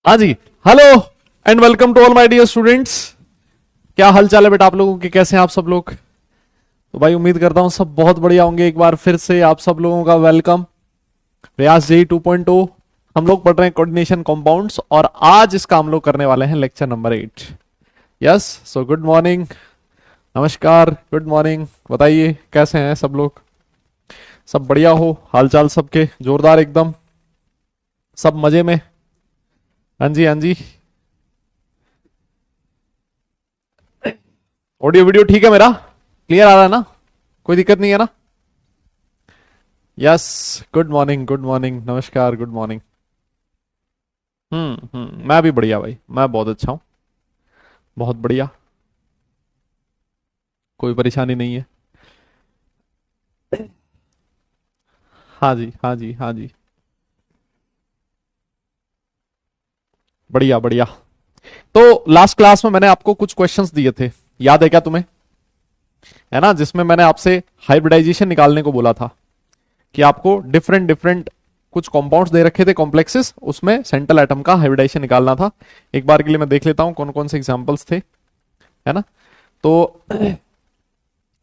हाँ जी। Hello and welcome to all my dear students. क्या हाल चाल है बेटा आप लोगों के, कैसे हैं आप सब लोग? तो भाई उम्मीद करता हूं सब बहुत बढ़िया होंगे। एक बार फिर से आप सब लोगों का वेलकम प्रयास जेई 2.0। हम लोग पढ़ रहे हैं कोऑर्डिनेशन कंपाउंड्स और आज इसका हम लोग करने वाले हैं lecture number 8। Yes, so good morning, नमस्कार, गुड मॉर्निंग। बताइए कैसे हैं सब लोग? सब बढ़िया हो? हालचाल सबके जोरदार एकदम, सब मजे में? हाँ जी, हाँ जी। ऑडियो वीडियो ठीक है मेरा? क्लियर आ रहा है ना? कोई दिक्कत नहीं है ना? Yes, good morning, good morning, नमस्कार, गुड मॉर्निंग। मैं भी बढ़िया भाई, मैं बहुत अच्छा हूं, बहुत बढ़िया, कोई परेशानी नहीं है। हाँ जी, हाँ जी, हाँ जी, बढ़िया बढ़िया। तो लास्ट क्लास में मैंने आपको कुछ क्वेश्चंस दिए थे, याद है क्या तुम्हें? है ना, जिसमें मैंने आपसे हाइब्रिडाइजेशन निकालने को बोला था कि आपको डिफरेंट डिफरेंट कुछ कंपाउंड्स दे रखे थे, कॉम्प्लेक्सेस, उसमें सेंट्रल एटम का हाइब्रिडाइजेशन निकालना था। एक बार के लिए मैं देख लेता हूं कौन कौन से एग्जांपल्स थे, है ना। तो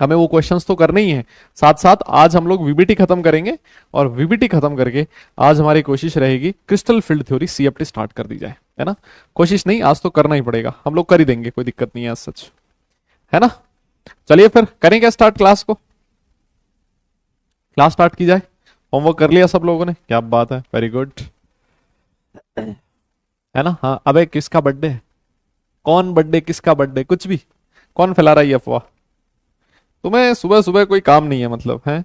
हमें वो क्वेश्चंस तो करने ही है, साथ साथ आज हम लोग वीबीटी खत्म करेंगे और वीबीटी खत्म करके आज हमारी कोशिश रहेगी crystal field theory CFT start कर दी जाए, है ना। कोशिश नहीं, आज तो करना ही पड़ेगा, हम लोग कर ही देंगे, कोई दिक्कत नहीं है सच, है ना। चलिए फिर करेंगे स्टार्ट क्लास को, क्लास स्टार्ट की जाए। होमवर्क कर लिया सब लोगों ने? क्या बात है, वेरी गुड, है ना। हाँ, अबे किसका बर्थडे है? कौन बर्थडे, किसका बर्थडे, कुछ भी कौन फैला रहा है ये अफवाह? तुम्हें सुबह सुबह कोई काम नहीं है मतलब, है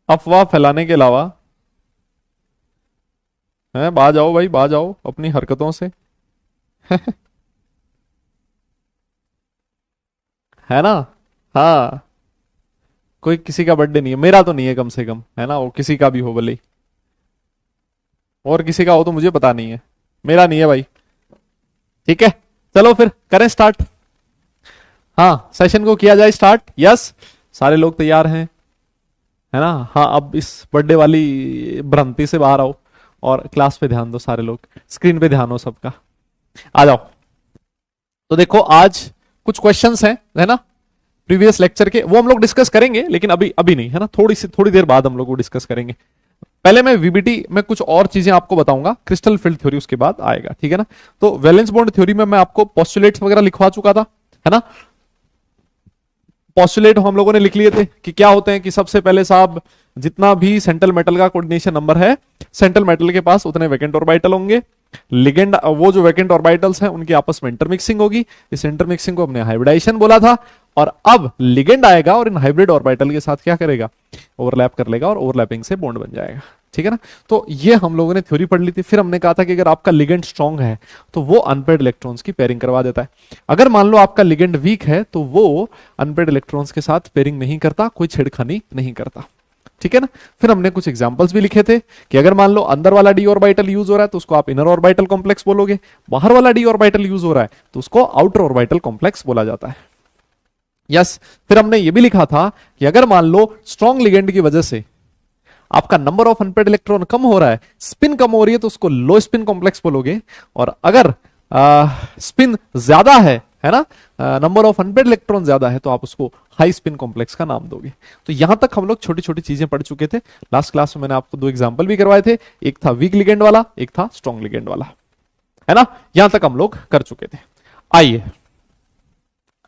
अफवाह फैलाने के अलावा? है, बाज आओ भाई, बाज आओ अपनी हरकतों से। है ना। हाँ, कोई किसी का बर्थडे नहीं है, मेरा तो नहीं है कम से कम, है ना। वो किसी का भी हो भले ही, और किसी का हो तो मुझे पता नहीं है, मेरा नहीं है भाई। ठीक है, चलो फिर करें स्टार्ट। हाँ, सेशन को किया जाए स्टार्ट। यस, सारे लोग तैयार हैं, है ना। हाँ, अब इस बर्थडे वाली भ्रांति से बाहर आओ और क्लास पे ध्यान दो, सारे लोग स्क्रीन पे ध्यान हो सबका, आ जाओ। तो देखो आज कुछ क्वेश्चंस हैं, है ना, प्रीवियस लेक्चर के, वो हम लोग डिस्कस करेंगे लेकिन अभी अभी नहीं, है ना, थोड़ी देर बाद हम लोग वो डिस्कस करेंगे। पहले मैं वीबीटी में कुछ और चीजें आपको बताऊंगा, क्रिस्टल फील्ड थ्योरी उसके बाद आएगा, ठीक है ना। तो वैलेंस बॉन्ड थ्योरी में मैं आपको पोस्टुलेट्स वगैरह लिखवा चुका था, है ना। पोस्टुलेट हम लोगों ने लिख लिए थे कि क्या होते हैं, कि सबसे पहले साहब जितना भी सेंट्रल मेटल का कोऑर्डिनेशन नंबर है, सेंट्रल मेटल के पास उतने वैकेंट ऑर्बिटल होंगे। लिगेंड, वो जो वैकेंट ऑर्बिटल्स हैं उनकी आपस में इंटरमिक्सिंग होगी, इस इंटरमिक्सिंग को हमने हाइब्रिडाइजेशन बोला था। और अब लिगेंड आएगा और इन हाइब्रिड ऑर्बिटल के साथ क्या करेगा, ओवरलैप कर लेगा और ओवरलैपिंग से बॉन्ड बन जाएगा, ठीक है ना। तो ये हम लोगों ने थ्योरी पढ़ ली थी। फिर हमने कहा था कि अगर आपका लिगेंड स्ट्रांग है तो वो अनपेयर्ड इलेक्ट्रॉन्स की पेयरिंग करवा देता है, अगर मान लो आपका लिगेंड वीक है तो वो अनपेयर्ड इलेक्ट्रॉन्स के साथ पेयरिंग नहीं करता, कोई छेड़खानी नहीं करता, ठीक है ना। फिर हमने कुछ एग्जांपल्स भी लिखे थे कि अगर मान लो अंदर वाला डी ऑर्बिटल यूज हो रहा है तो उसको आप इनर ऑर्बिटल कॉम्प्लेक्स बोलोगे, बाहर वाला डी ऑर्बिटल यूज हो रहा है तो उसको आउटर ऑर्बिटल कॉम्प्लेक्स बोला जाता है। यस, फिर हमने ये भी लिखा था कि अगर मान लो स्ट्रॉन्ग लिगेंड की वजह से आपका नंबर ऑफ अनपेयर्ड इलेक्ट्रॉन कम हो रहा है, स्पिन कम हो रही है, तो उसको लो स्पिन कॉम्प्लेक्स बोलोगे। और अगर स्पिन ज्यादा है ना, नंबर ऑफ अनपेयर्ड इलेक्ट्रॉन ज्यादा है, तो आप उसको हाई स्पिन कॉम्प्लेक्स का नाम दोगे। तो यहां तक हम लोग छोटी छोटी चीजें पढ़ चुके थे। लास्ट क्लास में मैंने आपको दो एग्जांपल भी करवाए थे, एक था वीक लिगेंड वाला, एक था स्ट्रॉन्ग लिगेंड वाला, है ना। यहां तक हम लोग कर चुके थे। आइए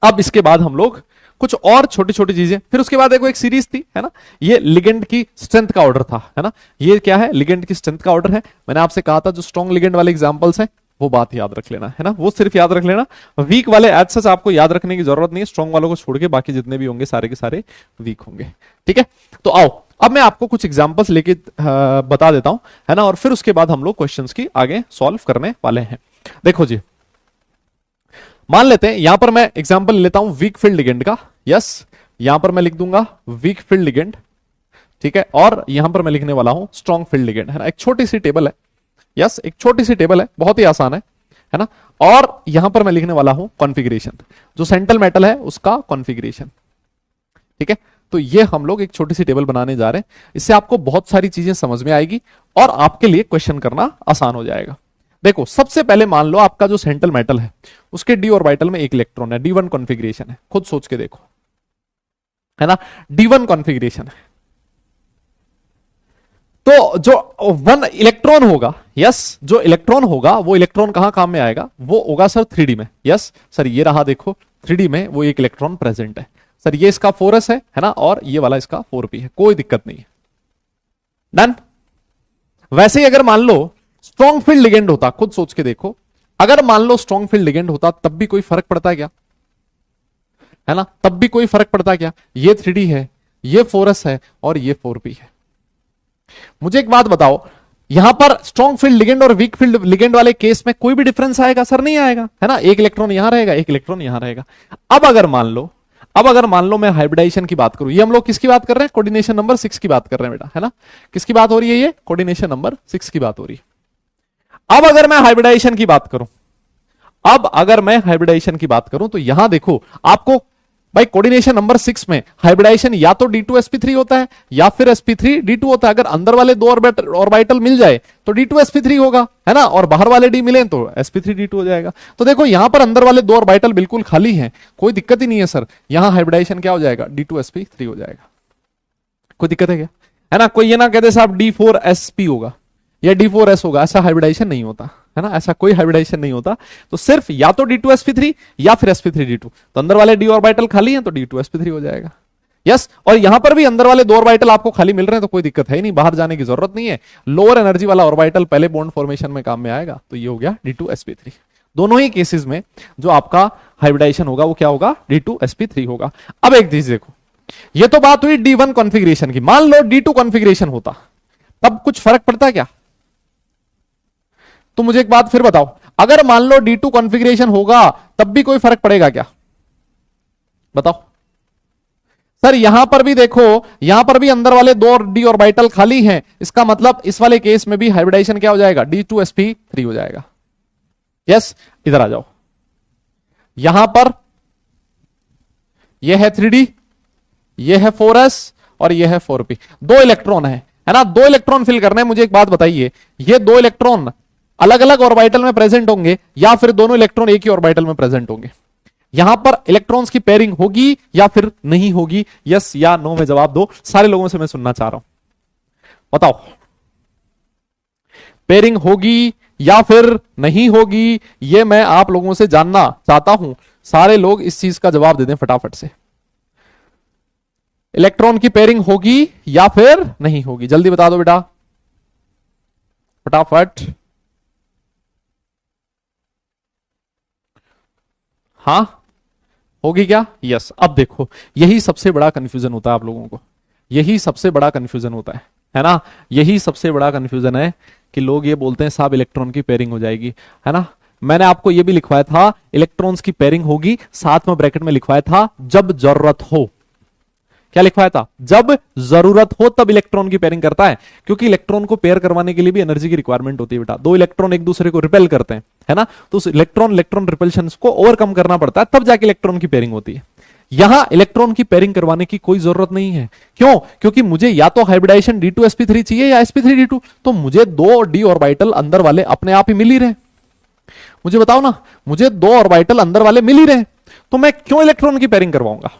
अब इसके बाद हम लोग कुछ और छोटी छोटी चीजें, फिर उसके बाद एक सीरीज थी, है ना, ये लिगेंड की स्ट्रेंथ का ऑर्डर था, है ना। ये क्या है, लिगेंड की स्ट्रेंथ का ऑर्डर है। मैंने आपसे कहा था जो स्ट्रॉन्ग लिगेंड वाले एग्जांपल्स हैं वो बात याद रख लेना, है ना, वो सिर्फ याद रख लेना। वीक वाले एज सच आपको याद रखने की जरूरत नहीं है, स्ट्रॉन्ग वालों को छोड़ के बाकी जितने भी होंगे सारे के सारे वीक होंगे, ठीक है। तो आओ अब मैं आपको कुछ एग्जांपल्स लेके बता देता हूं, है ना, और फिर उसके बाद हम लोग क्वेश्चंस की आगे सॉल्व करने वाले हैं। देखो जी, मान लेते हैं यहां पर मैं एग्जांपल लेता हूं वीक फील्ड लिगेंड का। यस, यहां पर मैं लिख दूंगा वीक फील्ड लिगेंड, ठीक है, और यहां पर मैं लिखने वाला हूं स्ट्रॉन्ग फील्ड लिगेंड, है ना। एक छोटी सी टेबल है, यस, एक छोटी सी टेबल है, बहुत ही आसान है ना। और यहां पर मैं लिखने वाला हूं कॉन्फ़िगरेशन, जो सेंट्रल मेटल है उसका कॉन्फ़िगरेशन, ठीक है। तो ये हम लोग एक छोटी सी टेबल बनाने जा रहे हैं, इससे आपको बहुत सारी चीजें समझ में आएगी और आपके लिए क्वेश्चन करना आसान हो जाएगा। देखो सबसे पहले मान लो आपका जो सेंट्रल मेटल है उसके डी ऑर्बिटल में एक इलेक्ट्रॉन है, D1 कॉन्फ़िगरेशन है, खुद सोच के देखो, है ना, D1 कॉन्फ़िगरेशन है। तो जो 1 इलेक्ट्रॉन होगा, यस, जो इलेक्ट्रॉन होगा वो इलेक्ट्रॉन कहां काम में आएगा, वो होगा सर 3D में। यस सर, ये रहा देखो 3D में वो एक इलेक्ट्रॉन प्रेजेंट है सर, ये इसका 4s है ना, और ये वाला इसका 4p है, कोई दिक्कत नहीं है, डन। वैसे ही अगर मान लो स्ट्रॉन्ग फील्ड लिगेंड होता, खुद सोच के देखो, अगर मान लो स्ट्रॉन्ग फील्ड लिगेंड होता तब भी कोई फर्क पड़ता है क्या, है ना, तब भी कोई फर्क पड़ता है क्या, ये 3D है, ये 4s है और ये 4p है। मुझे एक बात बताओ, यहां पर स्ट्रॉन्ग फील्ड लिगेंड और वीक फील्ड लिगेंड वाले केस में कोई भी डिफरेंस आएगा सर, नहीं आएगा, है ना, एक इलेक्ट्रॉन यहां रहेगा, एक इलेक्ट्रॉन यहां रहेगा। अब अगर मान लो मैं हाइब्रिडाइजेशन की बात करूं, ये हम लोग किसकी बात कर रहे हैं, कोऑर्डिनेशन नंबर 6 की बात कर रहे हैं बेटा, है ना, किसकी बात हो रही है, ये कोऑर्डिनेशन नंबर 6 की बात हो रही है। अब अगर मैं हाइब्रिडाइजेशन की बात करूं, तो यहां देखो आपको भाई कोऑर्डिनेशन नंबर 6 में हाइब्रिडाइजेशन या तो D2sp3 होता है या फिर sp3d2 होता है। अगर अंदर वाले दो ऑर्बिटल मिल जाए तो D2sp3 होगा, है ना, और बाहर वाले D मिले तो sp3d2 हो जाएगा। तो देखो यहां पर अंदर वाले दो ऑर्बिटल बिल्कुल खाली हैं, कोई दिक्कत ही नहीं है सर, यहां हाइब्रिडाइजेशन क्या हो जाएगा, D2sp3 हो जाएगा। कोई दिक्कत है क्या, है ना, कोई ये ना कहते साहब D4sp होगा या D4s होगा, ऐसा हाइब्रिडाइजेशन नहीं होता, है ना, ऐसा कोई हाइब्रिडाइजेशन नहीं होता। तो सिर्फ या तो D2sp3 या फिर sp3d2, तो अंदर वाले d ऑर्बिटल खाली हैं तो D2sp3 हो जाएगा। यस, और यहां पर भी अंदर वाले दो ऑर्बिटल आपको खाली मिल रहे हैं तो कोई दिक्कत है ही नहीं, बाहर जाने की जरूरत नहीं है, लोअर एनर्जी वाला ऑर्बिटल पहले बॉन्ड फॉर्मेशन में काम में आएगा, तो ये हो गया D2sp3। दोनों ही केसेस में जो आपका हाइब्रिडाइजेशन होगा वो क्या होगा, D2sp3 होगा। अब एक चीज देखो, ये तो बात हुई D1 कॉन्फ़िगरेशन की, मान लो D2 कॉन्फ़िगरेशन होता तब कुछ फर्क पड़ता क्या, तो मुझे एक बात फिर बताओ, अगर मान लो D2 कॉन्फ़िगरेशन होगा तब भी कोई फर्क पड़ेगा क्या, बताओ सर। यहां पर भी देखो, यहां पर भी अंदर वाले दो d ऑर्बिटल खाली हैं, इसका मतलब इस वाले केस में भी हाइब्रिडाइजेशन क्या हो जाएगा, D2sp3 हो जाएगा। यस, इधर आ जाओ, यहां पर यह है 3D, यह है 4s और यह है 4p, दो इलेक्ट्रॉन है ना, दो इलेक्ट्रॉन फिल करना है। मुझे एक बात बताइए, ये दो इलेक्ट्रॉन अलग अलग ऑर्बिटल में प्रेजेंट होंगे या फिर दोनों इलेक्ट्रॉन एक ही ऑर्बिटल में प्रेजेंट होंगे, यहां पर इलेक्ट्रॉन्स की पेयरिंग होगी या फिर नहीं होगी, यस या नो में जवाब दो, सारे लोगों से मैं सुनना चाह रहा हूं, बताओ पेयरिंग होगी या फिर नहीं होगी, ये मैं आप लोगों से जानना चाहता हूं। सारे लोग इस चीज का जवाब दे दें फटाफट से, इलेक्ट्रॉन की पेयरिंग होगी या फिर नहीं होगी, जल्दी बता दो बेटा फटाफट। हाँ होगी क्या, यस। अब देखो यही सबसे बड़ा कंफ्यूजन होता है आप लोगों को, यही सबसे बड़ा कंफ्यूजन होता है ना, यही सबसे बड़ा कंफ्यूजन है कि लोग ये बोलते हैं साहब इलेक्ट्रॉन की पेयरिंग हो जाएगी, है ना। मैंने आपको ये भी लिखवाया था इलेक्ट्रॉन्स की पेयरिंग होगी, साथ में ब्रैकेट में लिखवाया था जब जरूरत हो, क्या लिखवाया था, जब जरूरत हो तब इलेक्ट्रॉन की पेयरिंग करता है, क्योंकि इलेक्ट्रॉन को पेयर करवाने के लिए भी एनर्जी की रिक्वायरमेंट होती है बेटा, दो इलेक्ट्रॉन एक दूसरे को रिपेल करते हैं, है ना, तो उस इलेक्ट्रॉन रिपल्शन को ओवरकम करना पड़ता है, तब जाके इलेक्ट्रॉन की पेयरिंग होती है। यहां इलेक्ट्रॉन की पेयरिंग करवाने की कोई जरूरत नहीं है, क्यों, क्योंकि मुझे या तो हाइब्रिडाइजेशन D2sp3 चाहिए या sp3d2, तो मुझे दो d ऑर्बिटल अंदर वाले अपने आप ही मिल ही रहे, मुझे बताओ ना, मुझे दो ऑर्बिटल अंदर वाले मिल ही रहे, तो मैं क्यों इलेक्ट्रॉन की पेयरिंग करवाऊंगा।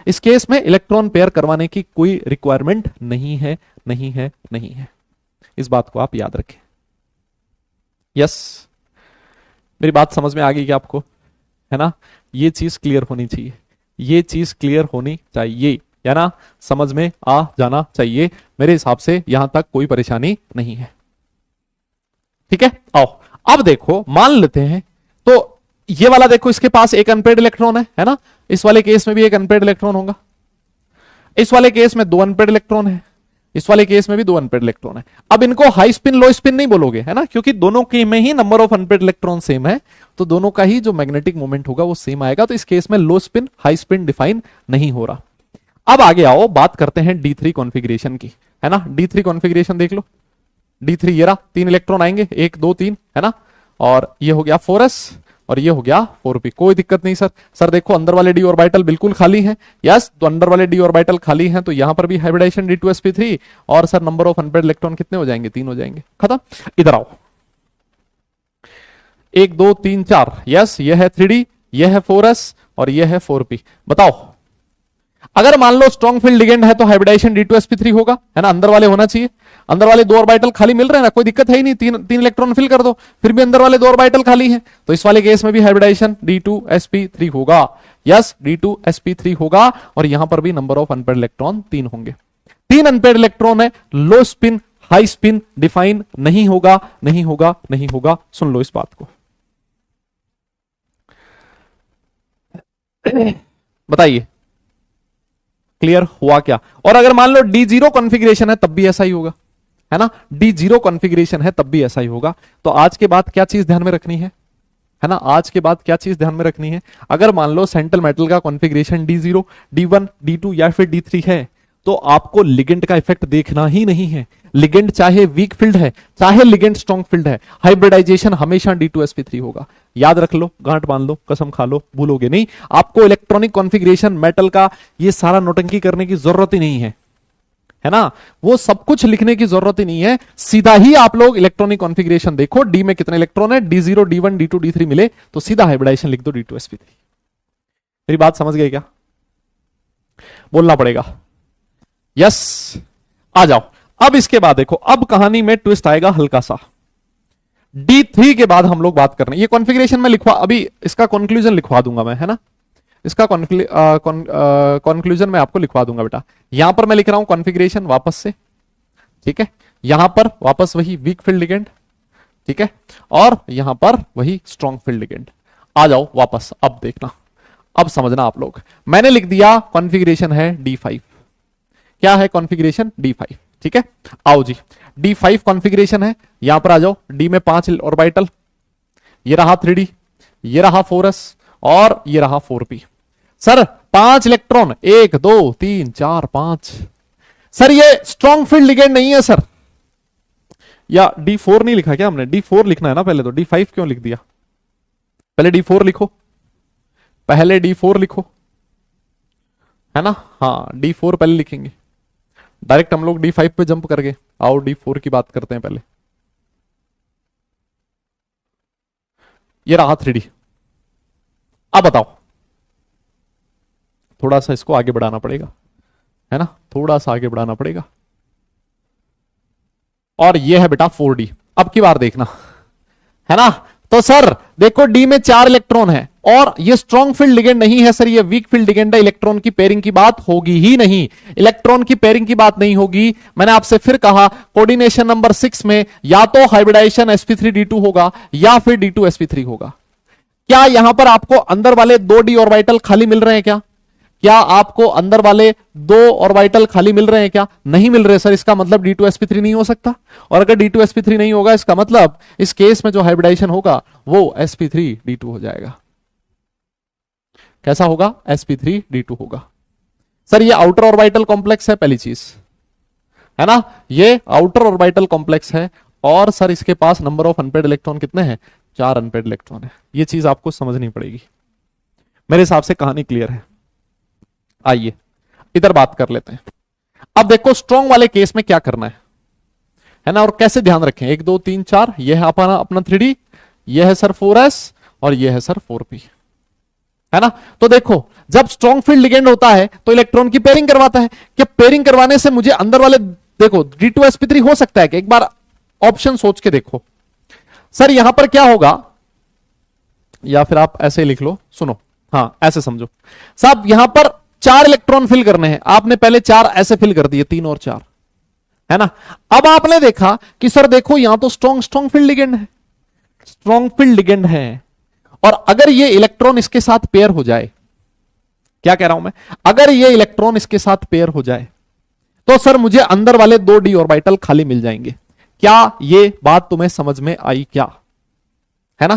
इस केस में इलेक्ट्रॉन पेयर करवाने की कोई रिक्वायरमेंट नहीं है, नहीं है, नहीं है, इस बात को आप याद रखें। यस, मेरी बात समझ में आ गई क्या आपको, है ना, ये चीज क्लियर होनी चाहिए, ये चीज क्लियर होनी चाहिए, है ना, समझ में आ जाना चाहिए, मेरे हिसाब से यहां तक कोई परेशानी नहीं है, ठीक है। आओ अब देखो, मान लेते हैं तो ये वाला देखो, इसके पास एक अनपेड इलेक्ट्रॉन है ना, इस वाले केस में भी एक अनपेड इलेक्ट्रॉन होगा, इस वाले केस में दो अनपेड इलेक्ट्रॉन है, इस वाले केस में भी दो अनपेड इलेक्ट्रॉन है। अब इनको हाई स्पिन लो स्पिन नहीं बोलोगे, है ना, क्योंकि दोनों के में ही number of unpaired electron same है, तो दोनों का ही जो मैग्नेटिक मोमेंट होगा वो सेम आएगा, तो इस केस में लो स्पिन हाई स्पिन डिफाइन नहीं हो रहा। अब आगे आओ, बात करते हैं D3 कॉन्फ़िगरेशन की, है ना, D3 कॉन्फ़िगरेशन देख लो, D3 ये रहा, तीन इलेक्ट्रॉन आएंगे, 1 2 3, है ना, और ये हो गया 4s और ये हो गया 4p, कोई दिक्कत नहीं सर। सर देखो अंदर वाले d ऑर्बिटल बिल्कुल खाली हैं, यस, तो अंदर वाले d ऑर्बिटल खाली हैं, तो यहां पर भी हाइब्रिडाइजेशन D2sp3 और sir number of unpaired electron कितने हो जाएंगे, 3 हो जाएंगे, खत्म। इधर आओ, 1 2 3 4, यस ये है 3D, ये है 4s और ये है 4p। बताओ अगर मान लो स्ट्रॉन्ग फील्ड लिगेंड है तो हाइब्रिडाइजेशन D2sp3 होगा, है ना, अंदर वाले होना चाहिए। अंदर वाले 2 ऑर्बिटल खाली मिल रहे हैं ना, कोई दिक्कत है ही नहीं, तीन इलेक्ट्रॉन फिल कर दो, फिर भी अंदर वाले 2 ऑर्बिटल खाली हैं, तो इस वाले केस में भी हाइब्रिडाइजेशन D2sp3 होगा। यस D2sp3 होगा, और यहां पर भी नंबर ऑफ अनपेयर्ड इलेक्ट्रॉन 3 होंगे। 3 अनपेयर्ड इलेक्ट्रॉन है, लो स्पिन हाई स्पिन डिफाइन नहीं होगा, नहीं होगा, नहीं होगा। सुन लो इस बात को, बताइए क्लियर हुआ क्या? और अगर मान लो D0 कॉन्फ़िगरेशन है तब भी ऐसा ही होगा, है ना, D0 कॉन्फ़िगरेशन है तब भी ऐसा ही होगा। तो आज के बाद क्या चीज ध्यान में रखनी है ना, आज के बाद क्या चीज ध्यान में रखनी है, अगर मान लो सेंट्रल मेटल का कॉन्फ़िगरेशन D0, D1, D2 या फिर D3 है, तो आपको लिगेंड का इफेक्ट देखना ही नहीं है। लिगेंड चाहे वीक फील्ड है, चाहे लिगेंड स्ट्रॉन्ग फील्ड है, हाइब्रिडाइजेशन हमेशा D2sp3 होगा। याद रख लो, गांठ बांध लो, कसम खा लो, भूलोगे नहीं। आपको इलेक्ट्रॉनिक कॉन्फ़िगरेशन मेटल का ये सारा नोटंकी करने की जरूरत ही नहीं है ना, वो सब कुछ लिखने की जरूरत ही नहीं है। सीधा ही आप लोग इलेक्ट्रॉनिक कॉन्फ़िगरेशन देखो, डी में कितने इलेक्ट्रॉन है, D0, D1, D2, D3 मिले तो सीधा हाइब्रिडाइजेशन लिख दो D2sp3। मेरी बात समझ गए क्या? बोलना पड़ेगा यस। आ जाओ अब इसके बाद देखो, अब कहानी में ट्विस्ट आएगा हल्का सा। D3 के बाद हम लोग बात कर रहे हैं, ये कॉन्फ़िगरेशन में लिखवा, अभी इसका कंक्लूजन लिखवा दूंगा मैं, है ना, इसका कंक्लूजन मैं आपको लिखवा दूंगा बेटा। यहां पर मैं लिख रहा हूं कॉन्फ़िगरेशन वापस से, ठीक है, यहां पर वापस वही वीक फील्ड लिगेंड, ठीक है, और यहां पर वही स्ट्रॉन्ग फील्ड लिगेंड। आ जाओ वापस, अब देखना, अब समझना आप लोग। मैंने लिख दिया कॉन्फ़िगरेशन है D5, क्या है कॉन्फ़िगरेशन D5, ठीक है। आओ जी, D5 कॉन्फ़िगरेशन है, यहां पर आ जाओ, D में 5 ऑर्बिटल, ये रहा 3D, ये रहा 4s और ये रहा 4p। Sir 5 electron, 1 2 3 4 5। सर ये स्ट्रॉन्ग फील्ड लिगेंड नहीं है सर, या D4 नहीं लिखा क्या हमने? D4 लिखना है ना पहले, तो D5 क्यों लिख दिया? पहले D4 लिखो, पहले D4 लिखो, है ना, हाँ D4 पहले लिखेंगे, डायरेक्ट हम लोग D5 पे जंप करके आओ D4 की बात करते हैं पहले। ये रहा 3D। अब बताओ, थोड़ा सा इसको आगे बढ़ाना पड़ेगा, है ना, थोड़ा सा आगे बढ़ाना पड़ेगा, और ये है बेटा 4D। अब की बार देखना, है ना, तो सर देखो D में 4 इलेक्ट्रॉन है और ये स्ट्रॉन्ग फील्ड लिगेंड नहीं है सर, ये वीक फील्ड लिगेंड है, इलेक्ट्रॉन की पेयरिंग की बात होगी ही नहीं, इलेक्ट्रॉन की पेयरिंग की बात नहीं होगी। मैंने आपसे फिर कहा कोऑर्डिनेशन नंबर 6 में या तो हाइब्रिडाइजेशन sp3d2 होगा या फिर D2sp3 होगा। क्या यहां पर आपको अंदर वाले 2d ऑर्बिटल खाली मिल रहे हैं क्या? क्या आपको अंदर वाले 2 ऑर्बिटल खाली मिल रहे हैं क्या? नहीं मिल रहे सर, इसका मतलब D2sp3 नहीं हो सकता, और अगर D2sp3 नहीं होगा इसका मतलब इस केस में जो हाइब्रिडाइजेशन होगा वो sp3d2 हो जाएगा। कैसा होगा? sp3d2 होगा। सर ये आउटर ऑर्बिटल कॉम्प्लेक्स है, पहली चीज, है ना, ये आउटर ऑर्बिटल कॉम्प्लेक्स है, और सर इसके पास नंबर ऑफ अनपेयर्ड इलेक्ट्रॉन कितने हैं? 4 अनपेयर्ड इलेक्ट्रॉन है। ये चीज आपको समझनी पड़ेगी, मेरे हिसाब से कहानी क्लियर है। आइए इधर बात कर लेते हैं। अब देखो स्ट्रॉन्ग वाले केस में क्या करना है ना, और कैसे ध्यान रखें। 1 2 3 4, ये है अपना 3D, ये है सर 4s और ये है सर 4p, है ना। तो देखो जब स्ट्रॉन्ग फील्ड लिगेंड होता है तो इलेक्ट्रॉन की पेयरिंग करवाता है। क्या पेयरिंग करवाने से मुझे अंदर वाले, देखो D2sp3 हो सकता है कि, एक बार ऑप्शन सोच के देखो। सर यहां पर क्या होगा, या फिर आप ऐसे लिख लो, सुनो, हाँ ऐसे समझो साहब, यहां पर 4 इलेक्ट्रॉन फिल करने हैं, आपने पहले 4 ऐसे फिल कर दिए, 3 और 4, है ना। अब आपने देखा कि सर देखो यहां तो स्ट्रॉन्ग फील्ड लिगेंड है, स्ट्रॉन्ग फील्ड लिगेंड है, और अगर ये इलेक्ट्रॉन इसके साथ पेयर हो जाए, क्या कह रहा हूं मैं, अगर ये इलेक्ट्रॉन इसके साथ पेयर हो जाए तो सर मुझे अंदर वाले 2d ऑर्बिटल खाली मिल जाएंगे। क्या ये बात तुम्हें समझ में आई क्या? है ना,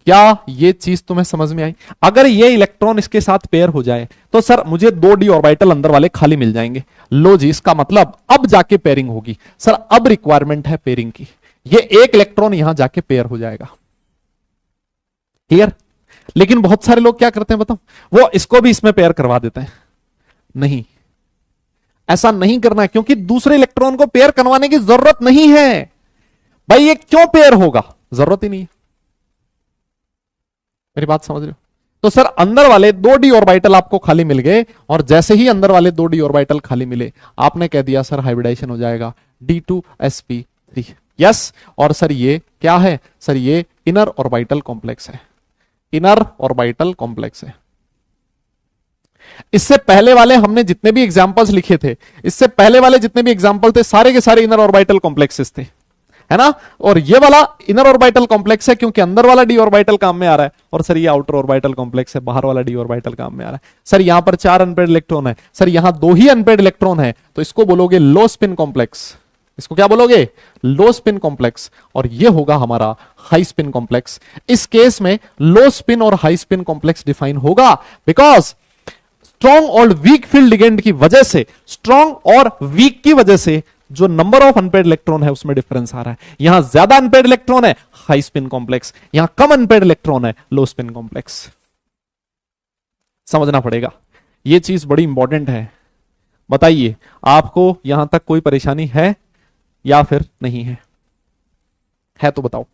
क्या ये चीज तुम्हें समझ में आई? अगर ये इलेक्ट्रॉन इसके साथ पेयर हो जाए तो सर मुझे 2d ऑर्बिटल अंदर वाले खाली मिल जाएंगे। लो जी, इसका मतलब अब जाके पेयरिंग होगी सर, अब रिक्वायरमेंट है पेयरिंग की, ये एक इलेक्ट्रॉन यहां जाके पेयर हो जाएगा। क्लियर? लेकिन बहुत सारे लोग क्या करते हैं बताओ, वो इसको भी इसमें पेयर करवा देते हैं। नहीं, ऐसा नहीं करना है, क्योंकि दूसरे इलेक्ट्रॉन को पेयर करवाने की जरूरत नहीं है भाई। ये क्यों पेयर होगा, जरूरत ही नहीं है। मेरी बात समझ रहे हो? तो सर अंदर वाले 2d ऑर्बिटल आपको खाली मिल गए, और जैसे ही अंदर वाले 2d ऑर्बिटल खाली मिले आपने कह दिया सर हाइब्रिडाइजेशन हो जाएगा D2sp3। यस, और सर ये क्या है? सर ये इनर ऑर्बिटल कॉम्प्लेक्स है, इनर ऑर्बिटल कॉम्प्लेक्स है। इससे पहले वाले हमने जितने भी एग्जांपल्स लिखे थे, इससे पहले वाले जितने भी एग्जांपल थे सारे के सारे इनर ऑर्बिटल कॉम्प्लेक्सेस थे, है ना। और ये वाला इनर ऑर्बिटल कॉम्प्लेक्स है क्योंकि अंदर वाला डी ऑर्बिटल काम में आ रहा है, और सर ये आउटर ऑर्बिटल कॉम्प्लेक्स है, बाहर वाला डी ऑर्बिटल काम में आ रहा है। सर यहां पर 4 अनपेयर्ड इलेक्ट्रॉन है, सर यहां 2 ही अनपेयर्ड इलेक्ट्रॉन है, तो इसको बोलोगे लो स्पिन कॉम्प्लेक्स। इसको क्या बोलोगे? लो स्पिन कॉम्प्लेक्स। और ये होगा हमारा हाई स्पिन कॉम्प्लेक्स। इस केस में लो स्पिन और हाई स्पिन कॉम्प्लेक्स डिफाइन होगा बिकॉज स्ट्रॉन्ग और वीक फील्ड लिगेंड की वजह से, स्ट्रॉन्ग और वीक की वजह से जो नंबर ऑफ अनपेयर्ड इलेक्ट्रॉन है उसमें डिफरेंस आ रहा है। यहां ज्यादा अनपेयर्ड इलेक्ट्रॉन है, हाई स्पिन कॉम्प्लेक्स, यहां कम अनपेयर्ड इलेक्ट्रॉन है, लो स्पिन कॉम्प्लेक्स। समझना पड़ेगा, यह चीज बड़ी इंपॉर्टेंट है। बताइए आपको यहां तक कोई परेशानी है या फिर नहीं है? है तो बताओ।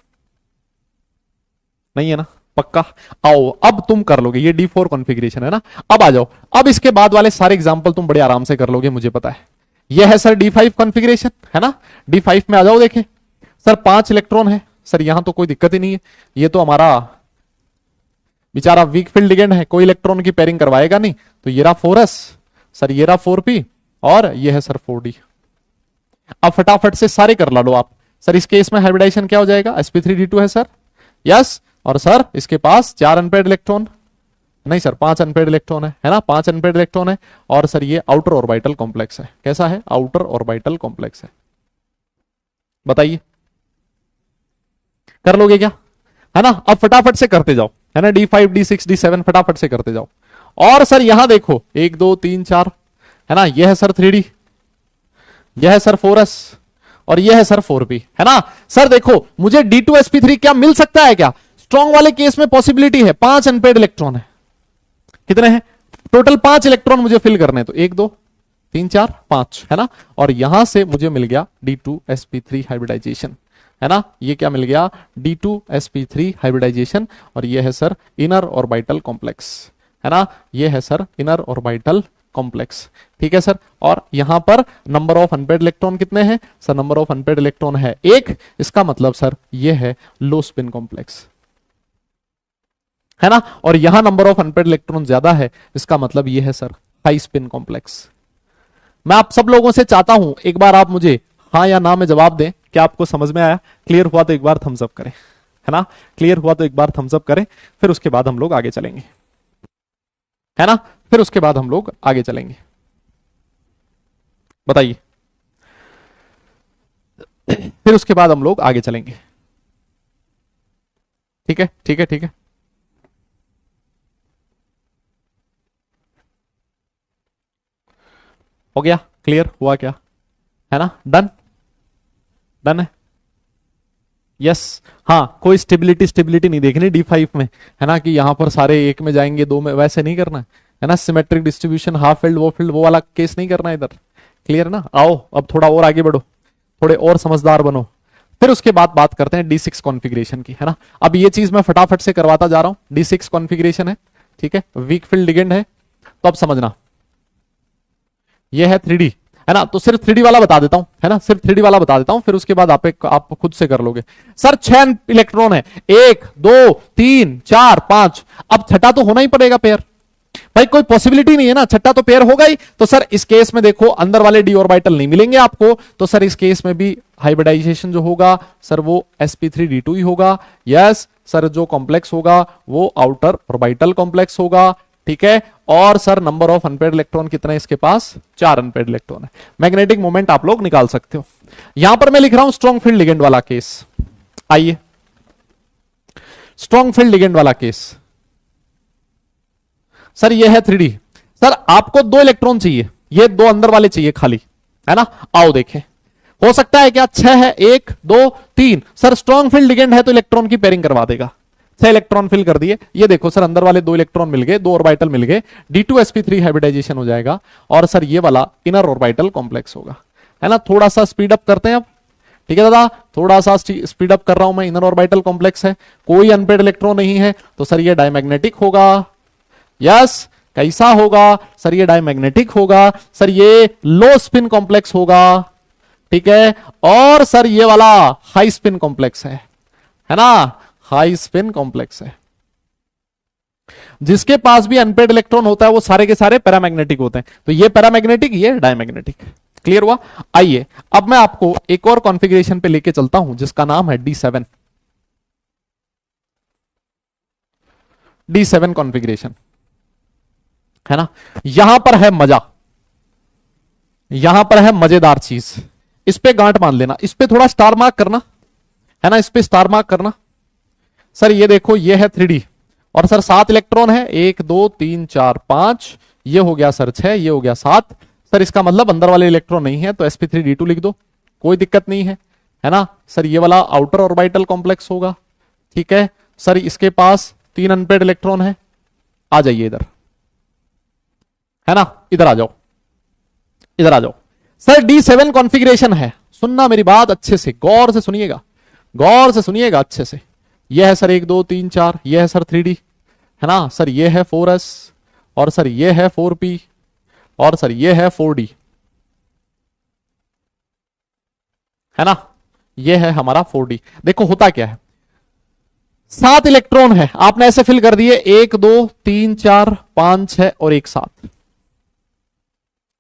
नहीं है ना? पक्का? आओ अब तुम कर लोगे, ये D4 कॉन्फ़िगरेशन है ना। अब आ जाओ, अब इसके बाद वाले सारे एग्जांपल तुम बड़े आराम से कर लोगे, मुझे पता है। ये है सर D5 कॉन्फ़िगरेशन, है ना। D5 में आ जाओ, देखें सर 5 इलेक्ट्रॉन है, सर यहां तो कोई दिक्कत ही नहीं है, ये तो हमारा बेचारा वीक फील्ड लिगेंड है, कोई इलेक्ट्रॉन की पेयरिंग करवाएगा नहीं। तो ये रहा 4s, सर ये रहा 4p, और ये है सर 4d। अब फटाफट से सारे कर ला लो आप। सर इस केस में हाइब्रिडाइजेशन क्या हो जाएगा? sp3d2 है सर, यस। और सर इसके पास 4 अनपेयर्ड इलेक्ट्रॉन, नहीं सर 5 अनपेयर्ड इलेक्ट्रॉन है ना, 5 अनपेयर्ड इलेक्ट्रॉन है। और सर ये आउटर ऑर्बिटल कॉम्प्लेक्स है। कैसा है? आउटर ऑर्बिटल कॉम्प्लेक्स है। बताइए कर लोगे क्या? है ना। अब फटाफट से करते जाओ, है ना। D5 D6 D7 फटाफट से करते जाओ। और सर यहां देखो 1 2 3 4, है ना। यह है सर 3d, यह है सर 4s, और यह है सर 4p, है ना। सर देखो मुझे D2sp3 क्या मिल सकता है? क्या स्ट्रॉन्ग वाले केस में पॉसिबिलिटी है, 5 अनपेयर्ड इलेक्ट्रॉन है। कितने हैं टोटल? 5 इलेक्ट्रॉन मुझे फिल करने हैं, तो 1 2 3 4 5, है ना। और यहां से मुझे मिल गया D2sp3 हाइब्रिडाइजेशन, है ना। ये क्या मिल गया? D2sp3 hybridisation. और ये है सर इनर ऑर्बिटल कॉम्प्लेक्स, है ना। ये है सर इनर ऑर्बिटल कॉम्प्लेक्स, ठीक है सर। और यहां पर नंबर ऑफ अनपेयर्ड इलेक्ट्रॉन कितने हैं? Sir number of unpaired electron है 1, इसका मतलब सर ये है लो स्पिन कॉम्प्लेक्स, है ना। और यहां नंबर ऑफ अनपेयर्ड इलेक्ट्रॉन ज्यादा है, इसका मतलब ये है सर हाई स्पिन कॉम्प्लेक्स। मैं आप सब लोगों से चाहता हूं एक बार आप मुझे हाँ या ना में जवाब दें। क्या आपको समझ में आया? क्लियर हुआ तो एक बार थम्स अप करें, है ना। क्लियर हुआ तो एक बार थम्स अप करें, फिर उसके बाद हम लोग आगे चलेंगे, है ना। फिर उसके बाद हम लोग आगे चलेंगे। बताइए, फिर उसके बाद हम लोग आगे चलेंगे। ठीक है ठीक है ठीक है। हो गया? क्लियर हुआ क्या? है ना। डन, डन है। यस, हाँ कोई स्टेबिलिटी नहीं देखनी D5 में, है ना, कि यहां पर सारे 1 में जाएंगे 2 में, वैसे नहीं करना है ना। सिमेट्रिक डिस्ट्रीब्यूशन, हाफ फील्ड वो वाला केस नहीं करना इधर। क्लियर ना। आओ अब थोड़ा और आगे बढ़ो, थोड़े और समझदार बनो, फिर उसके बाद बात करते हैं D6 कॉन्फ़िगरेशन की, है ना। अब ये चीज मैं फटाफट से करवाता जा रहा हूं। D6 कॉन्फ़िगरेशन है, ठीक है, वीक फील्ड लिगेंड है। तो अब समझना, ये है 3D, है ना। तो सिर्फ 3D वाला बता देता हूं, है ना, सिर्फ 3D वाला बता देता हूं, फिर उसके बाद आप खुद से कर लोगे। सर 6 इलेक्ट्रॉन है, 1 2 3 4 5। अब छठा तो होना ही पड़ेगा पेयर, भाई कोई पॉसिबिलिटी नहीं है ना, छठा तो पेयर होगा ही। तो सर इस केस में देखो अंदर वाले डी ऑर्बिटल नहीं मिलेंगे आपको, तो सर इस केस में भी हाइब्रिडाइजेशन जो होगा सर वो sp3d2 ही होगा। यस सर, जो कॉम्प्लेक्स होगा वो आउटर ऑर्बिटल कॉम्प्लेक्स होगा, ठीक है। और sir number of unpaired electron कितने इसके पास? 4 अनपेयर्ड इलेक्ट्रॉन है। मैग्नेटिक मोमेंट आप लोग निकाल सकते हो। यहां पर मैं लिख रहा हूं स्ट्रॉन्ग फील्ड लिगेंड वाला केस। आइए स्ट्रॉन्ग फील्ड लिगेंड वाला केस। सर ये है 3D, सर आपको 2 इलेक्ट्रॉन चाहिए, ये 2 अंदर वाले चाहिए खाली, है ना। आओ देखें, हो सकता है क्या? 6 है, 1 2 3। सर स्ट्रॉन्ग फील्ड लिगेंड है तो इलेक्ट्रॉन की पेयरिंग करवा देगा। 6 इलेक्ट्रॉन फिल कर दिए। ये देखो सर अंदर वाले 2 इलेक्ट्रॉन मिल गए, 2 ऑर्बिटल मिल गए, D2sp3 हाइब्रिडाइजेशन हो जाएगा। और सर ये वाला इनर ऑर्बिटल कॉम्प्लेक्स होगा, है ना। थोड़ा सा स्पीड अप करते हैं अब, ठीक है दादा, थोड़ा सा स्पीड अप कर रहा हूं मैं। इनर ऑर्बिटल कॉम्प्लेक्स है, कोई अनपेड इलेक्ट्रॉन नहीं है, तो सर ये डायमैग्नेटिक होगा। यस, कैसा होगा सर? ये डायमैग्नेटिक होगा। सर ये लो स्पिन कॉम्प्लेक्स होगा, ठीक है। और सर ये वाला हाई स्पिन कॉम्प्लेक्स है ना, हाई स्पिन कॉम्प्लेक्स है। जिसके पास भी अनपेड इलेक्ट्रॉन होता है वो सारे के सारे पैरामैग्नेटिक होते हैं। तो ये पैरामैग्नेटिक, ये डायमैग्नेटिक। क्लियर हुआ? आइए अब मैं आपको एक और कॉन्फ़िगरेशन पे लेके चलता हूं जिसका नाम है D7। D7 कॉन्फ़िगरेशन है ना। यहां पर है मजा, यहां पर है मजेदार चीज। इस पे गांठ बांध लेना, इस पे थोड़ा स्टार मार्क करना है ना, इस पे स्टार मार्क करना। सर ये देखो, ये है 3D और सर 7 इलेक्ट्रॉन है, 1 2 3 4 5, ये हो गया सर 6, ये हो गया 7। सर इसका मतलब अंदर वाले इलेक्ट्रॉन नहीं है, तो sp3d2 लिख दो, कोई दिक्कत नहीं है ना। सर ये वाला आउटर ऑर्बिटल कॉम्प्लेक्स होगा, ठीक है। सर इसके पास 3 अनपेड इलेक्ट्रॉन है। आ जाइए इधर, है ना, इधर आ जाओ, इधर आ जाओ। सर D7 कॉन्फ़िगरेशन है, सुनना मेरी बात अच्छे से, गौर से सुनिएगा, गौर से सुनिएगा अच्छे से। यह है सर 1 2 3 4, यह है सर 3D, है ना। सर ये है 4s और सर ये है 4p और सर ये है 4d, है ना। ये है हमारा 4d। देखो होता क्या है, 7 इलेक्ट्रॉन है, आपने ऐसे फिल कर दिए 1 2 3 4 5 6 और 1 7,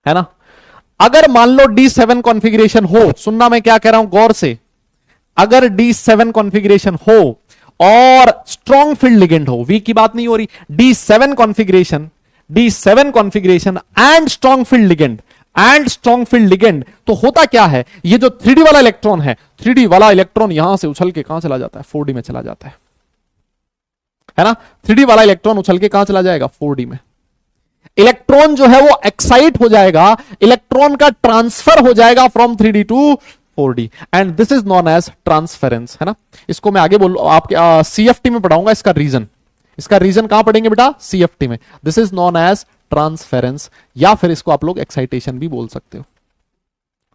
है ना। अगर मान लो D7 कॉन्फ़िगरेशन हो, सुनना मैं क्या कह रहा हूं गौर से, अगर D7 कॉन्फ़िगरेशन हो और स्ट्रॉन्ग फील्ड लिगेंड हो, वीक की बात नहीं हो रही, D7 configuration and strong field ligand, तो होता क्या है, ये जो 3D वाला इलेक्ट्रॉन है, 3D वाला इलेक्ट्रॉन यहां से उछल के कहां चला जाता है, 4D में चला जाता है ना। 3D वाला इलेक्ट्रॉन उछल के कहां चला जाएगा, 4D में। इलेक्ट्रॉन जो है वो एक्साइट हो जाएगा, इलेक्ट्रॉन का ट्रांसफर हो जाएगा from 3D to 4D, and this is non edge transference, है ना। इसको मैं आगे बोल आपके CFT में पढ़ाऊंगा इसका रीजन कहां पढ़ेंगे बेटा, CFT में। This is non edge transference, या फिर इसको आप लोग एक्साइटेशन भी बोल सकते हो।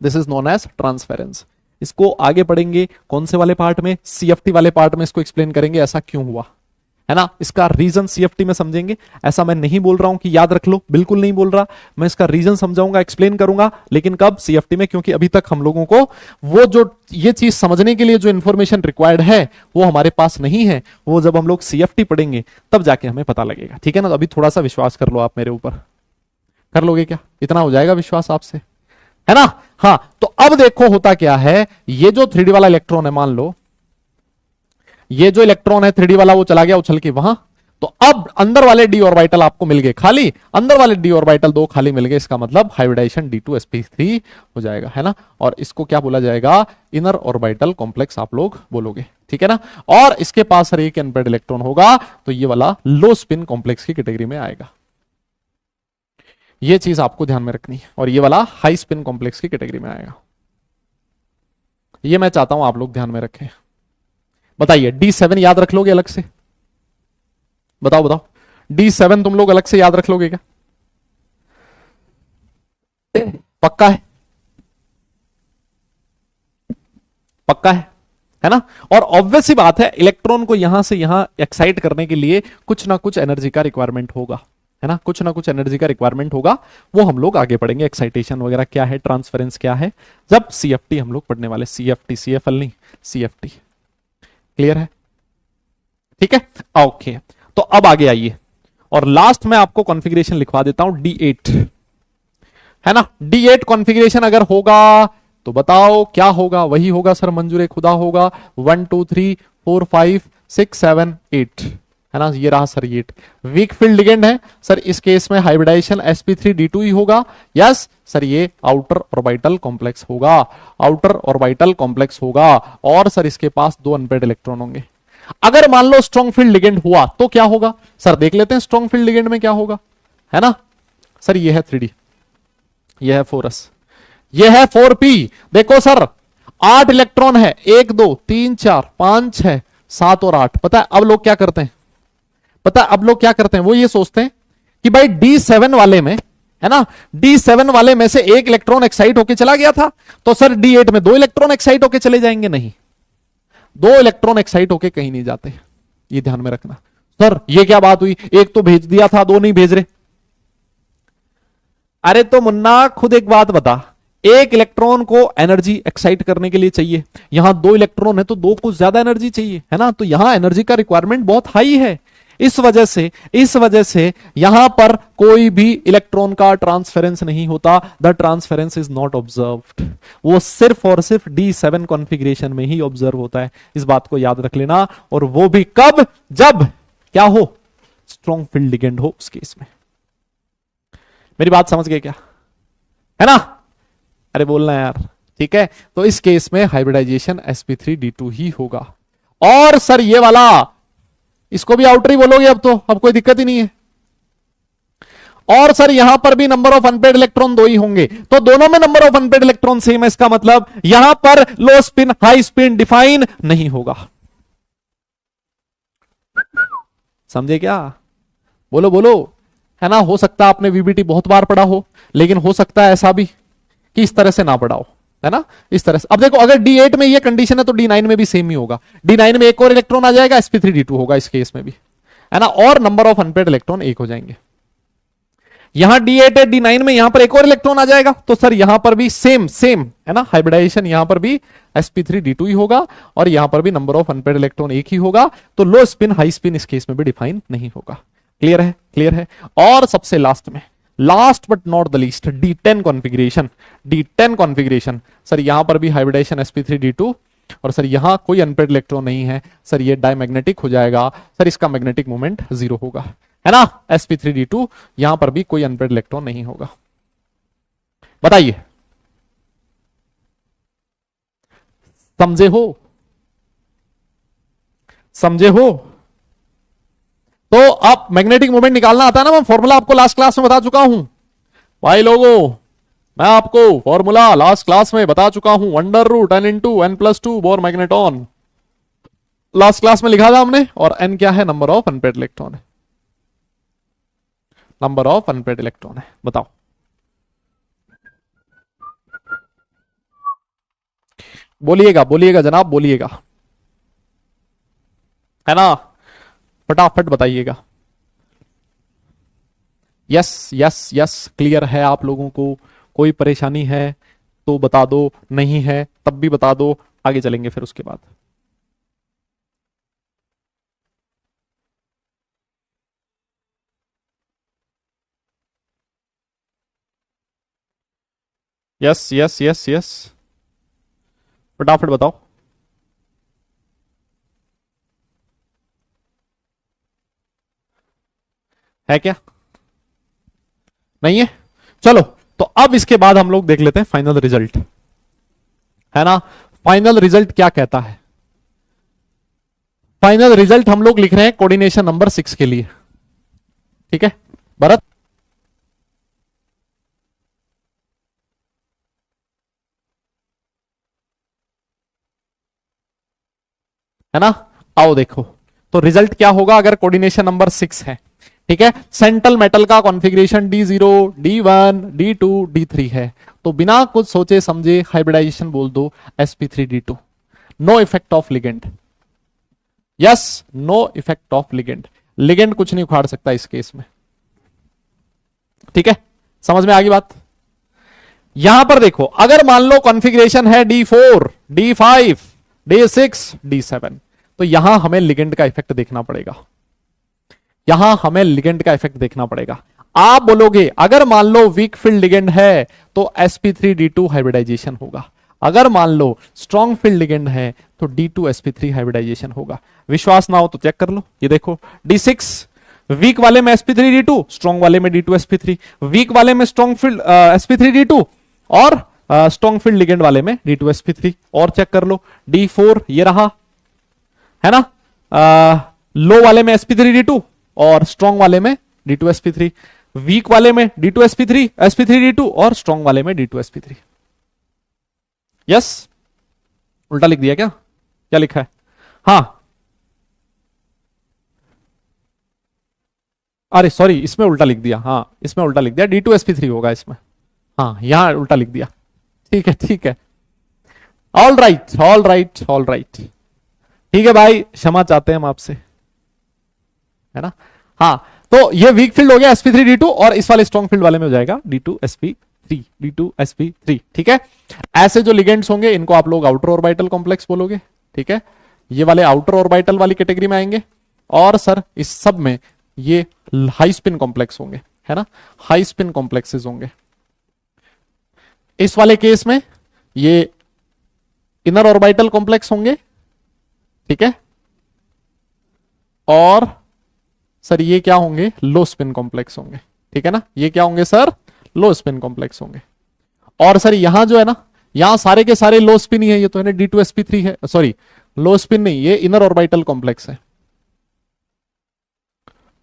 This is non edge transference. इसको आगे पढ़ेंगे कौन से वाले पार्ट में, CFT वाले पार्ट में इसको एक्सप्लेन करेंगे ऐसा क्यों हुआ, है ना। इसका रीजन CFT में समझेंगे। ऐसा मैं नहीं बोल रहा हूं कि याद रख लो, बिल्कुल नहीं बोल रहा, मैं इसका रीजन समझाऊंगा, एक्सप्लेन करूंगा, लेकिन कब, CFT में। क्योंकि अभी तक हम लोगों को वो जो ये चीज समझने के लिए जो इंफॉर्मेशन रिक्वायर्ड है वो हमारे पास नहीं है, वो जब हम लोग CFT पढ़ेंगे तब जाके हमें पता लगेगा, ठीक है ना। तो अभी थोड़ा सा विश्वास कर लो आप मेरे ऊपर, कर लोगे क्या, इतना हो जाएगा विश्वास आपसे, है ना। हाँ, तो अब देखो होता क्या है, ये जो 3D वाला इलेक्ट्रॉन है, मान लो ये जो इलेक्ट्रॉन है 3D वाला वो चला गया उछल के वहां, तो अब अंदर वाले d ऑर्बिटल आपको मिल गए खाली, अंदर वाले d ऑर्बिटल 2 खाली मिल गए, इसका मतलब हाइब्रिडाइजेशन D2sp3 हो जाएगा, है ना। और इसको क्या बोला जाएगा, इनर ऑर्बिटल कॉम्प्लेक्स आप लोग बोलोगे, ठीक है ना। और इसके पास सर एक अनपेड इलेक्ट्रॉन होगा, तो ये वाला लो स्पिन कॉम्प्लेक्स की कैटेगरी में आएगा, ये चीज आपको ध्यान में रखनी है। और ये वाला हाई स्पिन कॉम्प्लेक्स की कैटेगरी में आएगा, ये मैं चाहता हूं आप लोग ध्यान में रखें। बताइए D7 याद रख लोगे अलग से, बताओ बताओ, D7 तुम लोग अलग से याद रख लोगे क्या, पक्का है, पक्का है ना। और ऑब्वियस सी बात है, इलेक्ट्रॉन को यहां से यहां एक्साइट करने के लिए कुछ ना कुछ एनर्जी का रिक्वायरमेंट होगा, है ना, कुछ ना कुछ एनर्जी का रिक्वायरमेंट होगा, वो हम लोग आगे पढ़ेंगे। एक्साइटेशन वगैरह क्या है, ट्रांसफरेंस क्या है, जब CFT हम लोग पढ़ने वाले, CFT CFL नहीं, CFT। क्लियर है, ठीक है, ओके। तो अब आगे आइए, और लास्ट में आपको कॉन्फ़िगरेशन लिखवा देता हूं D8, है ना। D8 कॉन्फ़िगरेशन अगर होगा तो बताओ क्या होगा, वही होगा सर, मंजूर खुदा होगा, 1 2 3 4 5 6 7 8, है ना। ये रहा सर 8, वीक फील्ड लिगेंड है सर, इस केस में हाइब्रिडाइजेशन sp3d2 ही होगा। यस सर, ये आउटर ऑर्बिटल कॉम्प्लेक्स होगा, आउटर ऑर्बिटल कॉम्प्लेक्स होगा, और सर इसके पास 2 अनपेड इलेक्ट्रॉन होंगे। अगर मान लो स्ट्रॉन्ग फील्ड लिगेंड हुआ तो क्या होगा सर, देख लेते हैं स्ट्रॉन्ग फील्ड लिगेंड में क्या होगा, है ना। सर ये है 3D, ये है 4s, ये है 4p। देखो सर 8 इलेक्ट्रॉन है, 1 2 3 4 5 6 7 और 8। पता है अब लोग क्या करते हैं, वो ये सोचते हैं कि भाई D7 वाले में है ना। D7 वाले में से एक इलेक्ट्रॉन एक्साइट होके चला गया था, तो सर D8 में 2 इलेक्ट्रॉन एक्साइट होके चले जाएंगे? नहीं, 2 इलेक्ट्रॉन एक्साइट होके कहीं नहीं जाते, ये ध्यान में रखना। सर ये क्या बात हुई, एक तो भेज दिया था, 2 नहीं भेज रहे? अरे तो मुन्ना खुद एक बात बता, एक इलेक्ट्रॉन को एनर्जी एक्साइट करने के लिए चाहिए, यहां 2 इलेक्ट्रॉन है तो 2 को ज्यादा एनर्जी चाहिए, है ना। तो यहां एनर्जी का रिक्वायरमेंट बहुत हाई है, इस वजह से यहां पर कोई भी इलेक्ट्रॉन का ट्रांसफेरेंस नहीं होता, the transference is not observed. वो सिर्फ और सिर्फ D7 कॉन्फ़िगरेशन में ही ऑब्जर्व होता है, इस बात को याद रख लेना। और वो भी कब, जब क्या हो, स्ट्रॉन्ग फील्ड लिगेंड हो उस केस में। मेरी बात समझ गए क्या, है ना? अरे बोलना यार, ठीक है। तो इस केस में हाइब्रिडाइजेशन sp3d2 ही होगा। और सर ये वाला, इसको भी आउटर ही बोलोगे अब तो, अब कोई दिक्कत ही नहीं है। और सर यहां पर भी नंबर ऑफ अनपेड इलेक्ट्रॉन 2 ही होंगे, तो दोनों में number of unpaired electron same है, इसका मतलब यहां पर लो स्पिन हाई स्पिन डिफाइन नहीं होगा। समझे क्या? बोलो बोलो, है ना। हो सकता है आपने वीबीटी बहुत बार पढ़ा हो, लेकिन हो सकता है ऐसा भी कि इस तरह से ना पढ़ा हो, है ना, इस तरह से। अब देखो, अगर D8 में ये कंडीशन है तो D9 में भी सेम ही होगा। D9 में एक और इलेक्ट्रॉन आ जाएगा, sp3d2 होगा इस केस में भी, है ना। और नंबर ऑफ अनपेड इलेक्ट्रॉन 1 हो जाएंगे। यहां D8 है, D9 में यहां पर एक और इलेक्ट्रॉन आ जाएगा, तो सर यहां पर भी सेम सेम, है ना, हाइब्रिडाइजेशन यहां पर भी sp3d2 ही होगा, और यहां पर भी नंबर ऑफ अनपेड इलेक्ट्रॉन 1 ही होगा। तो लो स्पिन हाई स्पिन इस केस में भी डिफाइन नहीं होगा। क्लियर है, क्लियर है। और सबसे लास्ट में, last but not the least, D10 configuration. D10 configuration, sir यहां पर भी हाइब्रिडाइजेशन sp3d2, और सर यहां कोई अनपेड इलेक्ट्रॉन नहीं है, सर ये डायमैग्नेटिक हो जाएगा, सर इसका मैग्नेटिक मोमेंट 0 होगा, है ना। sp3d2, यहां पर भी कोई अनपेड इलेक्ट्रॉन नहीं होगा। बताइए, समझे हो? समझे हो? तो आप मैग्नेटिक मोमेंट निकालना आता है ना, मैं फॉर्मूला आपको लास्ट क्लास में बता चुका हूं भाई लोगों, मैं आपको फॉर्मूला लास्ट क्लास में बता चुका हूं, √n*(n+2) bore magneton, last class में लिखा था हमने। और n क्या है? नंबर ऑफ अनपेड इलेक्ट्रॉन है, नंबर ऑफ अनपेड इलेक्ट्रॉन है। बताओ, बोलिएगा बोलिएगा जनाब, बोलिएगा, है ना, फटाफट बताइएगा। यस यस यस, क्लियर है आप लोगों को? कोई परेशानी है तो बता दो, नहीं है तब भी बता दो, आगे चलेंगे फिर उसके बाद। यस यस यस यस, फटाफट बताओ। है क्या? नहीं है? चलो, तो अब इसके बाद हम लोग देख लेते हैं फाइनल रिजल्ट, है ना। फाइनल रिजल्ट क्या कहता है? फाइनल रिजल्ट हम लोग लिख रहे हैं कोऑर्डिनेशन नंबर 6 के लिए, ठीक है भरत? है ना। आओ देखो, तो रिजल्ट क्या होगा अगर कोऑर्डिनेशन नंबर 6 है, ठीक है। सेंट्रल मेटल का configuration D0, D1, D2, D3 है, तो बिना कुछ सोचे समझे हाइब्रिडाइजेशन बोल दो sp3d2। No effect of ligand, yes, no effect of ligand, ligand कुछ नहीं उखाड़ सकता इस केस में, ठीक है। समझ में आ गई बात? यहां पर देखो, अगर मान लो कॉन्फ़िगरेशन है D4, D5, D6, D7, तो यहां हमें लिगेंड का इफेक्ट देखना पड़ेगा, यहां हमें लिगेंड का इफेक्ट देखना पड़ेगा। आप बोलोगे अगर मान लो वीक फील्ड लिगेंड है तो sp3d2 हाइब्रिडाइजेशन होगा, अगर मान लो स्ट्रॉन्ग फील्ड लिगेंड है तो D2 sp3 हाइब्रिडाइजेशन होगा। विश्वास ना हो तो चेक कर लो, ये देखो D6 वीक वाले में sp3d2, स्ट्रॉन्ग वाले में D2 sp3, वीक वाले में स्ट्रॉन्ग फील्ड sp3d2, और स्ट्रॉन्ग फील्ड लिगेंड वाले में D2 sp3। और चेक कर लो, D4 ये रहा, है ना, लो वाले में sp3d2 और स्ट्रॉन्ग वाले में D2 sp3, वीक वाले में D2 sp3 sp3d2 और स्ट्रॉन्ग वाले में D2 sp3। यस, उल्टा लिख दिया क्या? क्या लिखा है? हाँ, अरे सॉरी, इसमें उल्टा लिख दिया, हाँ इसमें उल्टा लिख दिया, D2sp3 होगा इसमें, हाँ यहां उल्टा लिख दिया। ठीक है ठीक है, all right all right all right. ठीक है भाई, क्षमा चाहते हैं हम आपसे, है ना। हाँ, तो ये वीक फील्ड हो गया sp3d2, और इस वाले स्ट्रॉन्ग फील्ड वाले में हो जाएगा D2sp3, D2sp3। ठीक है, ऐसे जो लिगेंड्स होंगे इनको आप लोग आउटर ऑर्बिटल कॉम्प्लेक्स बोलोगे। ठीक है, ये वाले आउटर ऑर्बिटल वाली कैटेगरी में आएंगे, और सर इस सब में ये हाई स्पिन कॉम्प्लेक्स होंगे, है ना, हाई स्पिन कॉम्प्लेक्सेस होंगे। इस वाले केस में ये इनर ऑर्बिटल कॉम्प्लेक्स होंगे। ठीक है, और सर ये क्या होंगे, लो स्पिन कॉम्प्लेक्स होंगे। ठीक है ना, ये क्या होंगे सर, लो स्पिन कॉम्प्लेक्स होंगे। और सर यहां जो है ना, यहां सारे के सारे लो स्पिन ही है, ये तो है ना D2sp3 है, सॉरी लो स्पिन नहीं, ये इनर ऑर्बिटल कॉम्प्लेक्स है,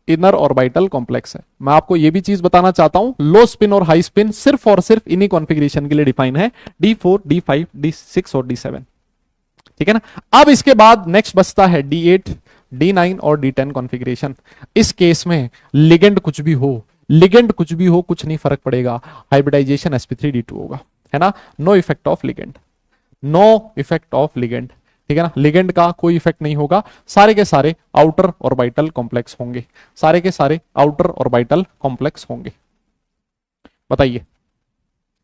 इनर ऑर्बिटल कॉम्प्लेक्स है। मैं आपको ये भी चीज बताना चाहता हूं, लो स्पिन और हाई स्पिन सिर्फ और सिर्फ इन्हीं कॉन्फ़िगरेशन के लिए डिफाइन है, D4 D5 D6 और D7। ठीक है ना। अब इसके बाद नेक्स्ट बचता है D8 D9 और D10 कॉन्फ़िगरेशन। इस केस में लिगेंड कुछ भी हो, लिगेंड कुछ भी हो, कुछ नहीं फर्क पड़ेगा, हाइब्रिडाइजेशन sp3d2 होगा, है ना। No effect of ligand, no effect of ligand. ठीक है ना, लिगेंड का कोई इफेक्ट नहीं होगा, सारे के सारे आउटर ऑर्बिटल कॉम्प्लेक्स होंगे, सारे के सारे आउटर ऑर्बिटल कॉम्प्लेक्स होंगे। बताइए,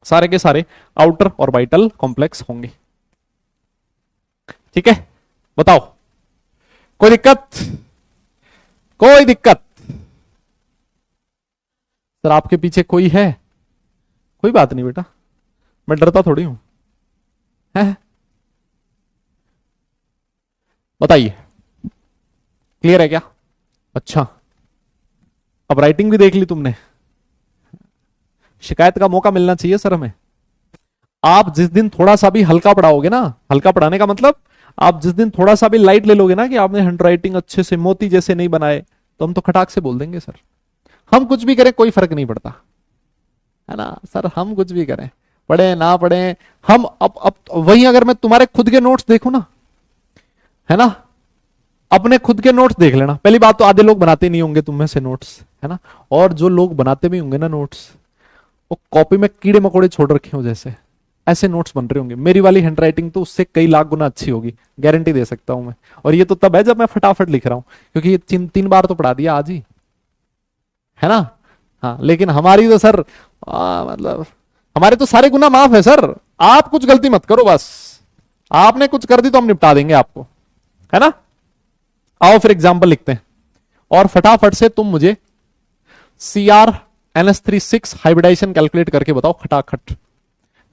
सारे के सारे आउटर ऑर्बिटल कॉम्प्लेक्स होंगे। ठीक है, बताओ, कोई दिक्कत, कोई दिक्कत। सर आपके पीछे कोई है, कोई बात नहीं बेटा, मैं डरता थोड़ी हूं, है। बताइए, क्लियर है क्या? अच्छा, अब राइटिंग भी देख ली तुमने, शिकायत का मौका मिलना चाहिए सर हमें। आप जिस दिन थोड़ा सा भी हल्का पढ़ाओगे ना, हल्का पढ़ाने का मतलब आप जिस दिन थोड़ा सा भी लाइट ले लोगे ना, कि आपने हैंड राइटिंग अच्छे से मोती जैसे नहीं बनाए, तो हम तो खटाक से बोल देंगे सर, हम कुछ भी करें कोई फर्क नहीं पड़ता, है ना सर, हम कुछ भी करें, पढ़े ना पढ़े। हम अब वही अगर मैं तुम्हारे खुद के नोट्स देखूं ना, है ना, अपने खुद के नोट्स देख लेना। पहली बात तो आधे लोग बनाते नहीं होंगे तुम में से नोट्स, है ना, और जो लोग बनाते भी होंगे ना नोट्स, वो कॉपी में कीड़े मकोड़े छोड़ रखे हो जैसे, ऐसे नोट्स बन रहे होंगे। मेरी वाली हैंडराइटिंग तो उससे कई लाख गुना अच्छी होगी, गारंटी दे सकता हूं मैं। और ये तो तब है जब मैं फटाफट लिख रहा हूं, क्योंकि ये तीन बार तो पढ़ा दिया आज ही, है ना। हाँ, लेकिन हमारी तो सर मतलब हमारे तो सारे गुना माफ है सर, आप कुछ गलती मत करो बस, आपने कुछ कर दी तो हम निपटा देंगे आपको, है ना। आओ फिर एग्जाम्पल लिखते हैं, और फटाफट से तुम मुझे CrNS36 हाइब्रिडाइजेशन कैलकुलेट करके बताओ खटाखट,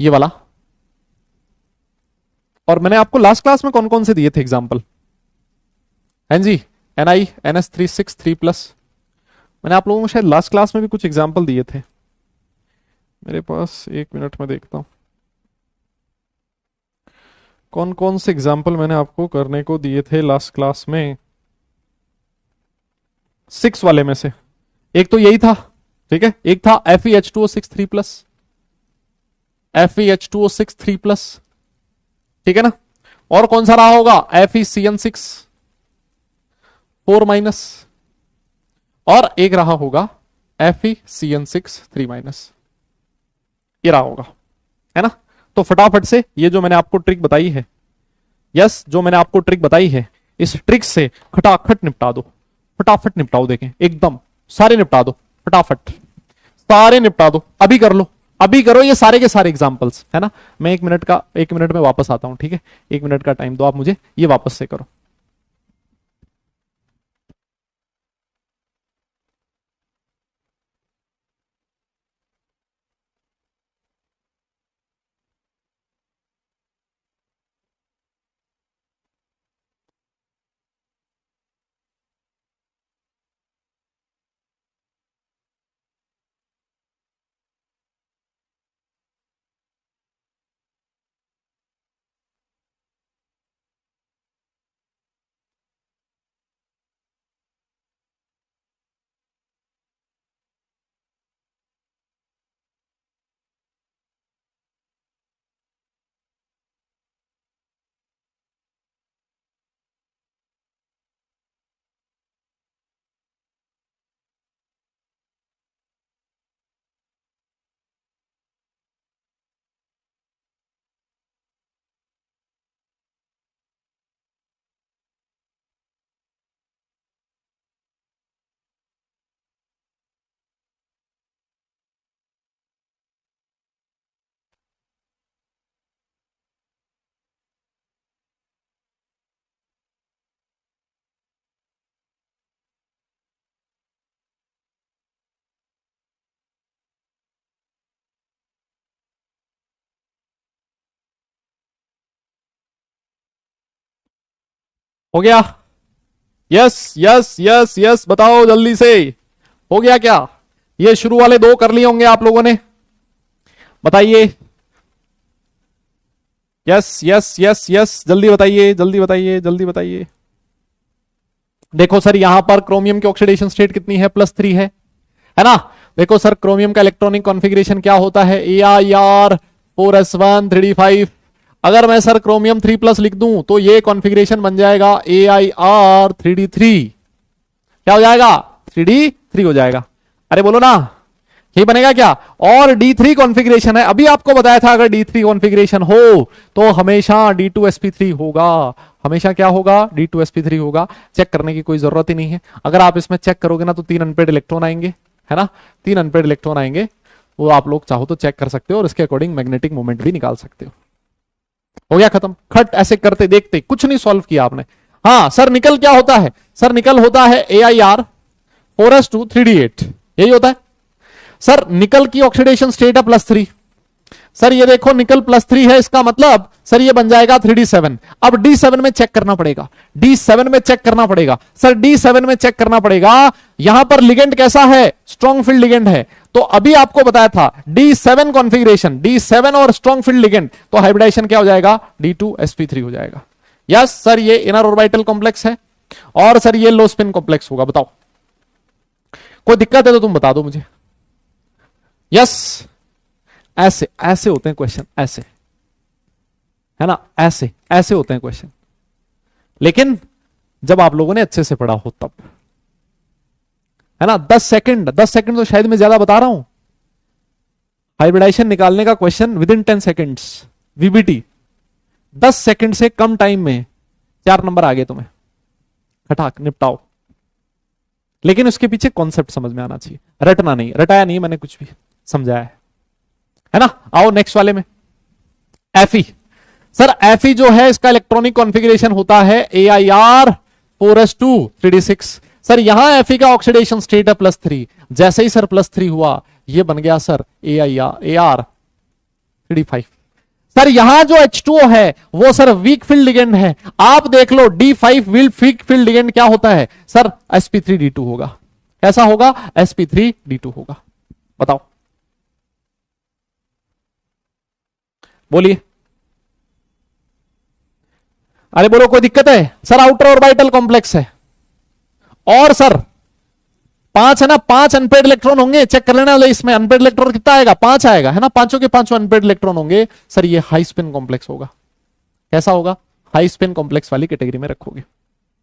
ये वाला। और मैंने आपको लास्ट क्लास में कौन कौन से दिए थे एग्जाम्पल, हैं जी, Ni NS363+, मैंने आप लोगों को शायद लास्ट क्लास में भी कुछ एग्जाम्पल दिए थे, मेरे पास एक मिनट में देखता हूं कौन कौन से एग्जाम्पल मैंने आपको करने को दिए थे लास्ट क्लास में। 6 वाले में से एक तो यही था, ठीक है, एक था FeH2O6 3+, FeH2O6 3+, ठीक है ना। और कौन सा रहा होगा, FeCN6 4-, और एक रहा होगा FeCN6 3-, ये रहा होगा, है ना। तो फटाफट से ये जो मैंने आपको ट्रिक बताई है, यस जो मैंने आपको ट्रिक बताई है, इस ट्रिक से खटाखट निपटा दो, फटाफट निपटाओ, देखें एकदम सारे निपटा दो, फटाफट सारे निपटा दो, अभी कर लो, अभी करो ये सारे के सारे एग्जांपल्स, है ना। मैं 1 मिनट में वापस आता हूं, ठीक है, 1 मिनट का टाइम दो आप मुझे, ये वापस से करो। हो गया? यस यस यस यस, बताओ जल्दी से, हो गया क्या? ये शुरू वाले दो कर लिए होंगे आप लोगों ने, बताइए। यस यस यस यस, जल्दी बताइए जल्दी बताइए जल्दी बताइए। देखो सर यहां पर क्रोमियम की ऑक्सीडेशन स्टेट कितनी है? +3 है ना? देखो सर क्रोमियम का इलेक्ट्रॉनिक कॉन्फ़िगरेशन क्या होता है? AIR 4s1 3d5। अगर मैं सर क्रोमियम 3+ लिख दूं तो ये कॉन्फ़िगरेशन बन जाएगा AIR 3d3। क्या हो जाएगा? 3d3 हो जाएगा। अरे बोलो ना, ये बनेगा क्या? और D3 कॉन्फ़िगरेशन है, अभी आपको बताया था अगर D3 कॉन्फ़िगरेशन हो तो हमेशा D2sp3 होगा। हमेशा क्या होगा? D2sp3 होगा। चेक करने की कोई जरूरत ही नहीं है। अगर आप इसमें चेक करोगे ना तो 3 अनपेड इलेक्ट्रॉन आएंगे, है ना? 3 अनपेड इलेक्ट्रॉन आएंगे, वो आप लोग चाहो तो चेक कर सकते हो और इसके अकॉर्डिंग मैग्नेटिक मोमेंट भी निकाल सकते हो गया खत्म। खट ऐसे करते देखते कुछ नहीं सॉल्व किया आपने। हाँ सर निकल क्या होता है? सर निकल होता है AIR 4s2 3d8, यही होता है सर। निकल की ऑक्सीडेशन स्टेट है +3। सर ये देखो निकल +3 है, इसका मतलब सर ये बन जाएगा 3d7। अब D7 में चेक करना पड़ेगा, D7 में चेक करना पड़ेगा सर, D7 में चेक करना पड़ेगा। यहां पर लिगेंड कैसा है? स्ट्रॉन्ग फील्ड लिगेंड है। तो अभी आपको बताया था D7 कॉन्फ़िगरेशन, D7 और स्ट्रॉन्ग फील्ड लिगेंड, तो हाइब्रिडाइजेशन क्या हो जाएगा? D2sp3 हो जाएगा। यस सर ये इनर ऑर्बिटल कॉम्प्लेक्स है और सर ये लो स्पिन कॉम्प्लेक्स होगा। बताओ कोई दिक्कत है तो तुम बता दो मुझे। यस ऐसे ऐसे होते हैं क्वेश्चन, ऐसे, है ना? ऐसे ऐसे होते हैं क्वेश्चन, लेकिन जब आप लोगों ने अच्छे से पढ़ा हो तब, है ना? 10 सेकंड, 10 सेकंड तो शायद मैं ज्यादा बता रहा हूं। हाइब्रिडाइजेशन निकालने का question within 10 seconds, VBT 10 second से कम टाइम में 4 नंबर आ गए तुम्हें, खटाक निपटाओ। लेकिन उसके पीछे कॉन्सेप्ट समझ में आना चाहिए, रटना नहीं। रटाया नहीं मैंने कुछ भी, समझाया है ना? आओ नेक्स्ट वाले में, Fe। सर Fe जो है इसका इलेक्ट्रॉनिक कॉन्फ़िगरेशन होता है AIR 4s2 3d6। सर यहां Fe का ऑक्सीडेशन स्टेट है +3। जैसे ही सर +3 हुआ ये बन गया सर AR 3d5। सर यहां जो H2O है वो सर वीक फील्ड लिगेंड है। आप देख लो D5 वीक फील्ड लिगेंड क्या होता है? सर sp3d2 होगा। कैसा होगा? sp3d2 होगा। बताओ बोलिए, अरे बोलो कोई दिक्कत है? सर आउटर ऑर्बिटल कॉम्प्लेक्स है और सर 5 है ना, 5 अनपेड इलेक्ट्रॉन होंगे। चेक कर लेना इसमें अनपेड इलेक्ट्रॉन कितना आएगा? 5 आएगा, है ना? पांचों के पांचों अनपेड इलेक्ट्रॉन होंगे। सर ये हाई स्पिन कॉम्प्लेक्स होगा। कैसा होगा? हाई स्पिन कॉम्प्लेक्स वाली कैटेगरी में रखोगे,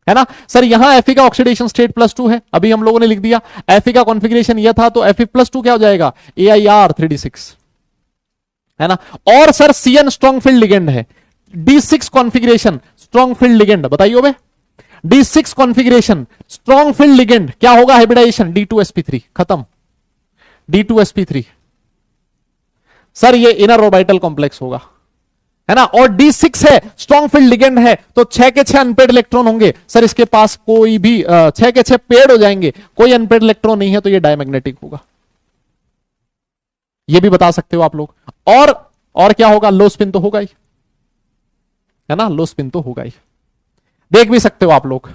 है ना? सर यहां Fe का ऑक्सीडेशन स्टेट +2 है, अभी हम लोगों ने लिख दिया। Fe का कॉन्फ़िगरेशन यह था तो Fe +2 क्या हो जाएगा? AIR 3d6, है ना? और sir CN strong field ligand है। D6 configuration strong field ligand, बताइए बे। D6 configuration strong field ligand क्या होगा? हाइब्रिडाइजेशन D2sp3, खत्म। D2sp3 सर ये इनर ऑर्बिटल कॉम्प्लेक्स होगा, है ना? और D6 है स्ट्रॉन्ग फील्ड लिगेंड है तो 6 के 6 अनपेड इलेक्ट्रॉन होंगे। सर इसके पास कोई भी 6 के 6 पेड हो जाएंगे, कोई अनपेड इलेक्ट्रॉन नहीं है तो ये डायमैग्नेटिक होगा। ये भी बता सकते हो आप लोग। और क्या होगा? लो स्पिन तो होगा ही, है ना? लो स्पिन तो होगा ही। देख भी सकते हो आप लोग।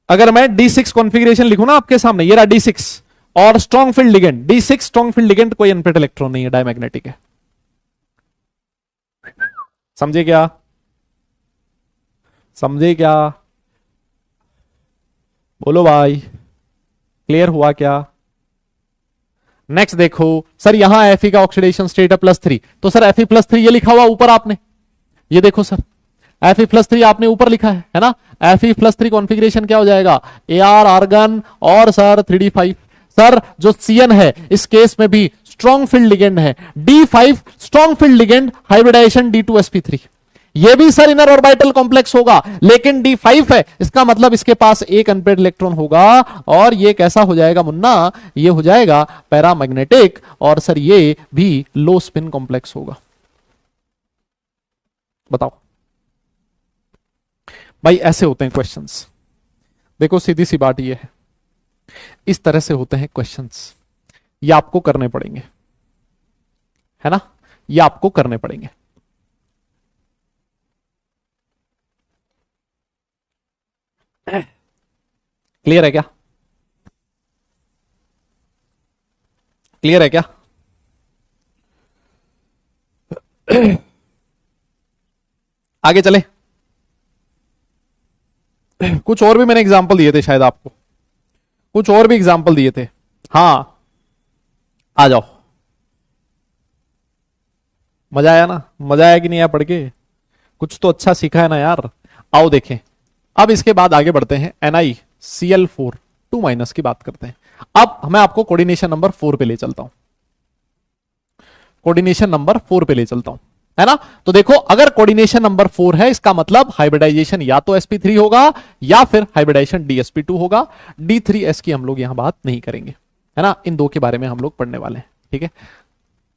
अगर मैं D6 कॉन्फ़िगरेशन लिखूं ना आपके सामने, ये रहा D6 और strong field ligand, D6 strong field ligand, कोई अनपेड इलेक्ट्रॉन नहीं है, डायमैग्नेटिक है। समझे क्या? समझे क्या? बोलो भाई, क्लियर हुआ क्या? नेक्स्ट देखो सर यहां Fe का ऑक्सीडेशन स्टेट है +3, तो सर Fe +3 ये लिखा हुआ ऊपर आपने, ये देखो सर Fe +3 आपने ऊपर लिखा है ना? Fe +3 कॉन्फ़िगरेशन क्या हो जाएगा? AR आर्गन और सर 3d5। सर जो CN है इस केस में भी स्ट्रॉन्ग फील्ड लिगेंड है। D5 strong field ligand, hybridisation D2sp3। ये भी सर इनर ऑर्बिटल कॉम्प्लेक्स होगा, लेकिन D5 है, इसका मतलब इसके पास एक अनपेड इलेक्ट्रॉन होगा और ये कैसा हो जाएगा मुन्ना? ये हो जाएगा पैरामैग्नेटिक और सर ये भी लो स्पिन कॉम्प्लेक्स होगा। बताओ भाई, ऐसे होते हैं क्वेश्चंस। देखो सीधी सी बात ये है, इस तरह से होते हैं क्वेश्चंस। ये आपको करने पड़ेंगे, है ना? ये आपको करने पड़ेंगे। क्लियर है क्या? क्लियर है क्या? आगे चले। कुछ और भी मैंने एग्जांपल दिए थे शायद आपको, कुछ और भी एग्जांपल दिए थे। हाँ, आ जाओ। मजा आया ना? मजा आया कि नहीं आया पढ़ के? कुछ तो अच्छा सीखा है ना यार। आओ देखें। अब इसके बाद आगे बढ़ते हैं, NiCl4 2 माइनस की बात करते हैं। अब मैं आपको कोऑर्डिनेशन नंबर 4 पे ले चलता हूं, कोऑर्डिनेशन नंबर 4 पे ले चलता हूं, है ना। तो देखो, अगर कोऑर्डिनेशन नंबर 4 है, इसका मतलब हाइब्रिडाइजेशन या तो sp3 होगा या फिर हाइब्रिडाइजेशन dsp2 होगा। D3s की हम लोग यहां बात नहीं करेंगे, है ना। इन दो के बारे में हम लोग पढ़ने वाले हैं, ठीक है।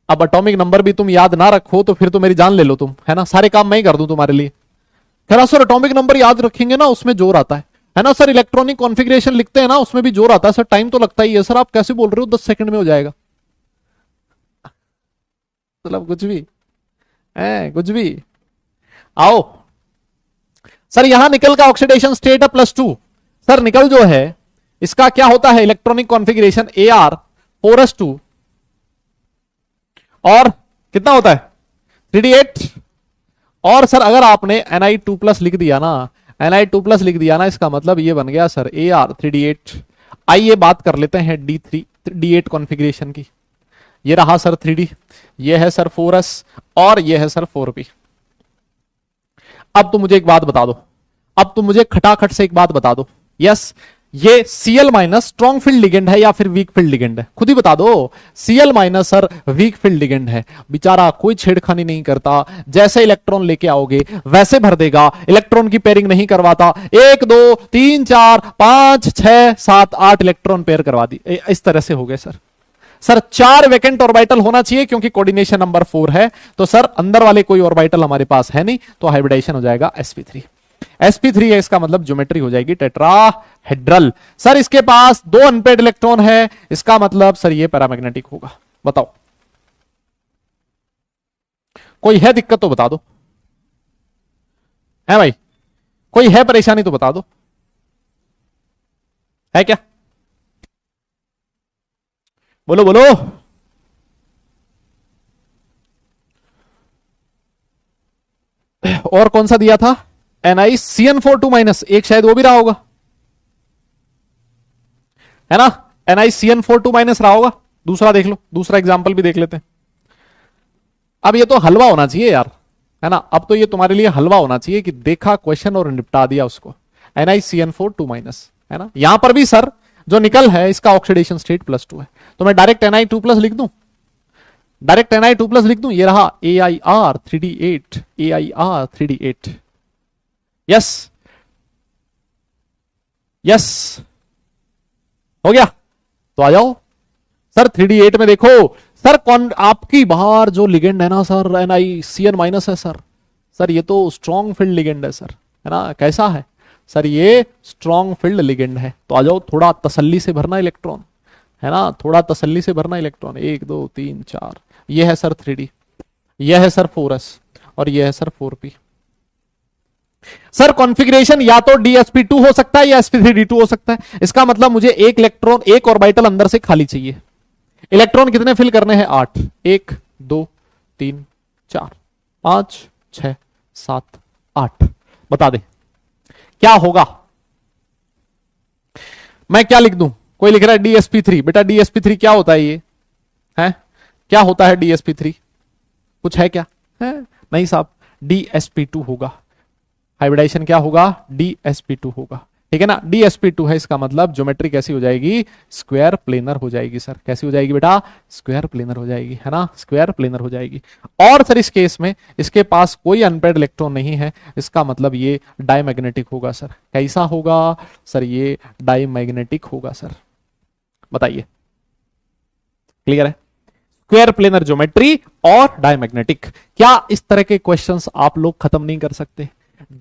अब एटॉमिक नंबर भी तुम याद ना रखो तो फिर तो मेरी जान ले लो तुम, है ना। सारे काम मैं ही कर दूं तुम्हारे लिए। कह रहा सर एटॉमिक नंबर याद रखेंगे ना, उसमें जोर आता है ना सर। इलेक्ट्रॉनिक कॉन्फ़िगरेशन लिखते हैं ना, उसमें भी जोर आता है सर। टाइम तो लगता ही है सर। आप कैसे बोल रहे हो 10 सेकंड में हो जाएगा? मतलब कुछ भी है, कुछ भी। आओ सर, यहां निकल का ऑक्सीडेशन स्टेट है +2। सर निकल जो है इसका क्या होता है, इलेक्ट्रॉनिक कॉन्फ़िगरेशन Ar4s2 और कितना होता है 3d8। और सर अगर आपने Ni2+ लिख दिया ना, Ni2+ लिख दिया ना, इसका मतलब ये बन गया सर Ar3d8। आइए बात कर लेते हैं D8 कॉन्फ़िगरेशन की। ये रहा सर 3d, ये है सर 4s और ये है सर 4p। अब तुम मुझे एक बात बता दो, अब तुम मुझे खटाखट से एक बात बता दो, यस ये Cl- स्ट्रॉन्ग फील्ड लिगेंड है या फिर वीक फील्ड लिगेंड है? खुद ही बता दो। Cl- sir week field ligand है, बेचारा कोई छेड़खानी नहीं करता, जैसे इलेक्ट्रॉन लेके आओगे वैसे भर देगा, इलेक्ट्रॉन की पेयरिंग नहीं करवाता। 1 2 3 4 5 6 7 8 इलेक्ट्रॉन पेयर करवा दी, इस तरह से हो गए सर। सर 4 वैकेंट ऑर्बिटल होना चाहिए क्योंकि कोऑर्डिनेशन नंबर 4 है। तो सर अंदर वाले कोई ऑर्बिटल हमारे पास है नहीं, तो हाइब्रिडाइजेशन हो जाएगा sp3। sp3 है, इसका मतलब ज्योमेट्री हो जाएगी टेट्राहेड्रल। सर इसके पास 2 अनपेड इलेक्ट्रॉन है, इसका मतलब सर ये पैरामैग्नेटिक होगा। बताओ, कोई है दिक्कत तो बता दो, है भाई? कोई है परेशानी तो बता दो, है क्या? बोलो बोलो। और कौन सा दिया था? NiCN4 2 माइनस, एक शायद वो भी रहा होगा, है ना। NiCN4 2 माइनस रहा होगा। दूसरा देख लो, दूसरा एग्जांपल भी देख लेते हैं। अब ये तो हलवा होना चाहिए यार, है ना। अब तो ये तुम्हारे लिए हलवा होना चाहिए कि देखा क्वेश्चन और निपटा दिया उसको। NiCN4 2 माइनस, है ना। यहां पर भी सर जो निकल है इसका ऑक्सीडेशन स्टेट +2 है, तो मैं डायरेक्ट Ni2+ लिख दूं, डायरेक्ट Ni2+ लिख दूं। ये रहा AIR3D8, AIR3D8। यस यस, हो गया। तो आ जाओ सर 3D8 में देखो सर, कौन आपकी बाहर जो लिगेंड है ना सर NiCN- है सर। सर ये तो स्ट्रॉन्ग फील्ड लिगेंड है सर, है ना। कैसा है सर? ये स्ट्रॉन्ग फील्ड लिगेंड है। तो आ जाओ, थोड़ा तसल्ली से भरना इलेक्ट्रॉन, है ना, थोड़ा तसल्ली से भरना इलेक्ट्रॉन। 1 2 3 4, ये है सर 3D, यह है सर 4s और यह है सर 4p। सर कॉन्फ़िगरेशन या तो dsp2 हो सकता है या sp3d2 हो सकता है। इसका मतलब मुझे एक इलेक्ट्रॉन, एक ऑर्बिटल अंदर से खाली चाहिए। इलेक्ट्रॉन कितने फिल करने हैं? 8। 1 2 3 4 5 6 7 8। बता दे क्या होगा। मैं क्या लिख दूं? कोई लिख रहा है dsp3। बेटा dsp3 क्या होता है? ये है क्या होता है dsp3? कुछ है क्या? है नहीं साहब, dsp2 होगा। हाइब्रिडाइजेशन क्या होगा? dsp2 होगा, ठीक है ना। dsp2 है, इसका मतलब ज्योमेट्री कैसी हो जाएगी? स्क्वायर प्लेनर हो जाएगी सर। कैसी हो जाएगी बेटा? स्क्वायर प्लेनर हो जाएगी, है ना, स्क्वायर प्लेनर हो जाएगी। और सर इस केस में इसके पास कोई अनपेड इलेक्ट्रॉन नहीं है, इसका मतलब ये डायमैग्नेटिक होगा सर। कैसा होगा सर? ये डायमैग्नेटिक होगा सर। बताइए, क्लियर है? स्क्वायर प्लेनर ज्योमेट्री और डायमैग्नेटिक। क्या इस तरह के क्वेश्चंस आप लोग खत्म नहीं कर सकते?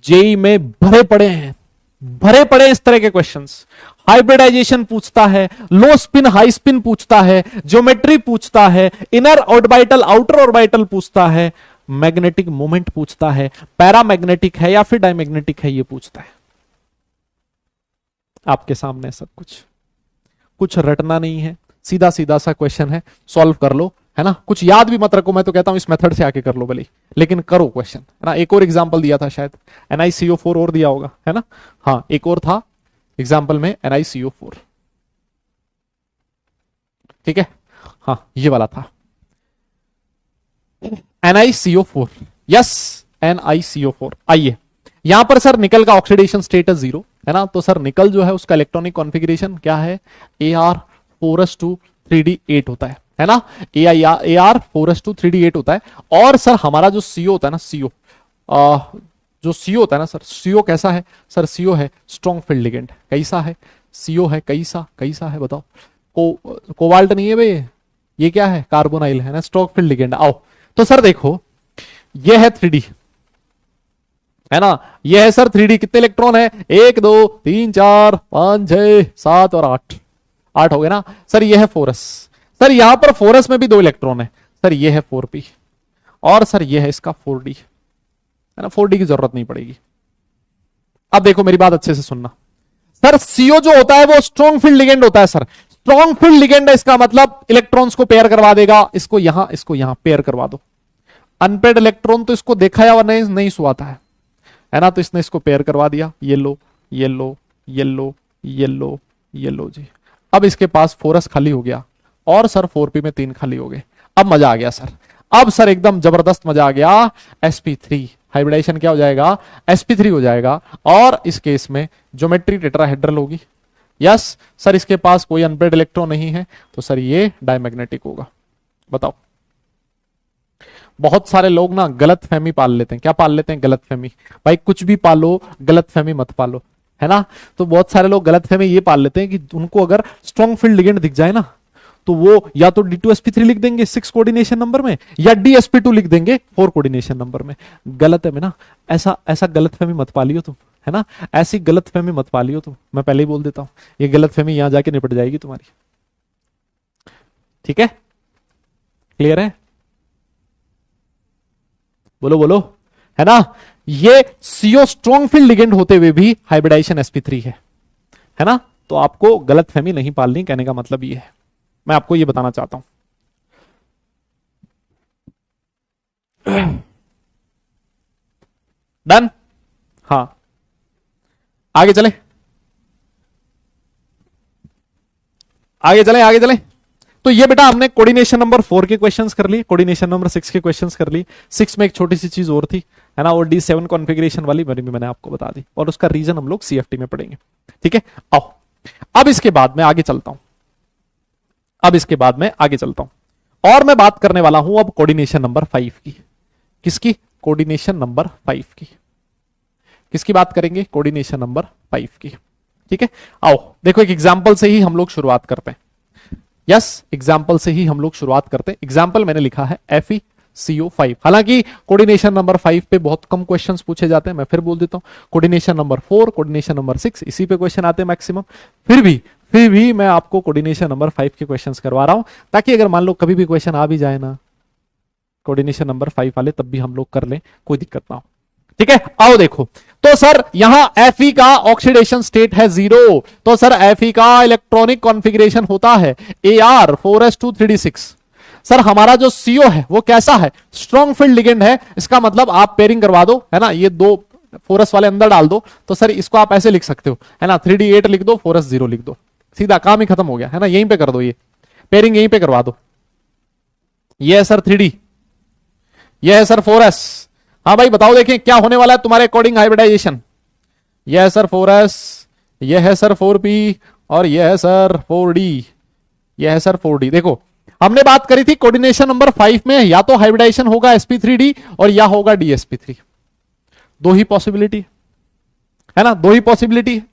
जेई में भरे पड़े हैं, भरे पड़े इस तरह के क्वेश्चंस। हाइब्रिडाइजेशन पूछता है, लो स्पिन हाई स्पिन पूछता है, ज्योमेट्री पूछता है, इनर ऑर्बिटल आउटर ऑर्बिटल पूछता है, मैग्नेटिक मोमेंट पूछता है, पैरामैग्नेटिक है या फिर डायमैग्नेटिक है ये पूछता है। आपके सामने सब कुछ, कुछ रटना नहीं है, सीधा सीधा सा क्वेश्चन है, सॉल्व कर लो, है ना। कुछ याद भी मत रखो, मैं तो कहता हूं इस मेथड से आके कर लो भले, लेकिन करो क्वेश्चन, है ना। एक और एग्जांपल दिया था शायद, NiCO4 और दिया होगा, है ना। हाँ एक और था एग्जांपल में NiCO4, ठीक है। हाँ ये वाला था NiCO4, यस NiCO4। आइए यहां पर सर निकल का ऑक्सीडेशन स्टेटस 0, है ना। तो सर निकल जो है उसका इलेक्ट्रॉनिक कॉन्फ़िगरेशन क्या है, Ar4s2 3d8 होता है ना। Ar4s2 3d8 होता है। और सर हमारा जो CO होता है ना, CO जो CO होता है ना सर, CO कैसा है सर, CO है स्ट्रॉन्ग फील्ड लिगेंड। कैसा है CO है, कैसा कैसा है बताओ। कोबाल्ट नहीं है भाई, ये क्या है, कार्बोनाइल, है ना, स्ट्रॉन्ग फील्ड लिगेंड। आओ तो सर देखो ये है 3D, है ना। ये है सर 3D, कितने इलेक्ट्रॉन है, 1 2 3 4 5 6 7 और 8, 8 हो गए ना सर। ये है 4s, सर यहां पर 4s में भी 2 इलेक्ट्रॉन है सर, ये है 4p, और सर ये है इसका 4d, है ना। 4d की जरूरत नहीं पड़ेगी। अब देखो मेरी बात अच्छे से सुनना सर, CO जो होता है वो स्ट्रॉन्ग फील्ड लिगेंड होता है सर। स्ट्रॉन्ग फील्ड लिगेंड है, इसका मतलब इलेक्ट्रॉन्स को पेयर करवा देगा, इसको यहां पेयर करवा दो। अनपेड इलेक्ट्रॉन तो इसको देखा या नहीं, नहीं सुहाता है ना। तो इसने इसको पेयर करवा दिया, yellow yellow yellow yellow yellow जी। अब इसके पास 4s खाली हो गया, और सर 4p में 3 खाली हो गए। अब मजा आ गया सर, अब सर एकदम जबरदस्त मजा आ गया। sp3 हाइब्रिडाइजेशन क्या हो जाएगा, sp3 हो जाएगा। और इस केस में ज्योमेट्री टेट्राहेड्रल होगी। यस सर, इसके पास कोई अनपेड इलेक्ट्रॉन नहीं है, तो सर ये डायमैग्नेटिक होगा। बताओ, बहुत सारे लोग ना गलत फहमी पाल लेते हैं। क्या पाल लेते हैं, गलत फहमी। भाई कुछ भी पालो, गलत फहमी मत पालो, है ना। तो बहुत सारे लोग गलत फहमी ये पाल लेते हैं कि उनको अगर स्ट्रॉन्ग फील्ड लिगेंड दिख जाए ना, तो वो या तो D2sp3 लिख देंगे 6 कोऑर्डिनेशन नंबर में, या DsP2 लिख देंगे 4 कोऑर्डिनेशन नंबर में। गलत है ना, ऐसा ऐसा गलत फहमी मत पालियो तुम, है ना। ऐसी गलत फहमी मत पालियो तुम, मैं पहले ही बोल देता हूं, ये गलत फहमी यहां जाके निपट जाएगी तुम्हारी। ठीक है, क्लियर है, बोलो बोलो, है ना। ये CO स्ट्रॉन्ग फील्ड लिगेंड होते हुए भी हाइब्रिडाइजेशन sp3 है ना। तो आपको गलत फहमी नहीं पालनी, कहने का मतलब ये है, मैं आपको ये बताना चाहता हूं। डन, हाँ आगे चले, आगे चले, आगे चले। तो ये बेटा हमने कोऑर्डिनेशन नंबर 4 के क्वेश्चंस कर लिए, कोऑर्डिनेशन नंबर 6 के क्वेश्चंस कर लिए। 6 में एक छोटी सी चीज और थी, है ना, और D7 कॉन्फ़िगरेशन वाली मैंने आपको बता दी, और उसका रीजन हम लोग CFT में पढ़ेंगे। ठीक है, आओ अब इसके बाद मैं आगे चलता हूं, अब इसके बाद मैं आगे चलता हूं, और मैं बात करने वाला हूं अब कोऑर्डिनेशन नंबर 5 की। किसकी, कोऑर्डिनेशन नंबर 5 की। किसकी बात करेंगे, कोऑर्डिनेशन नंबर 5 की। ठीक है, आओ देखो एक एग्जाम्पल से ही हम लोग शुरुआत करते हैं। यस, एग्जाम्पल से ही हम लोग शुरुआत करते हैं। एग्जाम्पल मैंने लिखा है FeCO5। हालांकि कोऑर्डिनेशन नंबर 5 पे बहुत कम क्वेश्चंस पूछे जाते हैं, मैं फिर बोल देता हूं। कोऑर्डिनेशन नंबर 4, कोऑर्डिनेशन नंबर 6, इसी पे क्वेश्चन आते हैं मैक्सिमम। फिर भी मैं आपको कोऑर्डिनेशन नंबर 5 के क्वेश्चंस करवा रहा हूं, ताकि अगर मान लो कभी भी क्वेश्चन आ भी जाए ना कोऑर्डिनेशन नंबर 5 वाले, तब भी हम लोग कर लें, कोई दिक्कत ना हो। ठीक है, आओ देखो, तो सर यहां Fe का ऑक्सीडेशन स्टेट है 0, तो सर Fe का इलेक्ट्रॉनिक कॉन्फ़िगरेशन होता है Ar4s2 3d6। सर हमारा जो CO है वो कैसा है, स्ट्रॉन्ग फील्ड लिगेंड है। इसका मतलब आप पेयरिंग करवा दो, है ना, ये 2 4s वाले अंदर डाल दो, तो सर इसको आप ऐसे लिख सकते हो, है ना, 3d8 लिख दो, 4s 0 लिख दो, सीधा काम ही खत्म हो गया, है ना। यहीं पे कर दो, ये पेयरिंग यहीं पे करवा दो। ये है सर 3d, ये है सर 4s। हाँ भाई बताओ, देखें क्या होने वाला है तुम्हारे अकॉर्डिंग हाइब्रिडाइजेशन। यह है सर 4s, यह है सर 4p, और यह है सर 4d, यह है सर 4d। देखो हमने बात करी थी कोऑर्डिनेशन नंबर 5 में या तो हाइब्रिडाइजेशन होगा sp3d, और या होगा dsp3। दो ही पॉसिबिलिटी है ना, दो ही पॉसिबिलिटी है।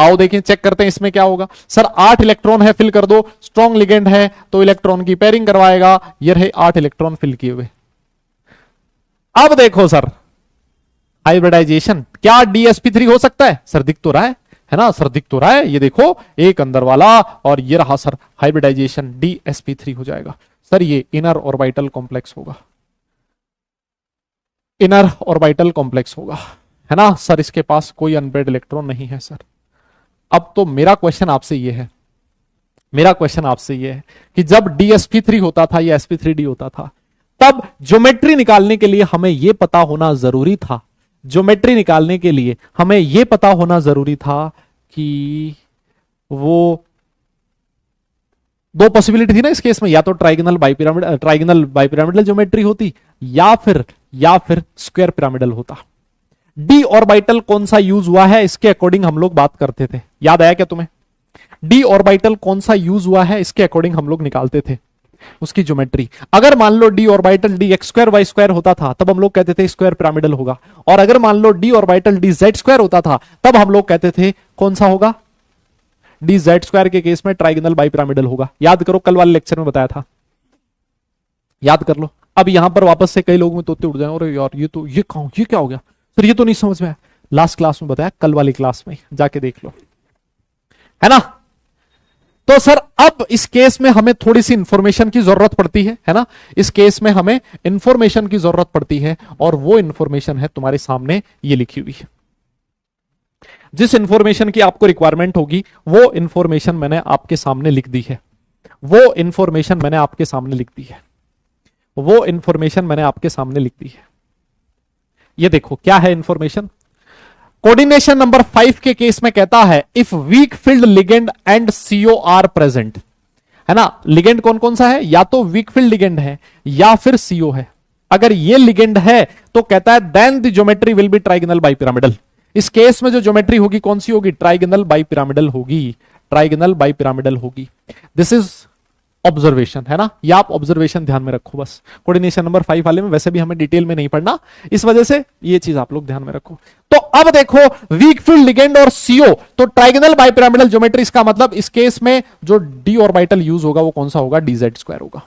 आओ देखें, चेक करते हैं इसमें क्या होगा। सर 8 इलेक्ट्रॉन है, फिल कर दो, स्ट्रॉन्ग लिगेंड है तो इलेक्ट्रॉन की पेयरिंग करवाएगा। ये रहे 8 इलेक्ट्रॉन फिल किए हुए। अब देखो सर हाइब्रिडाइजेशन, क्या DsP3 हो सकता है, सर दिख तो रहा है ना, सर दिख तो रहा है। ये देखो एक अंदर वाला, और ये रहा सर हाइब्रिडाइजेशन, DsP3 हो जाएगा। सर ये इनर ऑर्बिटल कॉम्प्लेक्स होगा, इनर ऑर्बिटल कॉम्प्लेक्स होगा, है ना। सर इसके पास कोई अनपेड इलेक्ट्रॉन नहीं है सर, अब तो मेरा क्वेश्चन आपसे ये है, मेरा क्वेश्चन आपसे ये है कि जब DSP3 होता था या sp3d होता था, तब ज्योमेट्री निकालने के लिए हमें यह पता होना जरूरी था, ज्योमेट्री निकालने के लिए हमें यह पता होना जरूरी था कि वो दो पॉसिबिलिटी थी ना इस केस में, या तो ट्राइगोनल बाइपिरामिडल ज्योमेट्री होती या फिर स्क्वायर पिरामिडल होता। डी ऑर्बिटल कौन सा यूज हुआ है इसके अकॉर्डिंग हम लोग बात करते थे, याद आया क्या तुम्हें? डी ऑर्बिटल कौन सा यूज हुआ है इसके अकॉर्डिंग हम लोग निकालते थे उसकी ज्योमेट्री। अगर मान लो D orbital D X square Y square होता था तब हम लोग कहते थे स्क्वायर पिरामिडल होगा, और अगर मान लो D orbital D Z square होता था तब हम लोग कहते थे कौन सा होगा? डी जेड स्क्वायर के केस में ट्राइगोनल बाइपिरामिडल होगा। याद करो, कल वाले लेक्चर में बताया था, याद कर लो। अब यहां पर वापस से कई लोग में तोते उड़ जाए, और यार ये क्या हो गया सर, ये तो नहीं समझ में आया। लास्ट क्लास में बताया, कल वाली क्लास में जाके देख लो, है ना। तो सर अब इस केस में हमें थोड़ी सी इंफॉर्मेशन की जरूरत पड़ती है ना, इस केस में हमें इंफॉर्मेशन की जरूरत पड़ती है, और वो इंफॉर्मेशन है तुम्हारे सामने ये लिखी हुई है। जिस इंफॉर्मेशन की आपको रिक्वायरमेंट होगी वो इंफॉर्मेशन मैंने आपके सामने लिख दी है, वो इंफॉर्मेशन मैंने आपके सामने लिख दी है, वो इंफॉर्मेशन मैंने आपके सामने लिख दी है। ये देखो क्या है इंफॉर्मेशन। कोऑर्डिनेशन नंबर 5 के केस में कहता है if week field ligand and CO are present, है ना। लिगेंड कौन कौन सा है? या तो वीक फील्ड लिगेंड है या फिर सीओ है। अगर ये लिगेंड है तो कहता है then the geometry will be trigonal bipyramidal. इस केस में जो ज्योमेट्री होगी कौन सी होगी? ट्राइगोनल बाइपिरामिडल होगी, ट्राइगोनल बाइपिरामिडल होगी। दिस इज ऑब्जर्वेशन, है ना। ये आप ऑब्जर्वेशन ध्यान में रखो बस। कोऑर्डिनेशन नंबर 5 वाले में वैसे भी हमें डिटेल में नहीं पढ़ना, इस वजह से ये चीज आप लोग ध्यान में रखो। तो अब देखो वीक फील्ड लिगेंड और सीओ, तो ट्राइगोनल बाइपिरामिडल ज्योमेट्री, इसका मतलब इस केस में जो डी ऑर्बिटल यूज होगा वो कौन सा होगा? डीजेड स्क्वायर होगा,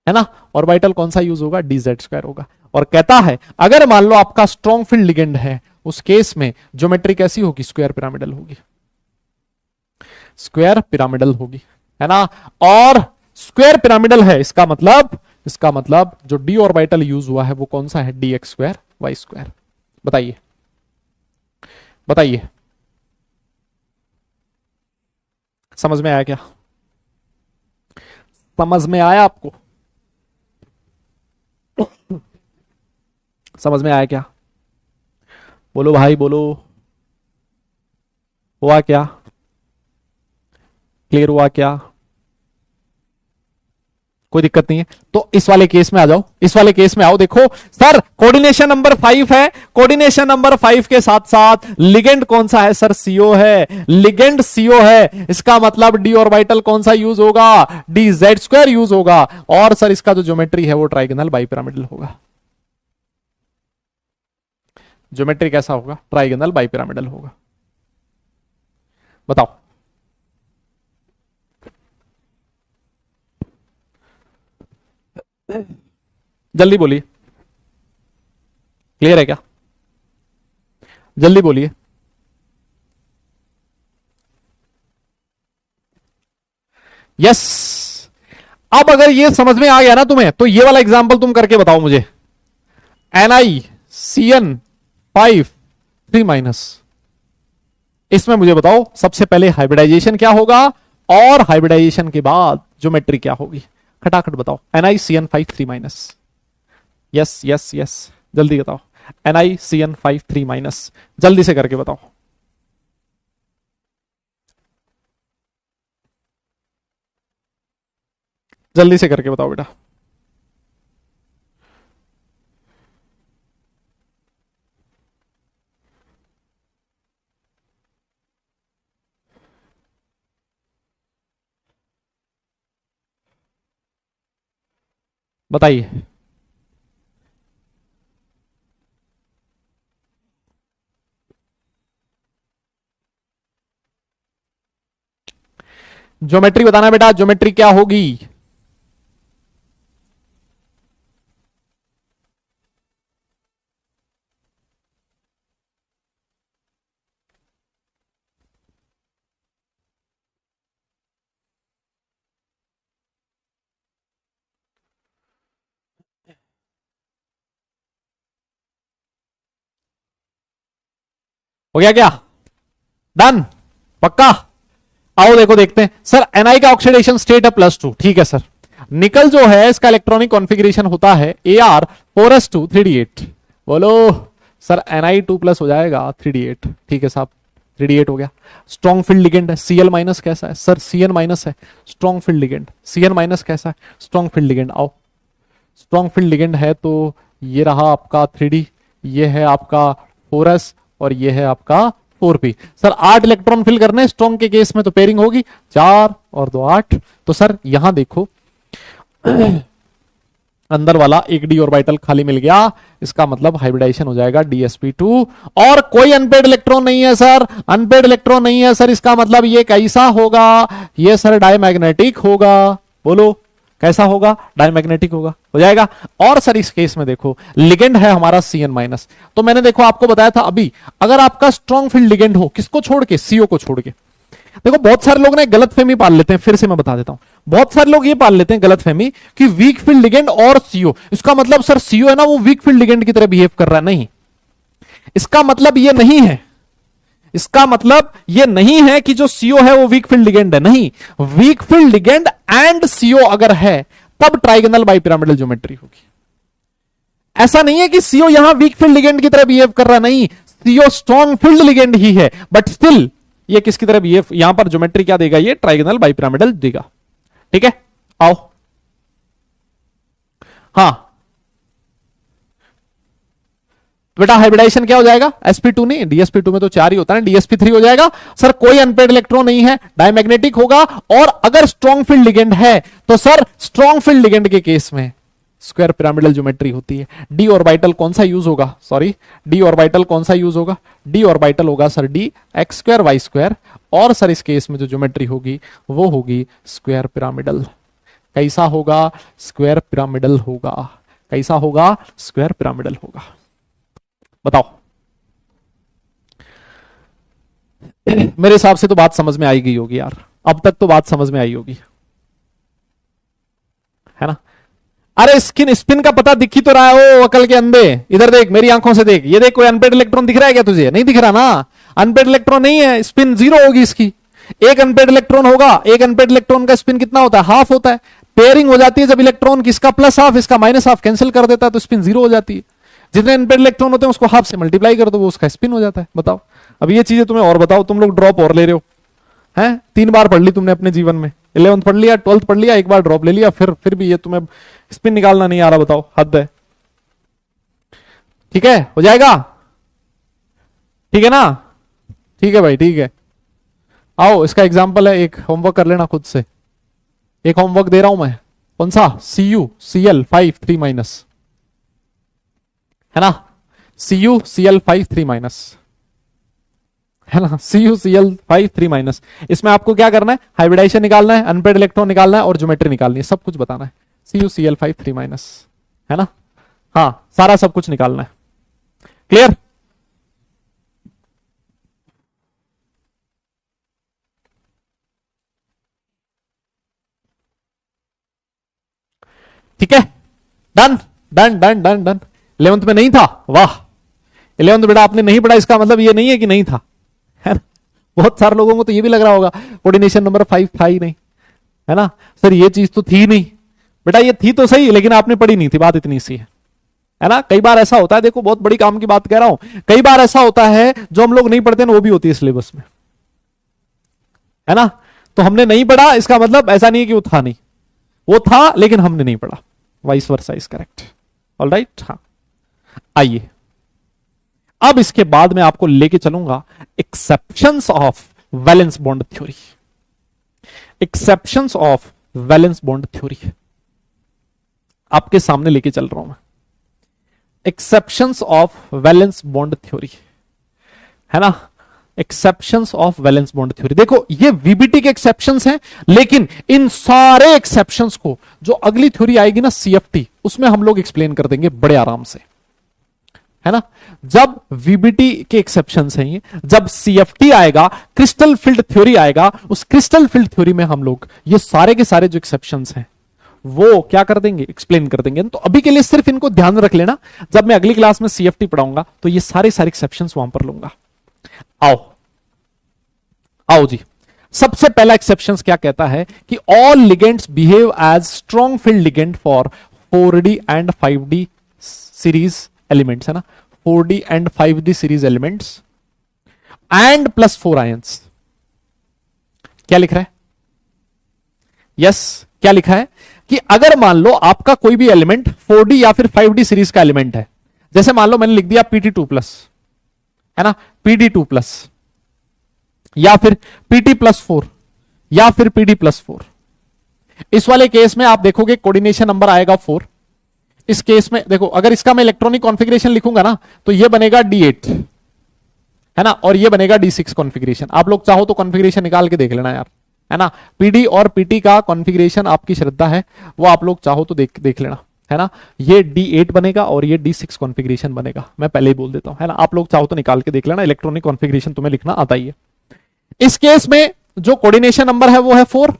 है ना। ऑर्बिटल कौन सा यूज होगा? डीजेड स्क्वायर होगा। और कहता है अगर मान लो आपका स्ट्रॉन्ग फील्ड लिगेंड है, उस केस में ज्योमेट्री कैसी होगी? स्क्वायर पिरामिडल होगी, स्क्वायर पिरामिडल होगी, है ना। और स्क्वायर पिरामिडल है, इसका मतलब जो डी ऑर्बिटल यूज हुआ है वो कौन सा है? D X square Y square. बताइए बताइए, समझ में आया क्या? समझ में आया आपको? समझ में आया क्या? बोलो भाई बोलो, हुआ क्या? क्लियर हुआ क्या? कोई दिक्कत नहीं है। तो इस वाले केस में आ जाओ, इस वाले केस में आओ। देखो सर कोऑर्डिनेशन नंबर 5 है, कोऑर्डिनेशन नंबर 5 के साथ साथ लिगेंड कौन सा है? सर सीओ है, लिगेंड सीओ है। इसका मतलब डी ऑर्बिटल कौन सा यूज होगा? डी जेड स्क्वायर यूज होगा। और सर इसका जो ज्योमेट्री है वो ट्राइगोनल बाइपिरामिडल होगा। ज्योमेट्री कैसा होगा? ट्राइगोनल बाइपिरामिडल होगा। बताओ। जल्दी बोलिए, क्लियर है क्या? जल्दी बोलिए। यस। अब अगर ये समझ में आ गया ना तुम्हें, तो ये वाला एग्जांपल तुम करके बताओ मुझे। NiCN5 3-, इसमें मुझे बताओ सबसे पहले हाइब्रिडाइजेशन क्या होगा और हाइब्रिडाइजेशन के बाद ज्योमेट्री क्या होगी? खटाखट बताओ। NiCN5 3-, यस यस यस, जल्दी बताओ। NiCN5 3-, जल्दी से करके बताओ। जल्दी से करके बताओ बेटा। बताइए। ज्योमेट्री बताना बेटा, ज्योमेट्री क्या होगी? हो गया क्या? डन। पक्का? आओ देखो देखते हैं सर। एनआई का ऑक्सीडेशन स्टेट है +2, ठीक है सर। निकल जो है इसका इलेक्ट्रॉनिक कॉन्फ़िगरेशन होता है Ar4s2 3d8। बोलो सर Ni2+ हो जाएगा 3d8, ठीक है साहब 3d8 हो गया। स्ट्रॉन्ग फील्ड लिगेंड है, Cl- कैसा है सर? Cn- है स्ट्रॉन्ग फील्ड लिगेंड। Cn- कैसा है? Strong field ligand. आओ स्ट्रॉन्ग फील्ड लिगेंड है तो ये रहा आपका 3d, ये है आपका 4s और ये है आपका 4p। सर 8 इलेक्ट्रॉन फिल करने स्ट्रॉन्ग के केस में तो पेयरिंग होगी 4 और 2 8। तो सर यहां देखो अंदर वाला एक डी ऑर्बिटल खाली मिल गया, इसका मतलब हाइब्रिडाइजेशन हो जाएगा dsp2। और कोई अनपेड इलेक्ट्रॉन नहीं है सर, अनपेड इलेक्ट्रॉन नहीं है सर, इसका मतलब ये कैसा होगा? ये सर डायमैग्नेटिक होगा। बोलो कैसा होगा? डायमैग्नेटिक होगा, हो जाएगा। और सर इस केस में देखो लिगेंड है हमारा Cn-, तो मैंने देखो आपको बताया था अभी, अगर आपका स्ट्रॉन्ग फील्ड लिगेंड हो, किसको छोड़ के? CO को छोड़ के। देखो बहुत सारे लोग ना गलत फहमी पाल लेते हैं, फिर से मैं बता देता हूं, बहुत सारे लोग ये पाल लेते हैं गलत फहमी कि वीक फील्ड लिगेंड और CO, इसका मतलब सर CO है ना वो वीक फील्ड लिगेंड की तरह बिहेव कर रहा है। नहीं, इसका मतलब ये नहीं है, इसका मतलब ये नहीं है कि जो CO है वो वीक फील्ड लिगेंड है। नहीं, week field ligand and CO अगर है तब ट्राइगोनल बाइपिरामिडल ज्योमेट्री होगी। ऐसा नहीं है कि CO यहां वीक फील्ड लिगेंड की तरह बिहेव कर रहा, नहीं, CO स्ट्रॉन्ग फील्ड लिगेंड ही है, बट स्टिल ये किसकी तरह बिहेव, यहां पर ज्योमेट्री क्या देगा? ये ट्राइगोनल बाइपिरामिडल देगा, ठीक है। आओ हाँ बेटा हाइब्रिडाइजेशन क्या हो जाएगा? sp2 नहीं, dsp2 में तो 4 ही होता है, dsp3 हो जाएगा। सर कोई अनपेड इलेक्ट्रॉन नहीं है, डायमैग्नेटिक होगा। और अगर स्ट्रॉन्ग फील्ड लिगेंड है तो सर स्ट्रॉन्ग फील्ड लिगेंड के केस में स्क्वायर पिरामिडल ज्योमेट्री होती है। डी ऑर्बिटल कौन सा यूज होगा? सॉरी, डी ऑर्बिटल कौन सा यूज होगा? डी ऑर्बिटल होगा सर dx² y²। और सर इस केस में जो ज्योमेट्री होगी वो होगी स्क्वायर पिरामिडल। कैसा होगा? स्क्वायर पिरामिडल होगा। कैसा होगा? स्क्वायर पिरामिडल होगा। बताओ मेरे हिसाब से तो बात समझ में आई गई होगी यार, अब तक तो बात समझ में आई होगी, है ना? अरे स्पिन का पता दिख ही तो रहा है, ओ अकल के अंधे, इधर देख मेरी आंखों से देख, ये देख कोई अनपेड इलेक्ट्रॉन दिख रहा है क्या तुझे? नहीं दिख रहा ना, अनपेड इलेक्ट्रॉन नहीं है, स्पिन 0 होगी इसकी। एक अनपेड इलेक्ट्रॉन होगा, एक अनपेड इलेक्ट्रॉन का स्पिन कितना होता है? हाफ होता है। पेयरिंग हो जाती है जब इलेक्ट्रॉन किसका +½ इसका -½ कैंसिल कर देता है तो स्पिन 0 हो जाती है। जितने अनपेड इलेक्ट्रॉन होते हैं उसको हाफ से मल्टीप्लाई कर दो, वो उसका स्पिन हो जाता है। बताओ अब ये चीजें तुम्हें और बताओ, तुम लोग ड्रॉप और ले रहे हो हैं? 3 बार पढ़ ली तुमने अपने जीवन में, 11th पढ़ लिया, 12th पढ़ लिया, एक बार ड्रॉप ले लिया, फिर भी ये तुम्हें स्पिन निकालना नहीं आ रहा। बताओ, हद है। ठीक है, हो जाएगा? ठीक है ना? ठीक है भाई, ठीक है। आओ इसका एग्जाम्पल है, एक होमवर्क कर लेना खुद से। एक होमवर्क दे रहा हूं मैं, कौन सा? CuCl5 3-, है ना? CuCl5 3-, है ना? CuCl5 3-। इसमें आपको क्या करना है? हाइब्रिडाइजेशन निकालना है, अनपेड इलेक्ट्रॉन निकालना है और ज्योमेट्री निकालनी है, सब कुछ बताना है। CuCl5 3-, है ना? हाँ, सारा सब कुछ निकालना है। क्लियर? ठीक है, done done done done done. 11th में नहीं था? वाह, 11th बेटा आपने नहीं पढ़ा, इसका मतलब ये नहीं है कि नहीं था, है ना? बहुत सारे लोगों को तो ये भी लग रहा होगा कोऑर्डिनेशन नंबर 5 था ही नहीं, है ना? सर ये चीज तो थी नहीं। बेटा ये थी तो सही, लेकिन आपने पढ़ी नहीं थी, बात इतनी सी है ना? कई बार ऐसा होता है, देखो बहुत बड़ी काम की बात कह रहा हूं, कई बार ऐसा होता है जो हम लोग नहीं पढ़ते ना वो भी होती है सिलेबस में, है ना? तो हमने नहीं पढ़ा इसका मतलब ऐसा नहीं है कि वो था नहीं, वो था लेकिन हमने नहीं पढ़ा, vice versa is correct. Alright, हाँ। आइए अब इसके बाद मैं आपको लेके चलूंगा exceptions of valence bond theory. Exceptions of valence bond theory आपके सामने लेके चल रहा हूं मैं। Exceptions of valence bond theory, है ना? Exceptions of valence bond theory. देखो ये वीबीटी के एक्सेप्शंस हैं, लेकिन इन सारे एक्सेप्शंस को जो अगली थ्योरी आएगी ना CFT, उसमें हम लोग एक्सप्लेन कर देंगे बड़े आराम से, है ना? जब वीबीटी के एक्सेप्शंस हैं ये, जब CFT आएगा, क्रिस्टल फील्ड थ्योरी आएगा, उस क्रिस्टल फील्ड थ्योरी में हम लोग ये सारे के सारे जो एक्सेप्शंस हैं वो क्या कर देंगे? एक्सप्लेन कर देंगे। तो अभी के लिए सिर्फ इनको ध्यान रख लेना, जब मैं अगली क्लास में CFT पढ़ाऊंगा तो ये सारे सारे एक्सेप्शंस वहां पर लूंगा। आओ आओ जी, सबसे पहला एक्सेप्शंस क्या कहता है कि all ligands behave as strong field ligand for 4D and 5D series elements, है ना, 4D and 5D series elements and +4 ions. क्या लिख रहा है? यस, क्या लिखा है कि अगर मान लो आपका कोई भी एलिमेंट 4D या फिर 5D सीरीज का एलिमेंट है, जैसे मान लो मैंने लिख दिया Pt2+, है ना, Pd2+, या फिर Pt+4 या फिर Pd+4, इस वाले केस में आप देखोगे कोऑर्डिनेशन नंबर आएगा 4। इस केस में देखो, अगर इसका मैं इलेक्ट्रॉनिक कॉन्फ़िगरेशन लिखूंगा ना तो ये बनेगा D8, है ना, और ये बनेगा D6 कॉन्फ़िगरेशन। आप लोग चाहो तो कॉन्फ़िगरेशन निकाल के देख लेना यार, है ना, पीडी और पीटी का कॉन्फ़िगरेशन आपकी श्रद्धा है, वो आप लोग चाहो तो देख लेना, है ना। ये D8 बनेगा और ये D6 कॉन्फ़िगरेशन बनेगा, मैं पहले ही बोल देता हूं, है ना। आप लोग चाहो तो निकाल के देख लेना, इलेक्ट्रॉनिक कॉन्फ़िगरेशन तुम्हें लिखना आता ही है। इस केस में जो कोऑर्डिनेशन नंबर है वो है 4,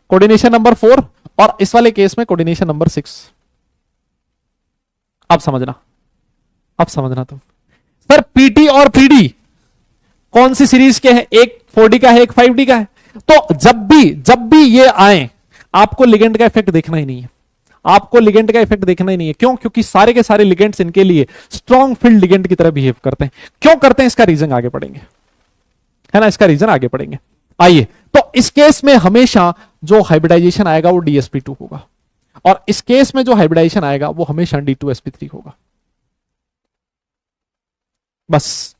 कोऑर्डिनेशन नंबर 4, और इस वाले केस में कोऑर्डिनेशन नंबर 6। अब समझना तुम, सर पीटी और पीडी कौन सी सीरीज के हैं? एक 4D का है, एक 5D का है। तो जब भी ये आए, आपको लिगेंड का इफेक्ट देखना ही नहीं है, आपको लिगेंड का इफेक्ट देखना ही नहीं है। क्यों? क्योंकि सारे के सारे लिगेंड्स इनके लिए स्ट्रॉन्ग फील्ड लिगेंड की तरह बिहेव करते हैं। क्यों करते हैं इसका रीजन आगे पढ़ेंगे, है ना, इसका रीजन आगे पढ़ेंगे। आइए, तो इस केस में हमेशा जो हाइब्रिडाइजेशन आएगा वो DsP2 होगा, और इस केस में जो हाइब्रिडाइजेशन आएगा वो हमेशा D2sp3 होगा। बस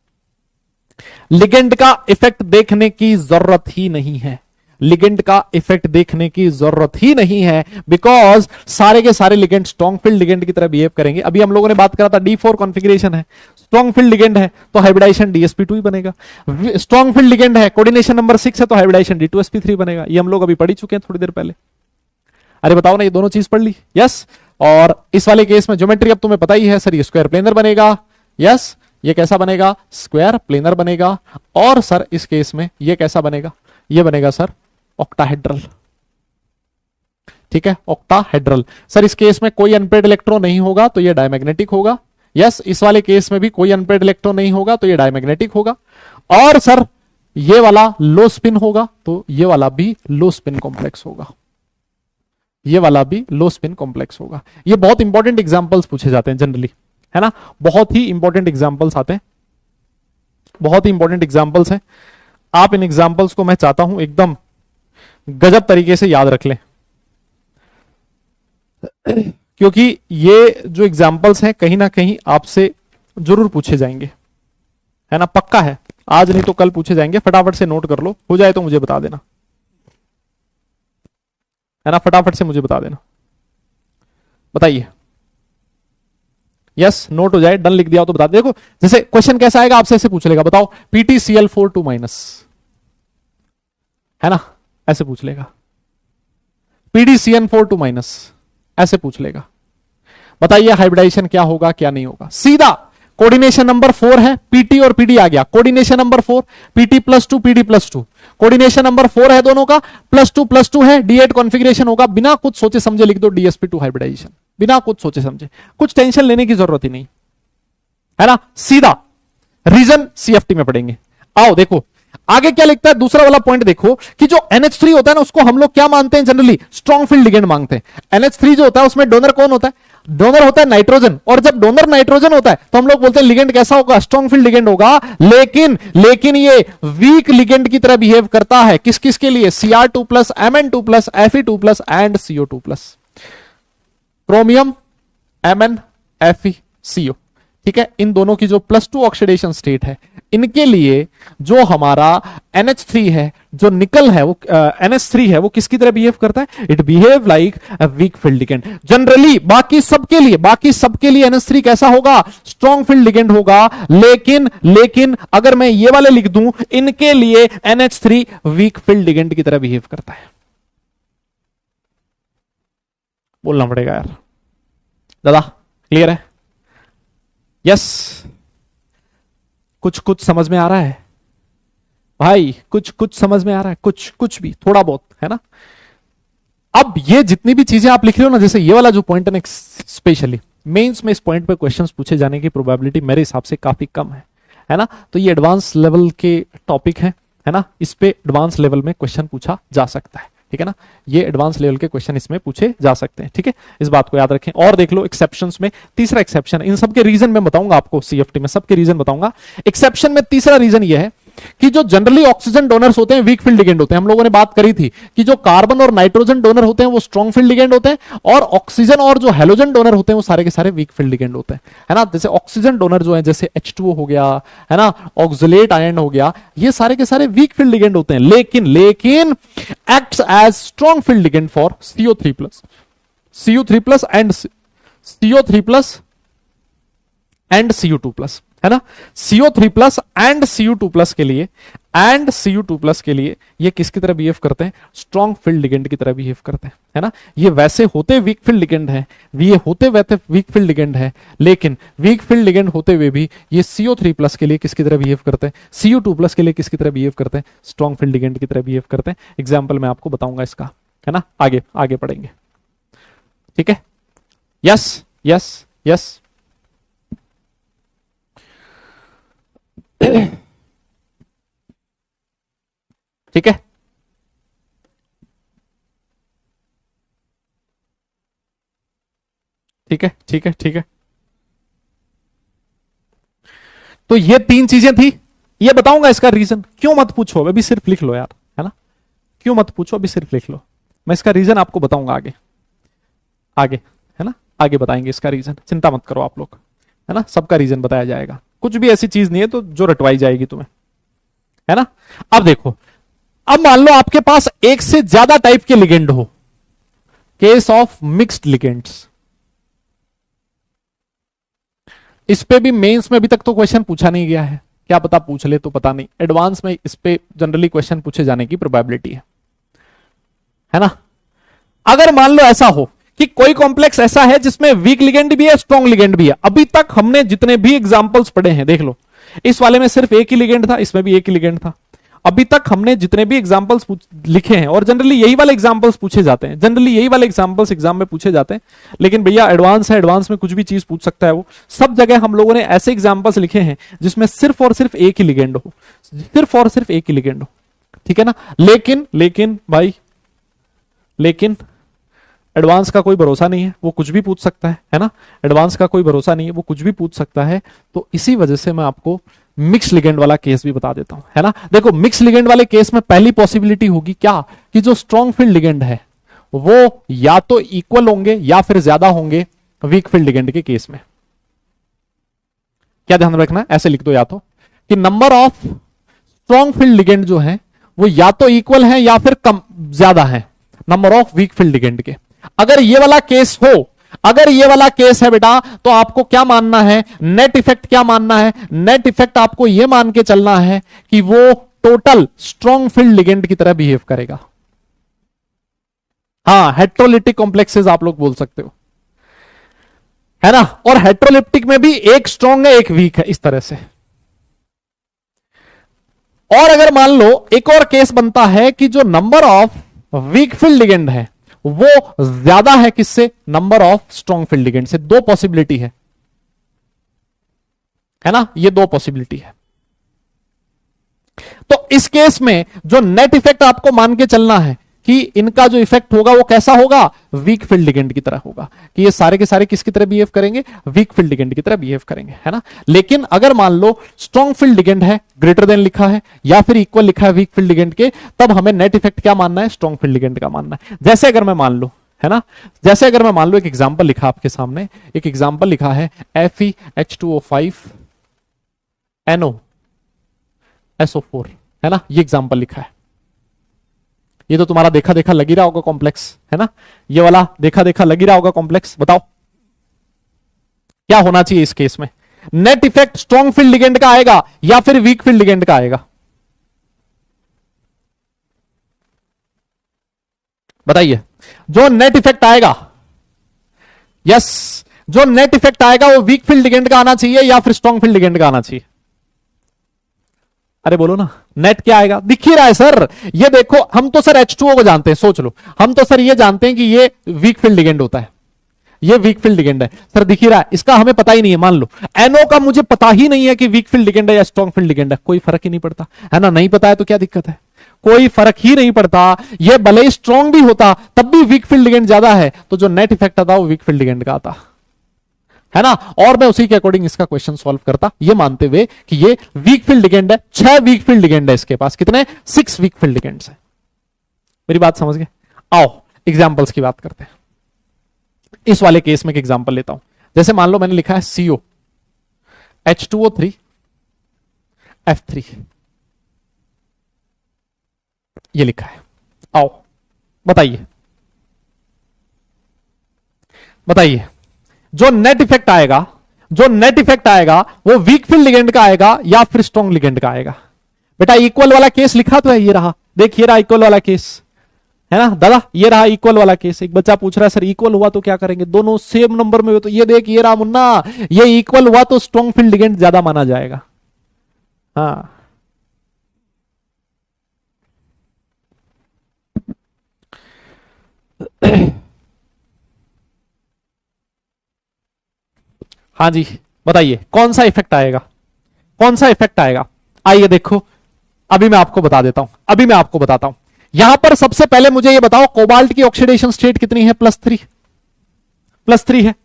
लिगेंड का इफेक्ट देखने की जरूरत ही नहीं है, लिगेंड का इफेक्ट देखने की जरूरत ही नहीं है, बिकॉज सारे के सारे लिगेंड स्ट्रॉन्ग फील्ड लिगेंड की तरह बिहेव करेंगे। अभी हम लोगों ने बात करा था D4 कॉन्फ़िगरेशन है, स्ट्रॉन्ग फील्ड लिगेंड है तो हाइब्रिडाइजेशन DsP2 ही बनेगा। स्ट्रॉन्ग फील्ड लिगेंड है, कोऑर्डिनेशन नंबर 6 है तो हाइब्रिडाइजेशन D2sp3 बनेगा। ये हम लोग अभी पढ़ चुके हैं थोड़ी देर पहले। अरे बताओ ना, ये दोनों चीज पढ़ ली? यस। और इस वाले केस में ज्योमेट्री अब तुम्हें पता ही है, सर ये स्क्वायर प्लेनर बनेगा, यस। ये कैसा बनेगा? स्क्वायर प्लेनर बनेगा। और सर इस केस में ये कैसा बनेगा? ये बनेगा सर ऑक्टाहेड्रल, ठीक है, ऑक्टाहेड्रल। सर इस केस में कोई अनपेड इलेक्ट्रॉन नहीं होगा तो ये डायमैग्नेटिक होगा, यस। इस वाले केस में भी कोई अनपेड इलेक्ट्रॉन नहीं होगा तो ये डायमैग्नेटिक होगा। और सर ये वाला लो स्पिन होगा तो ये वाला भी लो स्पिन कॉम्प्लेक्स होगा, ये वाला भी लो स्पिन कॉम्प्लेक्स होगा। ये बहुत इंपॉर्टेंट एग्जांपल्स पूछे जाते हैं जनरली, है ना, बहुत ही इंपॉर्टेंट एग्जांपल्स आते हैं, बहुत ही इंपॉर्टेंट एग्जांपल्स हैं। आप इन एग्जांपल्स को मैं चाहता हूं एकदम गजब तरीके से याद रख लें, क्योंकि ये जो एग्जांपल्स हैं कहीं ना कहीं आपसे जरूर पूछे जाएंगे, है ना, पक्का है। आज नहीं तो कल पूछे जाएंगे, फटाफट से नोट कर लो, हो जाए तो मुझे बता देना, है ना, फटाफट से मुझे बता देना। बताइए, यस, नोट हो जाए, डन लिख दिया हो तो बता दे। देखो जैसे क्वेश्चन कैसा आएगा, आपसे ऐसे पूछ लेगा, बताओ PtCl4 2-, है ना, ऐसे पूछ लेगा। PdCN4 2-, ऐसे पूछ लेगा। बताइए हाइब्रिडाइजेशन क्या होगा क्या नहीं होगा? सीधा कोऑर्डिनेशन नंबर 4 है, पीटी और पीडी आ गया, coordination number 4, PT+2 PD+2, coordination number 4 है दोनों का, +2 है, D8 कॉन्फ़िगरेशन होगा। बिना कुछ सोचे समझे लिख दो DsP2 हाइब्रिडाइजेशन, बिना कुछ सोचे समझे, कुछ टेंशन लेने की जरूरत ही नहीं, है ना, सीधा। रीजन CFT में पढ़ेंगे। आओ देखो आगे क्या लिखता है, दूसरा वाला पॉइंट देखो कि जो NH3 होता है ना, उसको हम लोग क्या मानते हैं जनरली? स्ट्रॉन्ग फील्ड लिगेंड मांगते हैं। NH3 जो होता है उसमें डोनर कौन होता है? डोनर होता है नाइट्रोजन, और जब डोनर नाइट्रोजन होता है तो हम लोग बोलते हैं लिगेंड कैसा होगा? स्ट्रॉन्ग फील्ड लिगेंड होगा। लेकिन ये वीक लिगेंड की तरह बिहेव करता है। किस किस के लिए? Cr2+, Mn2+, Fe2+ and CO2+, chromium, Mn, Fe, CO, ठीक है। इन दोनों की जो +2 ऑक्सीडेशन स्टेट है, इनके लिए जो हमारा NH3 है, जो निकल है, वो NH3 है, वो किसकी तरह बिहेव करता है? It behave like a week field ligand generally. बाकी सबके लिए NH3 कैसा होगा? स्ट्रॉन्ग फील्ड लिगेंड होगा। लेकिन अगर मैं ये वाले लिख दूं, इनके लिए NH3 वीक फील्ड लिगेंड की तरह बिहेव करता है। बोलना पड़ेगा यार, दादा क्लियर है? यस, कुछ समझ में आ रहा है भाई? कुछ समझ में आ रहा है? कुछ भी, थोड़ा बहुत, है ना। अब ये जितनी भी चीजें आप लिख रहे हो ना, जैसे ये वाला जो पॉइंट है ना, स्पेशली मेंस में इस पॉइंट पे क्वेश्चंस पूछे जाने की प्रोबेबिलिटी मेरे हिसाब से काफी कम है ना। तो ये एडवांस लेवल के टॉपिक है, है ना, इस पे एडवांस लेवल में क्वेश्चन पूछा जा सकता है, ठीक है ना, ये एडवांस लेवल के क्वेश्चन इसमें पूछे जा सकते हैं, ठीक है, इस बात को याद रखें। और देख लो एक्सेप्शंस में तीसरा एक्सेप्शन, इन सबके रीजन मैं बताऊंगा आपको, सीएफटी में सबके रीजन बताऊंगा। एक्सेप्शन में तीसरा रीजन ये है कि जो जनरली ऑक्सीजन डोनर्स होते हैं वीक फील्ड लिगेंड होते हैं। हम लोगों ने बात करी थी कि जो कार्बन और नाइट्रोजन डोनर होते हैं वो स्ट्रॉन्ग फील्ड लिगेंड होते हैं, और ऑक्सीजन और जो हेलोजन डोनर होते हैं वो सारे के सारे वीक फील्ड लिगेंड होते हैं, है ना। जैसे ऑक्सीजन डोनर जो है, जैसे H2O हो गया, है ना, ऑक्सलेट आयन हो गया, ये सारे के सारे वीक फील्ड लिगेंड होते हैं, लेकिन acts as strong field ligand for CO3+ and Cu2+, है ना। CO3+ एंड Cu2+ के लिए ये किसकी तरह बिहेव करते हैं, स्ट्रॉन्ग फील्ड लिगेंड की तरह बिहेव करते हैं, है ना। ये वैसे होते वीक फील्ड लिगेंड है, ये होते वैसे वीक फील्ड लिगेंड है, लेकिन वीक फील्ड लिगेंड होते हुए भी ये CO3+ के लिए किसकी तरह बिहेव करते हैं, Cu2+ के लिए किसकी तरह बिहेव करते हैं, स्ट्रॉन्ग फील्ड लिगेंड की तरह बिहेव करते हैं। एग्जाम्पल मैं आपको बताऊंगा इसका, है ना, आगे आगे पढ़ेंगे, ठीक है। यस यस यस ठीक है, ठीक है, ठीक है, ठीक है। तो ये 3 चीजें थी, ये बताऊंगा इसका रीजन, क्यों मत पूछो, अभी सिर्फ लिख लो यार, है ना, क्यों मत पूछो, अभी सिर्फ लिख लो, मैं इसका रीजन आपको बताऊंगा आगे आगे, है ना, आगे बताएंगे इसका रीजन, चिंता मत करो आप लोग, है ना, सबका रीजन बताया जाएगा, कुछ भी ऐसी चीज नहीं है तो जो रटवाई जाएगी तुम्हें, है ना। अब देखो, अब मान लो आपके पास एक से ज्यादा टाइप के लिगेंड हो, केस ऑफ मिक्स्ड लिगेंड्स, इस पे भी मेंस में अभी तक तो क्वेश्चन पूछा नहीं गया है, क्या पता पूछ ले तो पता नहीं, एडवांस में इस पे जनरली क्वेश्चन पूछे जाने की प्रोबेबिलिटी है ना। अगर मान लो ऐसा हो कि कोई कॉम्प्लेक्स ऐसा है जिसमें वीक लिगेंड भी है, स्ट्रॉन्ग लिगेंड भी है, अभी तक हमने जितने भी एग्जांपल्स पढ़े हैं, देख लो, इस वाले में सिर्फ एक ही लिगेंड था, इसमें भी एक ही लिगेंड था, अभी तक हमने जितने भी एग्जांपल्स लिखे हैं, और जनरली यही वाले एग्जांपल्स पूछे जाते हैं, जनरली यही वाले एग्जांपल्स एग्जाम में पूछे जाते हैं, लेकिन भैया एडवांस है, एडवांस में कुछ भी चीज पूछ सकता है वो, सब जगह हम लोगों ने ऐसे एग्जांपल्स लिखे हैं जिसमें सिर्फ और सिर्फ एक ही लिगेंड हो, सिर्फ और सिर्फ एक ही लिगेंड हो, ठीक है ना। लेकिन एडवांस का कोई भरोसा नहीं है, वो कुछ भी पूछ सकता है ना, एडवांस का कोई भरोसा नहीं है, वो कुछ भी पूछ सकता है, तो इसी वजह से मैं आपको मिक्स लिगेंड वाला केस भी बता देता हूं, है ना। देखो, मिक्स लिगेंड वाले केस में पहली पॉसिबिलिटी होगी क्या, कि जो स्ट्रॉन्ग फील्ड लिगेंड है वो या तो इक्वल होंगे या फिर ज्यादा होंगे वीक फील्ड लिगेंड के केस में। क्या ध्यान रखना है, ऐसे लिख दो, या तो कि number of strong field ligand जो है वो या तो इक्वल है या फिर कम ज्यादा है number of week field ligand के। अगर ये वाला केस हो, अगर ये वाला केस है बेटा, तो आपको क्या मानना है, नेट इफेक्ट क्या मानना है, नेट इफेक्ट आपको यह मान के चलना है कि वो टोटल स्ट्रॉन्ग फील्ड लिगेंड की तरह बिहेव करेगा। हाँ, हेट्रोलिटिक कॉम्प्लेक्सेस आप लोग बोल सकते हो, है ना, और हेट्रोलिप्टिक में भी एक स्ट्रॉन्ग है एक वीक है, इस तरह से। और अगर मान लो एक और केस बनता है कि जो number of week field ligand है वो ज्यादा है किससे, number of strong field ligand से। दो पॉसिबिलिटी है ना, ये दो पॉसिबिलिटी है। तो इस केस में जो नेट इफेक्ट आपको मान के चलना है कि इनका जो इफेक्ट होगा वो कैसा होगा, वीक फील्ड लिगेंड की तरह होगा, कि ये सारे के सारे किसकी तरह बिहेव करेंगे, वीक फील्ड लिगेंड की तरह बिहेव करेंगे, है ना। लेकिन अगर मान लो स्ट्रॉन्ग फील्ड लिगेंड है, ग्रेटर देन लिखा है या फिर इक्वल लिखा है वीक फील्ड लिगेंड के, तब हमें नेट इफेक्ट क्या मानना है, स्ट्रॉन्ग फील्ड लिगेंड का मानना है। जैसे अगर मैं मान लू, है ना, जैसे अगर मैं मान लो एक एग्जाम्पल लिखा आपके सामने, एक एग्जाम्पल लिखा है FeH2O5NO है ना, ये एग्जाम्पल लिखा है। ये तो तुम्हारा देखा देखा लग ही रहा होगा कॉम्प्लेक्स, है ना, ये वाला देखा देखा लग ही रहा होगा कॉम्प्लेक्स। बताओ क्या होना चाहिए इस केस में, net effect strong field ligand का आएगा या फिर वीक फील्ड लिगेंड का आएगा, बताइए। जो नेट इफेक्ट आएगा, यस, जो नेट इफेक्ट आएगा वो वीक फील्ड लिगेंड का आना चाहिए या फिर स्ट्रॉन्ग फील्ड लिगेंड का आना चाहिए। अरे बोलो ना, नेट क्या आएगा, दिख ही रहा है सर, ये देखो, हम तो सर H2O को जानते हैं, सोच लो, हम तो सर ये जानते हैं कि ये वीक फील्ड लिगेंड होता है, ये वीक फील्ड लिगेंड है सर, दिख ही रहा है, इसका हमें पता ही नहीं है। मान लो NO का मुझे पता ही नहीं है कि वीक फील्ड लिगेंड है या स्ट्रॉन्ग फील्ड लिगेंड है, कोई फर्क ही नहीं पड़ता, है ना। नहीं पता है तो क्या दिक्कत है, कोई फर्क ही नहीं पड़ता। ये भले ही स्ट्रॉन्ग भी होता तब भी वीक फील्ड लिगेंड ज्यादा है, तो जो नेट इफेक्ट आता वो वीक फील्ड लिगेंड का आता, है ना। और मैं उसी के अकॉर्डिंग इसका क्वेश्चन सॉल्व करता, ये मानते हुए कि ये वीक फील्ड लिगेंड है। 6 वीक फील्ड लिगेंड है इसके पास, कितने, 6 वीक फील्ड लिगेंड्स है। मेरी बात समझ गए। आओ एग्जांपल्स की बात करते हैं। इस वाले केस में एक एग्जांपल लेता हूं। जैसे मान लो मैंने लिखा है CO H2O3 F3, ये लिखा है। आओ बताइए बताइए, जो नेट इफेक्ट आएगा, जो नेट इफेक्ट आएगा वो वीक फील्ड लिगेंड का आएगा या फिर स्ट्रॉन्ग लिगेंड का आएगा। बेटा इक्वल वाला केस लिखा तो है, ये रहा, देखिए रहा इक्वल वाला केस, है ना दादा, ये रहा इक्वल वाला केस। एक बच्चा पूछ रहा है सर इक्वल हुआ तो क्या करेंगे, दोनों सेम नंबर में हो तो ये देख, ये रहा मुन्ना, ये इक्वल हुआ तो स्ट्रॉन्ग फील्ड लिगेंड ज्यादा माना जाएगा। हाँ हाँ जी बताइए कौन सा इफेक्ट आएगा, कौन सा इफेक्ट आएगा। आइए देखो, अभी मैं आपको बता देता हूं, अभी मैं आपको बताता हूं। यहां पर सबसे पहले मुझे ये बताओ कोबाल्ट की ऑक्सीडेशन स्टेट कितनी है, +3 है।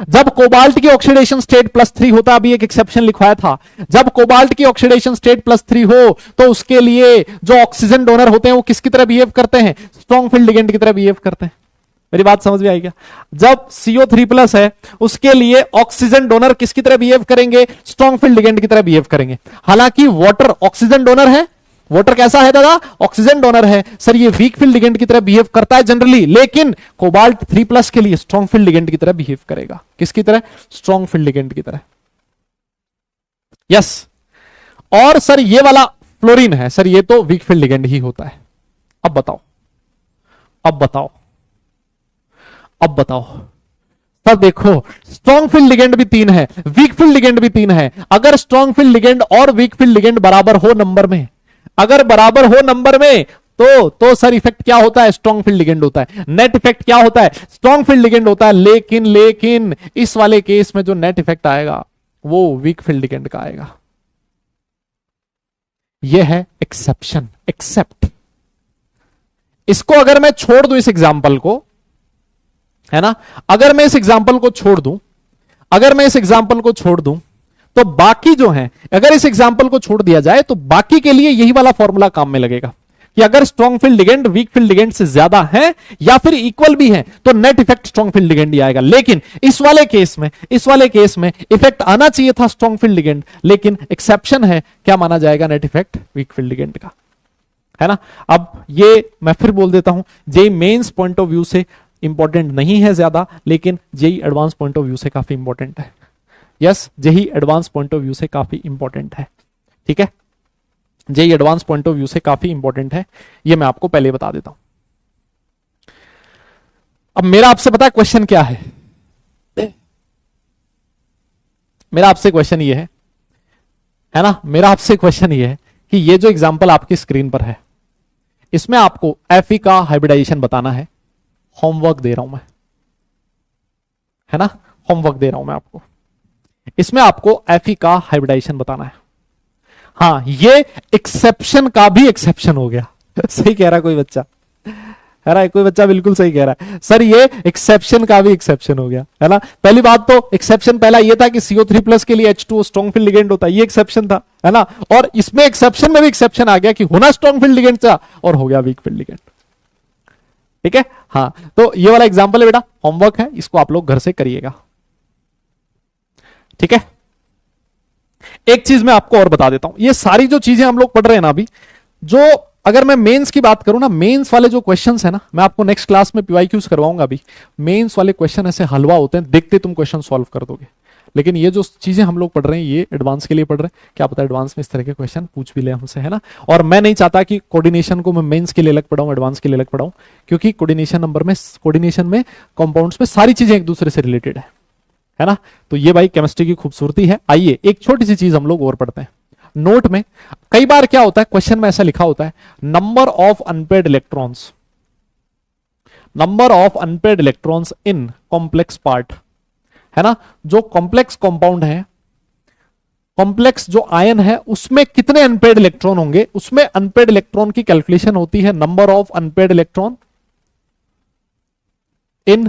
जब कोबाल्ट की ऑक्सीडेशन स्टेट +3 होता, अभी एक एक्सेप्शन लिखवाया था, जब कोबाल्ट की ऑक्सीडेशन स्टेट +3 हो तो उसके लिए जो ऑक्सीजन डोनर होते हैं वो किसकी तरह बिहेव करते हैं, स्ट्रॉन्ग फील्ड लिगेंड की तरह बिहेव करते हैं। मेरी बात समझ में आई क्या। जब CO3+ है उसके लिए ऑक्सीजन डोनर किसकी तरह बिहेव करेंगे, स्ट्रॉन्ग फील्ड लिगेंड की तरह बिहेव करेंगे। हालांकि वाटर ऑक्सीजन डोनर है, वाटर कैसा है दादा, ऑक्सीजन डोनर है। सर ये वीक फील्ड लिगेंड की तरह बिहेव करता है जनरली, लेकिन कोबाल्ट 3+ के लिए स्ट्रॉन्ग फील्ड लिगेंड की तरह बिहेव करेगा। किसकी तरह, स्ट्रॉन्ग फील्ड लिगेंड की तरह। यस, और सर ये वाला फ्लोरीन है, सर ये तो वीक फील्ड लिगेंड ही होता है। अब बताओ, अब बताओ, अब बताओ सर, देखो स्ट्रॉन्ग फील्ड लिगेंड भी 3 है, वीक फील्ड लिगेंड भी 3 है। अगर स्ट्रॉन्ग फील्ड लिगेंड और वीक फील्ड लिगेंड बराबर हो नंबर में, अगर बराबर हो नंबर में, तो सर इफेक्ट क्या होता है, स्ट्रॉन्ग फील्ड लिगेंड होता है। नेट इफेक्ट क्या होता है, स्ट्रॉन्ग फील्ड लिगेंड होता है। लेकिन इस वाले केस में जो नेट इफेक्ट आएगा वो वीक फील्ड लिगेंड का आएगा। यह है एक्सेप्शन, एक्सेप्ट। इसको अगर मैं छोड़ दूं, इस एग्जाम्पल को, है ना, अगर मैं इस एग्जाम्पल को छोड़ दूं, अगर मैं इस एग्जाम्पल को छोड़ दूं तो बाकी जो है, अगर इस एग्जाम्पल को छोड़ दिया जाए तो बाकी के लिए यही वाला फॉर्मूला काम में लगेगा कि अगर strong field ligand weak field ligand से ज्यादा है या फिर इक्वल भी है तो net effect strong field ligand ही आएगा। लेकिन इस वाले केस में, इस वाले केस में इफेक्ट आना चाहिए था स्ट्रॉन्ग फील्ड लिगेंड, लेकिन एक्सेप्शन है, क्या माना जाएगा, net effect week field ligand का, है ना। अब ये मैं फिर बोल देता हूं, JEE mains point of view से इंपॉर्टेंट नहीं है ज्यादा, लेकिन JEE advance point of view से काफी इंपॉर्टेंट है। Yes, JEE advance point of view से काफी इंपॉर्टेंट है, ठीक है, JEE advance point of view से काफी इंपॉर्टेंट है, ये मैं आपको पहले बता देता हूं। अब मेरा आपसे पता है क्वेश्चन क्या है, मेरा आपसे क्वेश्चन ये है ना, मेरा आपसे क्वेश्चन ये है कि ये जो एग्जांपल आपकी स्क्रीन पर है, इसमें आपको Fe का हाइब्रिडाइजेशन बताना है। होमवर्क दे रहा हूं मैं, है ना, होमवर्क दे रहा हूं मैं आपको। इसमें आपको Fe का हाइब्रिडाइजेशन बताना है। हाँ, ये एक्सेप्शन का भी एक्सेप्शन हो गया। सही कह रहा है कोई बच्चा, है ना, कोई बच्चा बिल्कुल सही कह रहा है सर, ये एक्सेप्शन का भी एक्सेप्शन हो गया, है ना। पहली बात तो एक्सेप्शन पहला ये था कि CO3+ के लिए H2O स्ट्रॉन्ग फील्ड लिगेंड होता है, ये एक्सेप्शन था, है ना। और इसमें एक्सेप्शन में भी एक्सेप्शन आ गया कि होना स्ट्रॉन्ग फील्ड लिगेंड था और हो गया वीक फील्ड लिगेंड, ठीक है। हाँ, तो ये वाला एग्जाम्पल है बेटा, होमवर्क है, इसको आप लोग घर से करिएगा, ठीक है। एक चीज मैं आपको और बता देता हूं, ये सारी जो चीजें हम लोग पढ़ रहे हैं ना अभी, जो अगर मैं मेंस की बात करूं ना, मेंस वाले जो क्वेश्चंस है ना, मैं आपको नेक्स्ट क्लास में PYQs करवाऊंगा। अभी मेंस वाले क्वेश्चन ऐसे हलवा होते हैं, देखते तुम क्वेश्चन सॉल्व कर दोगे। लेकिन ये जो चीजें हम लोग पढ़ रहे हैं ये एडवांस के लिए पढ़ रहे हैं, क्या पता एडवांस में इस तरह के क्वेश्चन पूछ भी ले हमसे, है ना। और मैं नहीं चाहता कि कोऑर्डिनेशन को मैं मेंस के लिए अलग पढ़ाऊं, एडवांस के लिए अलग पढ़ाऊं, क्योंकि कोऑर्डिनेशन में कंपाउंड्स में सारी चीजें एक दूसरे से रिलेटेड है ना। तो ये भाई केमिस्ट्री की खूबसूरती है। आइए एक छोटी सी चीज हम लोग और पढ़ते हैं। नोट में कई बार क्या होता है, क्वेश्चन में ऐसा लिखा होता है, number of unpaired electrons, number of unpaired electrons in complex part, है ना, जो कॉम्प्लेक्स कंपाउंड है, कॉम्प्लेक्स जो आयन है उसमें कितने अनपेड इलेक्ट्रॉन होंगे, उसमें अनपेड इलेक्ट्रॉन की कैलकुलेशन होती है number of unpaired electron in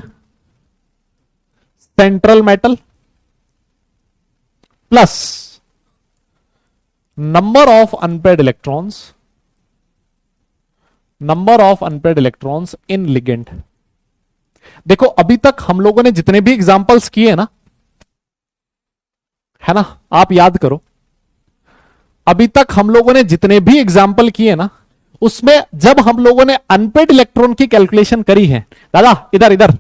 central metal plus number of unpaired electrons in ligand. देखो अभी तक हम लोगों ने जितने भी एग्जांपल्स किए ना, है ना, आप याद करो, अभी तक हम लोगों ने जितने भी एग्जाम्पल किए ना, उसमें जब हम लोगों ने अनपेड इलेक्ट्रॉन की कैलकुलेशन करी है, दादा इधर इधर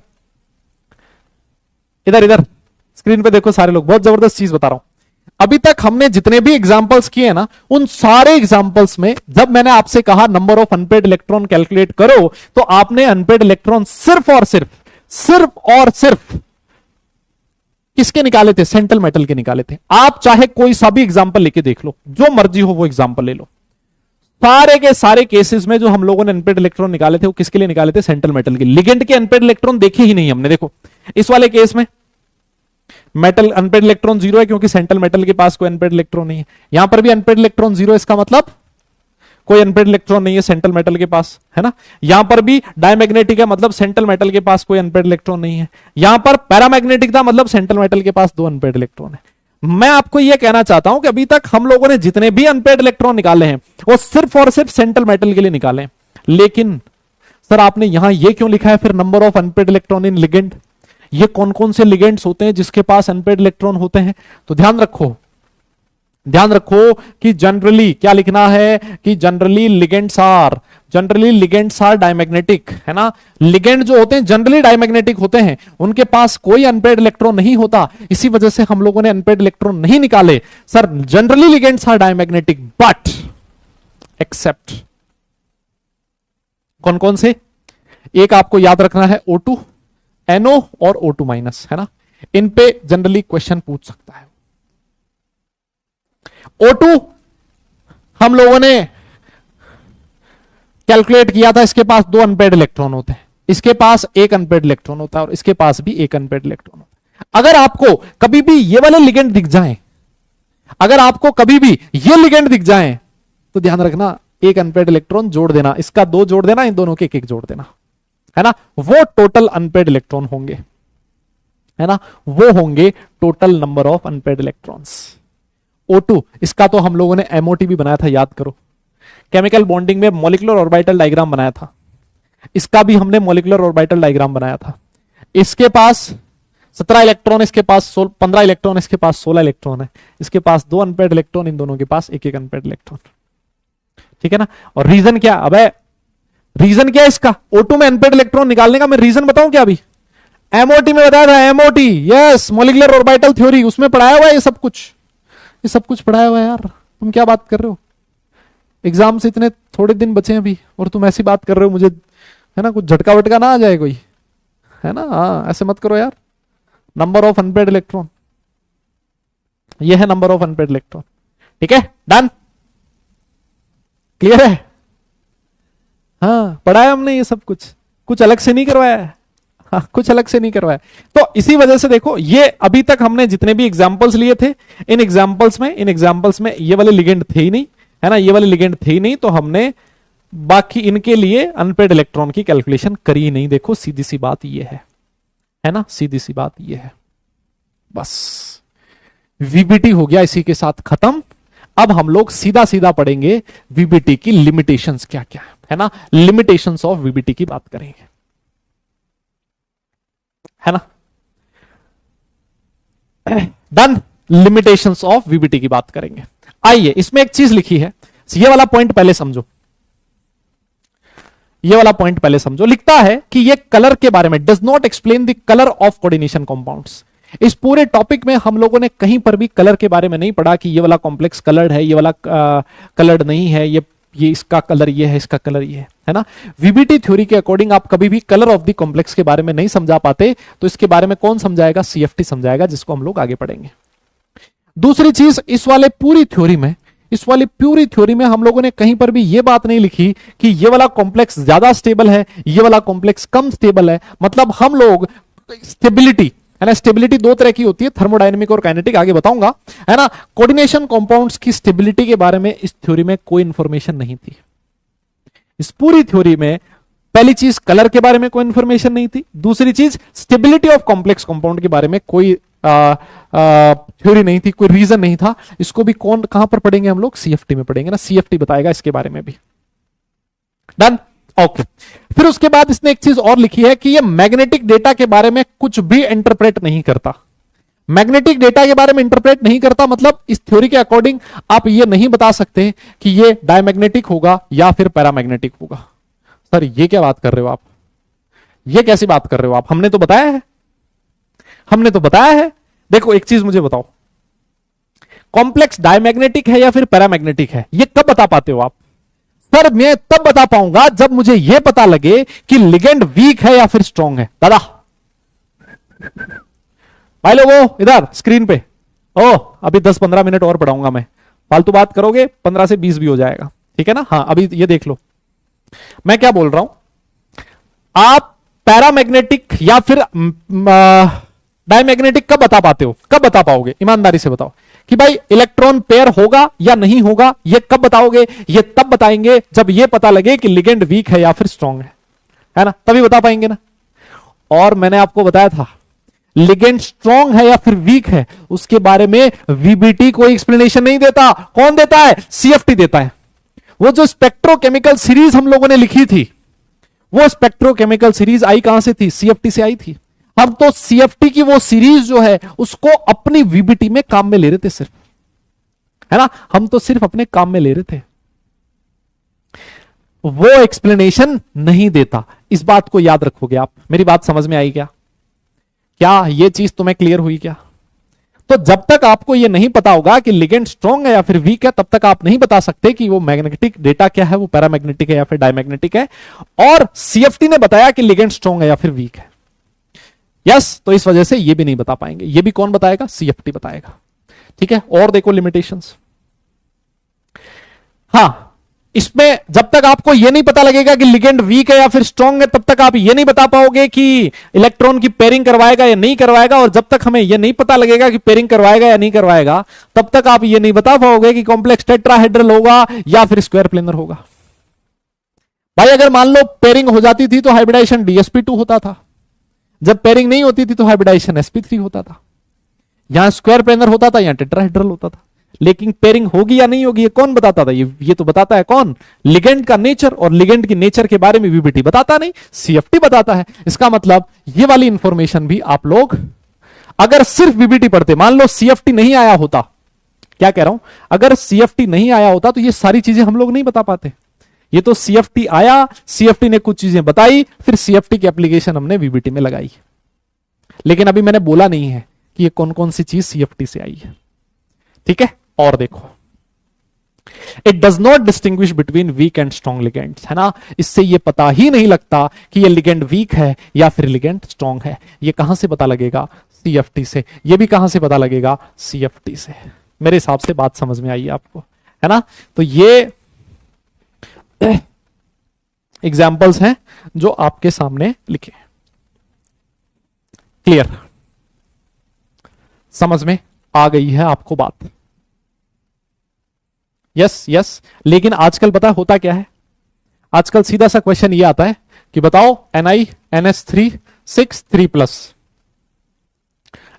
इधर इधर स्क्रीन पे देखो सारे लोग, बहुत जबरदस्त चीज बता रहा हूं। अभी तक हमने जितने भी एग्जाम्पल्स किए ना, उन सारे एग्जाम्पल्स में जब मैंने आपसे कहा number of unpaired electron calculate करो, तो आपने अनपेड इलेक्ट्रॉन सिर्फ और सिर्फ किसके निकाले थे? सेंट्रल मेटल के निकाले थे। आप चाहे कोई सा भी एग्जाम्पल लेके देख लो, जो मर्जी हो वो एग्जाम्पल ले लो, सारे के सारे केसेस में जो हम लोगों ने अनपेड इलेक्ट्रॉन निकाले थे वो किसके लिए निकाले थे? सेंट्रल मेटल के। लिगेंड के अनपेड इलेक्ट्रॉन देखे ही नहीं हमने। देखो इस वाले केस में मेटल अनपेड इलेक्ट्रॉन 0 है क्योंकि सेंट्रल मेटल के पास कोई अनपेड इलेक्ट्रॉन नहीं है। यहां पर भी अनपेड इलेक्ट्रॉन 0, इसका मतलब कोई अनपेड इलेक्ट्रॉन नहीं है सेंट्रल मेटल के पास, है ना। यहां पर भी डायमैग्नेटिक है, मतलब सेंट्रल मेटल के पास कोई अनपेड इलेक्ट्रॉन नहीं है। यहां पर पैरामैग्नेटिक था, मतलब सेंट्रल मेटल के पास 2 अनपेड इलेक्ट्रॉन है। मैं आपको यह कहना चाहता हूं कि अभी तक हम लोगों ने जितने भी अनपेड इलेक्ट्रॉन निकाले हैं वो सिर्फ और सिर्फ सेंट्रल मेटल के लिए निकाले हैं। लेकिन सर आपने यहां यह क्यों लिखा है फिर number of unpaired electron in ligand? ये कौन कौन से लिगेंड्स होते हैं जिसके पास अनपेड इलेक्ट्रॉन होते हैं? तो ध्यान रखो कि जनरली क्या लिखना है कि जनरली लिगेंड्स आर डायमैग्नेटिक, है ना। लिगेंड जो होते हैं जनरली डायमैग्नेटिक होते हैं, उनके पास कोई अनपेड इलेक्ट्रॉन नहीं होता। इसी वजह से हम लोगों ने अनपेड इलेक्ट्रॉन नहीं निकाले। Sir generally ligands are diamagnetic but except कौन कौन से? एक आपको याद रखना है O2, NO और O2 माइनस, है ना। इन पे जनरली क्वेश्चन पूछ सकता है। O2 हम लोगों ने कैलकुलेट किया था, इसके पास 2 अनपेड इलेक्ट्रॉन होते हैं, इसके पास 1 अनपेड इलेक्ट्रॉन होता है और इसके पास भी 1 अनपेड इलेक्ट्रॉन होता है। अगर आपको कभी भी ये वाले लिगेंड दिख जाएं, तो ध्यान रखना 1 अनपेड इलेक्ट्रॉन जोड़ देना, इसका 2 जोड़ देना, इन दोनों के 1 जोड़ देना, है ना। वो टोटल अनपेड इलेक्ट्रॉन होंगे, है ना, वो होंगे total number of unpaired electrons. O2 इसका तो हम लोगों ने MOT भी बनाया था, याद करो, केमिकल बॉन्डिंग में मॉलिक्यूलर ऑर्बिटल डायग्राम बनाया था। इसका भी हमने मॉलिक्यूलर ऑर्बिटल डायग्राम बनाया था। इसके पास 17 इलेक्ट्रॉन, इसके पास 15 इलेक्ट्रॉन, इसके पास 16 इलेक्ट्रॉन है, इसके पास 2 अनपेड इलेक्ट्रॉन, इन दोनों के पास 1 अनपेड इलेक्ट्रॉन, ठीक है ना। और रीजन क्या? अबे रीजन क्या है इसका O2 में अनपेड इलेक्ट्रॉन निकालने का? मैं रीजन बताऊं क्या? अभी MOT में बताया था, MOT, yes, molecular orbital theory, उसमें पढ़ाया हुआ है ये सब कुछ पढ़ाया हुआ है यार। तुम क्या बात कर रहे हो? एग्जाम से इतने थोड़े दिन बचे हैं अभी और तुम ऐसी बात कर रहे हो मुझे, है ना, कुछ झटका वटका ना आ जाए कोई, है ना। हाँ ऐसे मत करो यार। नंबर ऑफ अनपेड इलेक्ट्रॉन, ये है नंबर ऑफ अनपेड इलेक्ट्रॉन, ठीक है, डन, क्लियर है। हाँ पढ़ाया हमने ये सब कुछ अलग से नहीं करवाया है। हाँ कुछ अलग से नहीं करवाया। तो इसी वजह से देखो, ये अभी तक हमने जितने भी एग्जांपल्स लिए थे, इन एग्जांपल्स में ये वाले लिगेंड थे ही नहीं, है ना, ये वाले लिगेंड थे ही नहीं, तो हमने बाकी इनके लिए अनपेड इलेक्ट्रॉन की कैलकुलेशन करी ही नहीं। देखो सीधी सी बात ये है ना, सीधी सी बात ये है। बस वीबीटी हो गया इसी के साथ खत्म। अब हम लोग सीधा सीधा पढ़ेंगे वीबीटी की लिमिटेशंस क्या क्या है ना, लिमिटेशंस ऑफ वीबीटी की बात करेंगे, है ना। डन, लिमिटेशंस ऑफ वीबीटी की बात करेंगे। आइए, इसमें एक चीज लिखी है, ये वाला पॉइंट पहले समझो, लिखता है कि ये कलर के बारे में, does not explain the colour of coordination compounds. इस पूरे टॉपिक में हम लोगों ने कहीं पर भी कलर के बारे में नहीं पढ़ा कि ये वाला कॉम्प्लेक्स कलर्ड है, ये वाला कलर्ड नहीं है, ये इसका कलर ये है, इसका कलर ये है ना। वीबीटी थ्योरी के अकॉर्डिंग आप कभी भी कलर ऑफ द कॉम्प्लेक्स के बारे में नहीं समझा पाते, तो इसके बारे में कौन समझाएगा? CFT समझाएगा, जिसको हम लोग आगे पढ़ेंगे। दूसरी चीज, इस वाले पूरी थ्योरी में इस वाली प्यूरी थ्योरी में हम लोगों ने कहीं पर भी ये बात नहीं लिखी कि ये वाला कॉम्प्लेक्स ज्यादा स्टेबल है, ये वाला कॉम्प्लेक्स कम स्टेबल है। मतलब हम लोग स्टेबिलिटी, है ना, स्टेबिलिटी दो तरह की होती है, थर्मोडायनेमिक और काइनेटिक, आगे बताऊंगा, है ना। कोऑर्डिनेशन कंपाउंड्स की स्टेबिलिटी के बारे में इस थ्योरी में कोई इंफॉर्मेशन नहीं थी। इस पूरी थ्योरी में पहली चीज कलर के बारे में कोई इंफॉर्मेशन नहीं थी, दूसरी चीज स्टेबिलिटी ऑफ कॉम्प्लेक्स कंपाउंड के बारे में कोई थ्योरी नहीं थी, कोई रीजन नहीं था। इसको भी कहां पर पढ़ेंगे हम लोग, सीएफटी में पढ़ेंगे ना, सीएफटी बताएगा इसके बारे में भी। Done, okay. फिर उसके बाद इसने एक चीज और लिखी है कि ये मैग्नेटिक डेटा के बारे में कुछ भी इंटरप्रेट नहीं करता। मैग्नेटिक डेटा के बारे में इंटरप्रेट नहीं करता मतलब इस थ्योरी के अकॉर्डिंग आप ये नहीं बता सकते कि ये डायमैग्नेटिक होगा या फिर पैरामैग्नेटिक होगा। सर ये क्या बात कर रहे हो आप, ये कैसी बात कर रहे हो आप, हमने तो बताया है, हमने तो बताया है। देखो एक चीज मुझे बताओ, कॉम्प्लेक्स डायमैग्नेटिक है या फिर पैरामैग्नेटिक है, ये कब बता पाते हो आप? सर मैं तब बता पाऊंगा जब मुझे यह पता लगे कि लिगेंड वीक है या फिर स्ट्रांग है। दादा भाई लोगों इधर स्क्रीन पे, ओ अभी 10-15 मिनट और पढ़ाऊंगा मैं, फालतू बात करोगे 15 से 20 भी हो जाएगा, ठीक है ना। हाँ अभी ये देख लो मैं क्या बोल रहा हूं। आप पैरामैग्नेटिक या फिर डायमैग्नेटिक कब बता पाते हो, कब बता पाओगे, ईमानदारी से बताओ कि भाई इलेक्ट्रॉन पेयर होगा या नहीं होगा, ये कब बताओगे? ये तब बताएंगे जब ये पता लगे कि लिगेंड वीक है या फिर स्ट्रांग है ना, तभी बता पाएंगे ना। और मैंने आपको बताया था लिगेंड स्ट्रांग है या फिर वीक है उसके बारे में वीबीटी कोई एक्सप्लेनेशन नहीं देता। कौन देता है? सीएफटी देता है। वो जो स्पेक्ट्रोकेमिकल सीरीज हम लोगों ने लिखी थी, वो स्पेक्ट्रोकेमिकल सीरीज आई कहां से थी? सीएफटी से आई थी। हम तो सीएफटी की वो सीरीज जो है उसको अपनी वीबीटी में काम में ले रहे थे सिर्फ, है ना, हम तो सिर्फ अपने काम में ले रहे थे, वो एक्सप्लेनेशन नहीं देता। इस बात को याद रखोगे आप। मेरी बात समझ में आई क्या? क्या ये चीज तुम्हें क्लियर हुई क्या? तो जब तक आपको ये नहीं पता होगा कि लिगेंड स्ट्रांग है या फिर वीक है, तब तक आप नहीं बता सकते कि वो मैग्नेटिक डेटा क्या है, वो पैरामैग्नेटिक है या फिर डायमैग्नेटिक है। और सीएफटी ने बताया कि लिगेंड स्ट्रांग है या फिर वीक है। यस, तो इस वजह से ये भी नहीं बता पाएंगे। ये भी कौन बताएगा? सीएफटी बताएगा। ठीक है, और देखो लिमिटेशंस। हां, इसमें जब तक आपको यह नहीं पता लगेगा कि लिगेंड वीक है या फिर स्ट्रांग है, तब तक आप यह नहीं बता पाओगे कि इलेक्ट्रॉन की पेयरिंग करवाएगा या नहीं करवाएगा। और जब तक हमें यह नहीं पता लगेगा कि पेयरिंग करवाएगा या नहीं करवाएगा, तब तक आप यह नहीं बता पाओगे कि कॉम्प्लेक्स टेट्राहेड्रल होगा या फिर स्क्वायर प्लेनर होगा। भाई अगर मान लो पेयरिंग हो जाती थी तो हाइब्रिडाइजेशन DsP2 होता था, जब पेयरिंग नहीं होती थी तो हाइब्रिडाइजेशन sp3 होता था। यहां स्क्वायर प्लेनर होता था, यहां टेट्राहेड्रल होता था। लेकिन पेयरिंग होगी या नहीं होगी ये कौन बताता था? ये तो बताता है कौन? लिगेंड का नेचर। और लिगेंड की नेचर के बारे में वीबीटी बताता नहीं, सीएफटी बताता है। इसका मतलब ये वाली इंफॉर्मेशन भी आप लोग अगर सिर्फ वीबीटी पढ़ते, मान लो सीएफटी नहीं आया होता, क्या कह रहा हूं, अगर सीएफटी नहीं आया होता तो ये सारी चीजें हम लोग नहीं बता पाते। ये तो सीएफटी आया, सीएफटी ने कुछ चीजें बताई, फिर सीएफटी की एप्लीकेशन हमने वीबीटी में लगाई। लेकिन अभी मैंने बोला नहीं है कि ये कौन कौन सी चीज सीएफटी से आई है। ठीक है, और देखो, it does not distinguish between weak and strong ligands, है ना। इससे ये पता ही नहीं लगता कि ये लिगेंड वीक है या फिर लिगेंड स्ट्रॉन्ग है। ये कहां से पता लगेगा? सीएफटी से। ये भी कहां से पता लगेगा? सीएफटी से। मेरे हिसाब से बात समझ में आई आपको, है ना। तो ये एग्जाम्पल्स हैं जो आपके सामने लिखे। क्लियर? समझ में आ गई है आपको बात? Yes yes. लेकिन आजकल पता होता क्या है? आजकल सीधा सा क्वेश्चन ये आता है कि बताओ NiNS3 6 3+,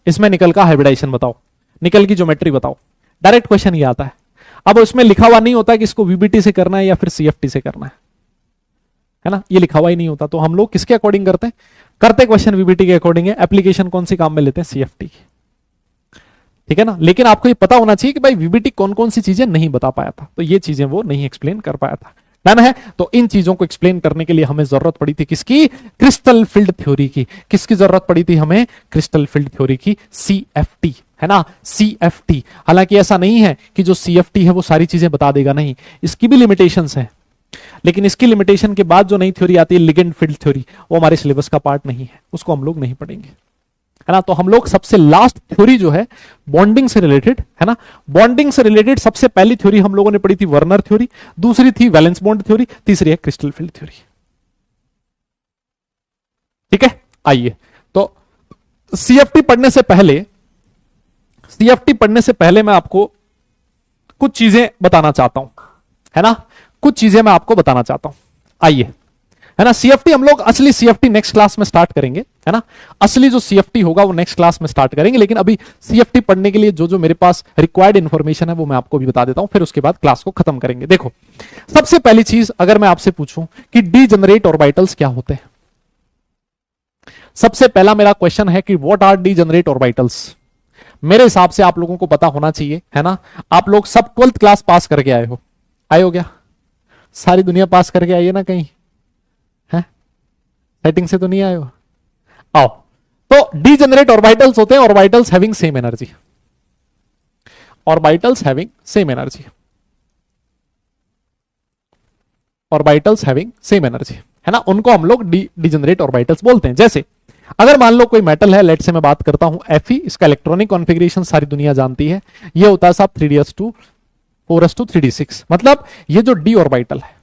इसमें निकल का हाइब्रिडाइजेशन बताओ, निकल की ज्योमेट्री बताओ। डायरेक्ट क्वेश्चन ये आता है। अब उसमें लिखा हुआ नहीं होता कि इसको वीबीटी से करना है या फिर सीएफटी से करना है ना, ये लिखा हुआ ही नहीं होता। तो हम लोग किसके अकॉर्डिंग करते हैं? करते क्वेश्चन वीबीटी के अकॉर्डिंग है। एप्लीकेशन कौन सी काम में लेते हैं? सीएफटी की। ठीक है ना। लेकिन आपको ये पता होना चाहिए कि भाई वीबीटी कौन कौन सी चीजें नहीं बता पाया था, तो ये चीजें वो नहीं एक्सप्लेन कर पाया था। डन है। तो इन चीजों को एक्सप्लेन करने के लिए हमें जरूरत पड़ी थी किसकी? क्रिस्टल फील्ड थ्योरी की। किसकी जरूरत पड़ी थी हमें? क्रिस्टल फील्ड थ्योरी की, सीएफटी, है ना, सीएफटी। हालांकि ऐसा नहीं है कि जो सीएफटी है वो सारी चीजें बता देगा, नहीं, इसकी भी लिमिटेशंस हैं। लेकिन इसकी लिमिटेशन के बाद जो नई थ्योरी आती है लिगेंड फील्ड थ्योरी, वो हमारे सिलेबस का पार्ट नहीं है, उसको हम लोग नहीं पढ़ेंगे, है ना। तो हम लोग सबसे लास्ट थ्योरी जो है बॉन्डिंग से रिलेटेड, है ना, बॉन्डिंग से रिलेटेड सबसे पहली थ्योरी हम लोगों ने पढ़ी थी वर्नर थ्योरी, दूसरी थी वैलेंस बॉन्ड थ्योरी, तीसरी है क्रिस्टल फील्ड थ्योरी। ठीक है, आइए तो सीएफटी पढ़ने से पहले, सीएफटी पढ़ने से पहले मैं आपको कुछ चीजें बताना चाहता हूं, है ना, कुछ चीजें मैं आपको बताना चाहता हूं। आइए, है ना, सीएफटी हम लोग असली सीएफटी नेक्स्ट क्लास में स्टार्ट करेंगे, है ना, असली जो सीएफटी होगा वो नेक्स्ट क्लास में स्टार्ट करेंगे। लेकिन अभी सीएफटी पढ़ने के लिए जो जो मेरे पास रिक्वायर्ड इंफॉर्मेशन है वो मैं आपको भी बता देता हूं, फिर उसके बाद क्लास को खत्म करेंगे। देखो, सबसे पहली चीज अगर मैं आपसे पूछूं कि डीजेनरेट ऑर्बिटल्स क्या होते हैं, सबसे पहला मेरा क्वेश्चन है कि व्हाट आर डीजेनरेट ऑर्बिटल्स। मेरे हिसाब से आप लोगों को पता होना चाहिए, है ना, आप लोग सब 12th क्लास पास करके आए हो, आए हो क्या? सारी दुनिया पास करके आई है ना कहीं, है, सेटिंग से तो नहीं आए हो? आओ, तो डीजेनरेट ऑर्बिटल्स होते हैं orbitals having same energy, orbitals having same energy, orbitals having same energy, है ना, उनको हम लोग डीजेनरेट ऑर्बिटल्स बोलते हैं। जैसे अगर मान लो कोई मेटल है, लेट से मैं बात करता हूं Fe, इसका इलेक्ट्रॉनिक कॉन्फ़िगरेशन सारी दुनिया जानती है, ये होता है साहब 3d2 4s2 3d6। मतलब ये जो d ऑर्बिटल है,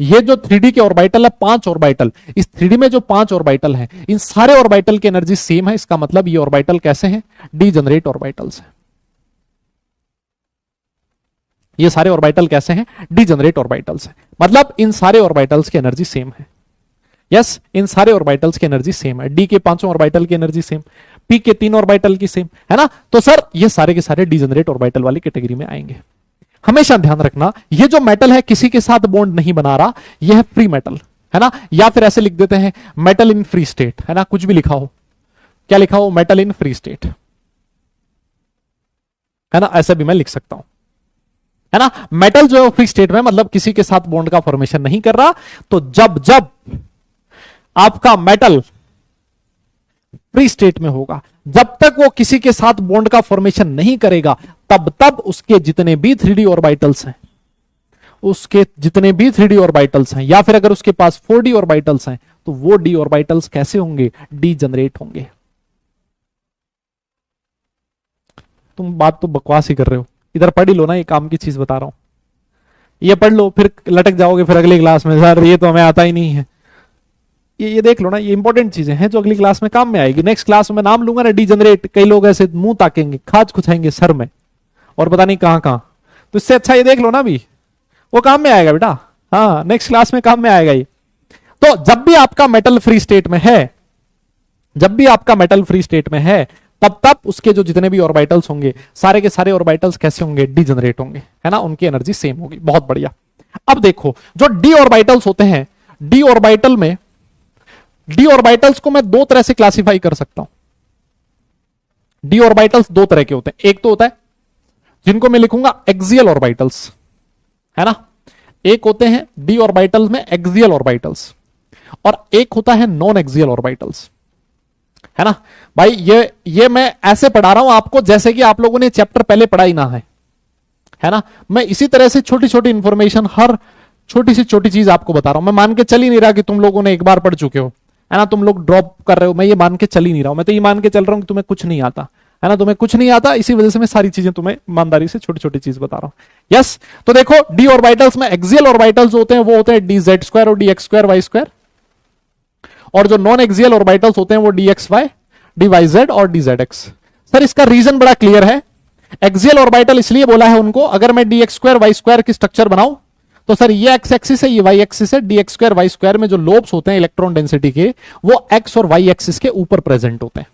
ये जो 3d के ऑर्बिटल है, 5 ऑर्बिटल, इस 3d में जो 5 ऑर्बिटल है, इन सारे ऑर्बिटल की एनर्जी सेम है। इसका मतलब ये ऑर्बिटल कैसे हैं? डीजेनरेट ऑर्बिटल्स हैं। ये सारे ऑर्बिटल कैसे हैं? डीजेनरेट ऑर्बिटल्स हैं। मतलब इन सारे ऑर्बिटल्स की एनर्जी सेम है। यस, इन सारे ऑर्बिटल्स की एनर्जी सेम है। डी के 5 ऑर्बिटल की एनर्जी सेम, पी के 3 ऑर्बिटल की सेम, है ना। तो सर ये सारे के सारे डीजेनरेट ऑर्बिटल वाली कैटेगरी में आएंगे। हमेशा ध्यान रखना, ये जो मेटल है किसी के साथ बॉन्ड नहीं बना रहा, यह है फ्री मेटल, है ना, या फिर ऐसे लिख देते हैं मेटल इन फ्री स्टेट, है ना, कुछ भी लिखा हो, क्या लिखा हो? मेटल इन फ्री स्टेट, है ना, ऐसा भी मैं लिख सकता हूं, है ना। मेटल जो है फ्री स्टेट में, मतलब किसी के साथ बॉन्ड का फॉर्मेशन नहीं कर रहा। तो जब जब आपका मेटल फ्री स्टेट में होगा, जब तक वो किसी के साथ बॉन्ड का फॉर्मेशन नहीं करेगा, तब तब उसके जितने भी 3d ऑर्बिटल्स हैं, उसके जितने भी 3d ऑर्बिटल्स हैं, या फिर अगर उसके पास 4d ऑर्बिटल्स हैं, तो वो d ऑर्बिटल्स कैसे होंगे? डीजेनरेट होंगे। तुम बात तो बकवास ही कर रहे हो, इधर पढ़ ही लो ना, ये काम की चीज बता रहा हूं, ये पढ़ लो, फिर लटक जाओगे फिर अगली क्लास में, सर ये तो हमें आता ही नहीं है। ये देख लो ना, ये इंपॉर्टेंट चीजें हैं जो अगली क्लास में काम में आएगी। नेक्स्ट क्लास में नाम लूंगा ना डीजेनरेट, कई लोग ऐसे मुंह ताकेंगे, खाज खुचाएंगे सर में, और पता नहीं कहां कहां। तो इससे अच्छा ये देख लो ना, भी वो काम में आएगा बेटा, हाँ नेक्स्ट क्लास में काम में आएगा ये। तो जब भी आपका मेटल फ्री स्टेट में है, जब भी आपका मेटल फ्री स्टेट में है, तब तब उसके जो जितने भी ऑर्बिटल्स होंगे, सारे के सारे ऑर्बिटल्स कैसे होंगे? डीजेनरेट होंगे, है ना, उनकी एनर्जी सेम होगी। बहुत बढ़िया। अब देखो, जो डी ऑर्बिटल्स होते हैं, डी ऑर्बिटल में, डी ऑर्बिटल्स को मैं दो तरह से क्लासिफाई कर सकता हूं। डी ऑर्बिटल्स दो तरह के होते हैं, एक तो होता है जिनको मैं लिखूंगा एक्सियल ऑर्बिटल्स, है ना, एक होते हैं डी ऑर्बिटल्स में एक्सियल ऑर्बिटल्स, और एक होता है नॉन एक्सियल ऑर्बिटल्स, है ना। भाई ये मैं ऐसे पढ़ा रहा हूं आपको जैसे कि आप लोगों ने चैप्टर पहले पढ़ा ही ना है ना। मैं इसी तरह से छोटी छोटी इंफॉर्मेशन, हर छोटी से छोटी चीज आपको बता रहा हूं। मैं मान के चल ही नहीं रहा कि तुम लोगों ने एक बार पढ़ चुके हो, है ना, तुम लोग ड्रॉप कर रहे हो, मैं ये मान के चल ही नहीं रहा हूं। मैं तो ये मान के चल रहा हूं कि तुम्हें कुछ नहीं आता, है ना, तुम्हें कुछ नहीं आता, इसी वजह से मैं सारी चीजें तुम्हें ईमानदारी से छोटी छोटी चीज बता रहा हूं। यस, तो देखो डी ऑर्बिटल्स में एक्सियल ऑर्बिटल्स होते हैं, वो होते हैं डी जेड स्क्वायर और D X square Y square, और जो नॉन एक्सियल ऑर्बिटल्स होते हैं वो D X Y, D Y Z और डी जेड एक्स। सर इसका रीजन बड़ा क्लियर है। एक्सियल ऑर्बिटल इसलिए बोला है उनको, अगर मैं D X square Y square की स्ट्रक्चर बनाऊं, तो सर ये एक्स एक्सिस है, ये वाई एक्सिस है, D X square Y square में जो लोब्स होते हैं इलेक्ट्रॉन डेंसिटी के, वो एक्स और वाई एक्सिस के ऊपर प्रेजेंट होते हैं,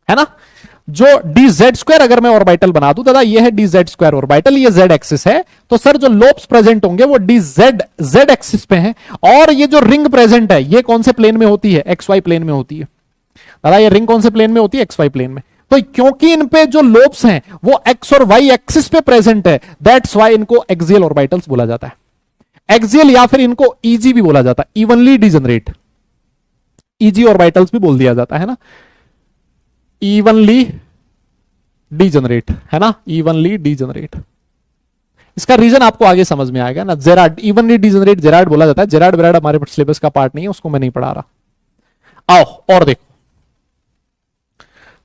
है ना। जो डी जेड स्क्वायर अगर मैं ऑर्बिटल बना दूं, दादा ये है डी जेड स्क्वायर ऑर्बिटल, ये जेड एक्सिस है, तो सर जो लोब्स प्रेजेंट होंगे वो डी जेड एक्सिस पे हैं, और ये जो रिंग प्रेजेंट है ये कौन से प्लेन में होती है? एक्स वाई प्लेन में होती है। दादा ये रिंग कौन से प्लेन में होती है? एक्स वाई प्लेन में। तो क्योंकि इन पे जो लोब्स हैं वो एक्स और वाई एक्सिस पे प्रेजेंट है, दैट्स वाई इनको एक्सियल ऑर्बिटल्स बोला जाता है। एक्सियल या फिर इनको ईजी भी बोला जाता है, इवनली डीजेनरेट, ईजी ऑर्बिटल्स भी बोल दिया जाता है ना, इवनली डीजेनरेट, है ना, इवनली डीजेनरेट। इसका रीजन आपको आगे समझ में आएगा ना। जेराड, इवनली डीजेनरेट जेराड बोला जाता है। जेराड वेराड हमारे सिलेबस का पार्ट नहीं है, उसको मैं नहीं पढ़ा रहा। आओ और देखो,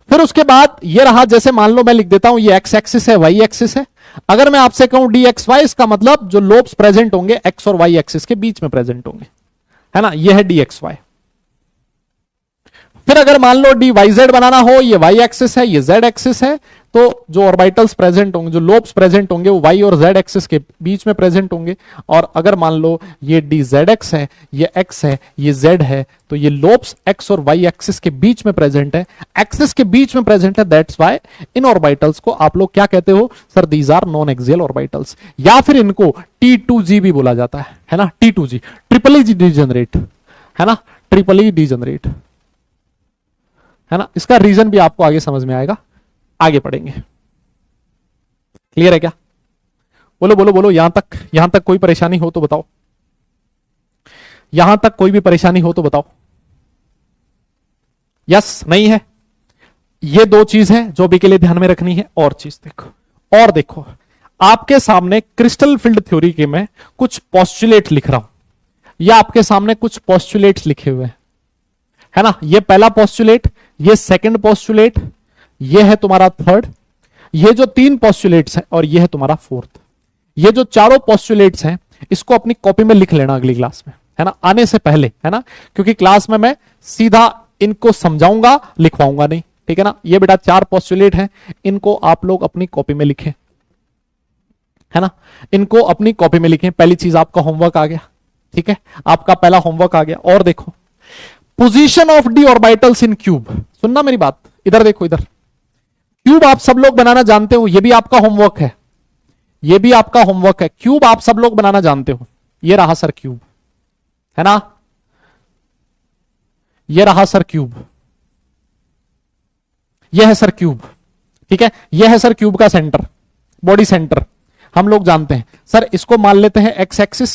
फिर उसके बाद ये रहा, जैसे मान लो मैं लिख देता हूं ये एक्स एक्सिस है, वाई एक्सिस है। अगर मैं आपसे कहूं डी एक्स वाई, इसका मतलब जो लोब्स प्रेजेंट होंगे एक्स और वाई एक्सिस के बीच में प्रेजेंट होंगे, है ना, ये है डी एक्स वाई। फिर अगर मान लो डी वाई जेड बनाना हो, ये वाई एक्सिस है, ये जेड एक्सिस है, तो जो ऑर्बिटल्स प्रेजेंट होंगे, जो लोब्स प्रेजेंट होंगे, वो वाई और जेड एक्सिस के बीच में प्रेजेंट होंगे। और अगर मान लो ये डी जेड एक्स है, ये एक्स है, ये जेड है, तो ये लोब्स एक्स और वाई एक्सिस के बीच में प्रेजेंट है, एक्सिस के बीच में प्रेजेंट है। दैट्स वाई इन ऑर्बिटल्स को आप लोग क्या कहते हो sir, these are non axial orbitals, या फिर इनको T2G भी बोला जाता है ना, T2G, ट्रिपली डिजेनरेट, है ना, ट्रिपली डिजेनरेट, है ना। इसका रीजन भी आपको आगे समझ में आएगा, आगे पढ़ेंगे। क्लियर है क्या? बोलो बोलो बोलो, यहां तक कोई परेशानी हो तो बताओ, यहां तक कोई भी परेशानी हो तो बताओ। यस, नहीं है? ये दो चीज है जो अभी के लिए ध्यान में रखनी है। और चीज देखो, और देखो, आपके सामने क्रिस्टल फील्ड थ्योरी के मैं कुछ पोस्टुलेट लिख रहा हूं, या आपके सामने कुछ पोस्टुलेट्स लिखे हुए हैं, है ना। ये पहला पोस्टुलेट, ये सेकंड पोस्टुलेट, ये है तुम्हारा थर्ड, ये जो तीन पोस्टुलेट्स हैं, और ये है तुम्हारा फोर्थ। ये जो चारों पोस्टुलेट्स हैं, इसको अपनी कॉपी में लिख लेना अगली क्लास में, है ना, आने से पहले, है ना, क्योंकि क्लास में मैं सीधा इनको समझाऊंगा, लिखवाऊंगा नहीं, ठीक है ना। ये बेटा चार पोस्टुलेट हैं, इनको आप लोग अपनी कॉपी में लिखें, है ना, इनको अपनी कॉपी में लिखें। पहली चीज आपका होमवर्क आ गया, ठीक है, आपका पहला होमवर्क आ गया। और देखो, position of D orbitals in cube, सुनना मेरी बात, इधर देखो, इधर क्यूब आप सब लोग बनाना जानते हो, ये भी आपका होमवर्क है, ये भी आपका होमवर्क है। क्यूब आप सब लोग बनाना जानते हो, ये रहा सर क्यूब, है ना, ये रहा सर क्यूब, ये है सर क्यूब, ठीक है, ये है सर क्यूब का सेंटर, बॉडी सेंटर हम लोग जानते हैं। सर इसको मान लेते हैं एक्स एक्सिस,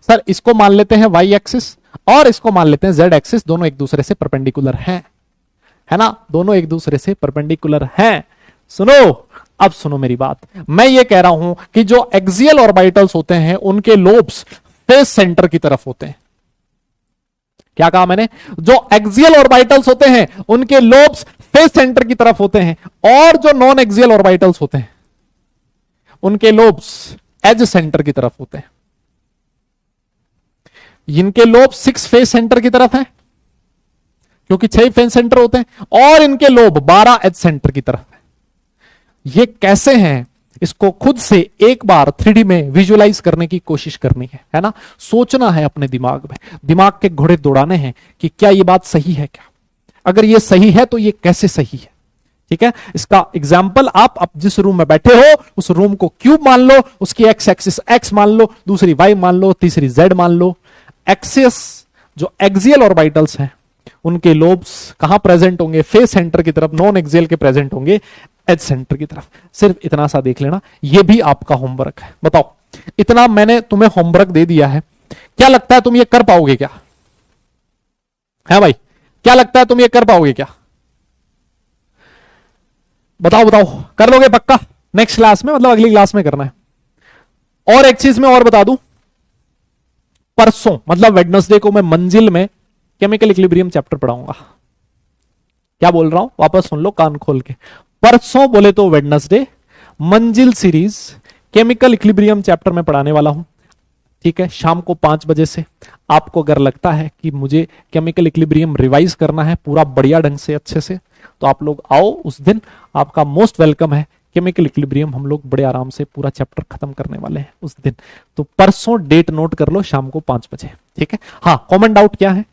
सर इसको मान लेते हैं वाई एक्सिस, और इसको मान लेते हैं जेड एक्सिस। दोनों एक दूसरे से परपेंडिकुलर हैं, है ना, दोनों एक दूसरे से परपेंडिकुलर हैं। सुनो, अब सुनो मेरी बात, मैं ये कह रहा हूं कि जो एक्सियल ऑर्बिटल्स होते हैं उनके लोब्स फेस सेंटर की तरफ होते हैं। क्या कहा मैंने? जो एक्सियल ऑर्बिटल्स होते हैं उनके लोब्स फेस सेंटर की तरफ होते हैं, और जो नॉन एक्सियल ऑर्बिटल्स होते हैं उनके लोब्स एज सेंटर की तरफ होते हैं। इनके लोब 6 फेस सेंटर की तरफ है, क्योंकि 6 फेस सेंटर होते हैं, और इनके लोब 12 एज सेंटर की तरफ है। ये कैसे हैं, इसको खुद से एक बार 3D में विजुअलाइज करने की कोशिश करनी है ना, सोचना है अपने दिमाग में, दिमाग के घोड़े दौड़ाने हैं कि क्या ये बात सही है क्या, अगर ये सही है तो ये कैसे सही है, ठीक है। इसका एग्जाम्पल, आप जिस रूम में बैठे हो उस रूम को क्यूब मान लो, उसकी एक्स एक्सिस एक्स मान लो, दूसरी वाई मान लो, तीसरी जेड मान लो। एक्सिस जो एक्सियल ऑर्बिटल्स हैं उनके लोब्स कहां प्रेजेंट होंगे? फेस सेंटर की तरफ। नॉन एक्सियल के प्रेजेंट होंगे एज सेंटर की तरफ। सिर्फ इतना सा देख लेना, यह भी आपका होमवर्क है। बताओ, इतना मैंने तुम्हें होमवर्क दे दिया है, क्या लगता है तुम ये कर पाओगे क्या? है भाई, क्या लगता है तुम ये कर पाओगे क्या? बताओ बताओ, कर लोगे पक्का? नेक्स्ट क्लास में, मतलब अगली क्लास में करना है। और एक चीज मैं और बता दूं, परसों मतलब वेडनेसडे को मैं मंजिल में केमिकल इक्विलिब्रियम चैप्टर पढ़ाऊंगा। क्या बोल रहा हूं, वापस सुन लो कान खोल के। परसों बोले तो वेडनेसडे, मंजिल सीरीज केमिकल इक्विलिब्रियम चैप्टर में पढ़ाने वाला हूं, ठीक है, शाम को 5 बजे से। आपको अगर लगता है कि मुझे केमिकल इक्विलिब्रियम रिवाइज करना है पूरा बढ़िया ढंग से, अच्छे से, तो आप लोग आओ उस दिन, आपका मोस्ट वेलकम है। केमिकल इक्विलिब्रियम हम लोग बड़े आराम से पूरा चैप्टर खत्म करने वाले हैं उस दिन। तो परसों डेट नोट कर लो, शाम को 5 बजे, ठीक है। हाँ, कॉमन डाउट क्या है?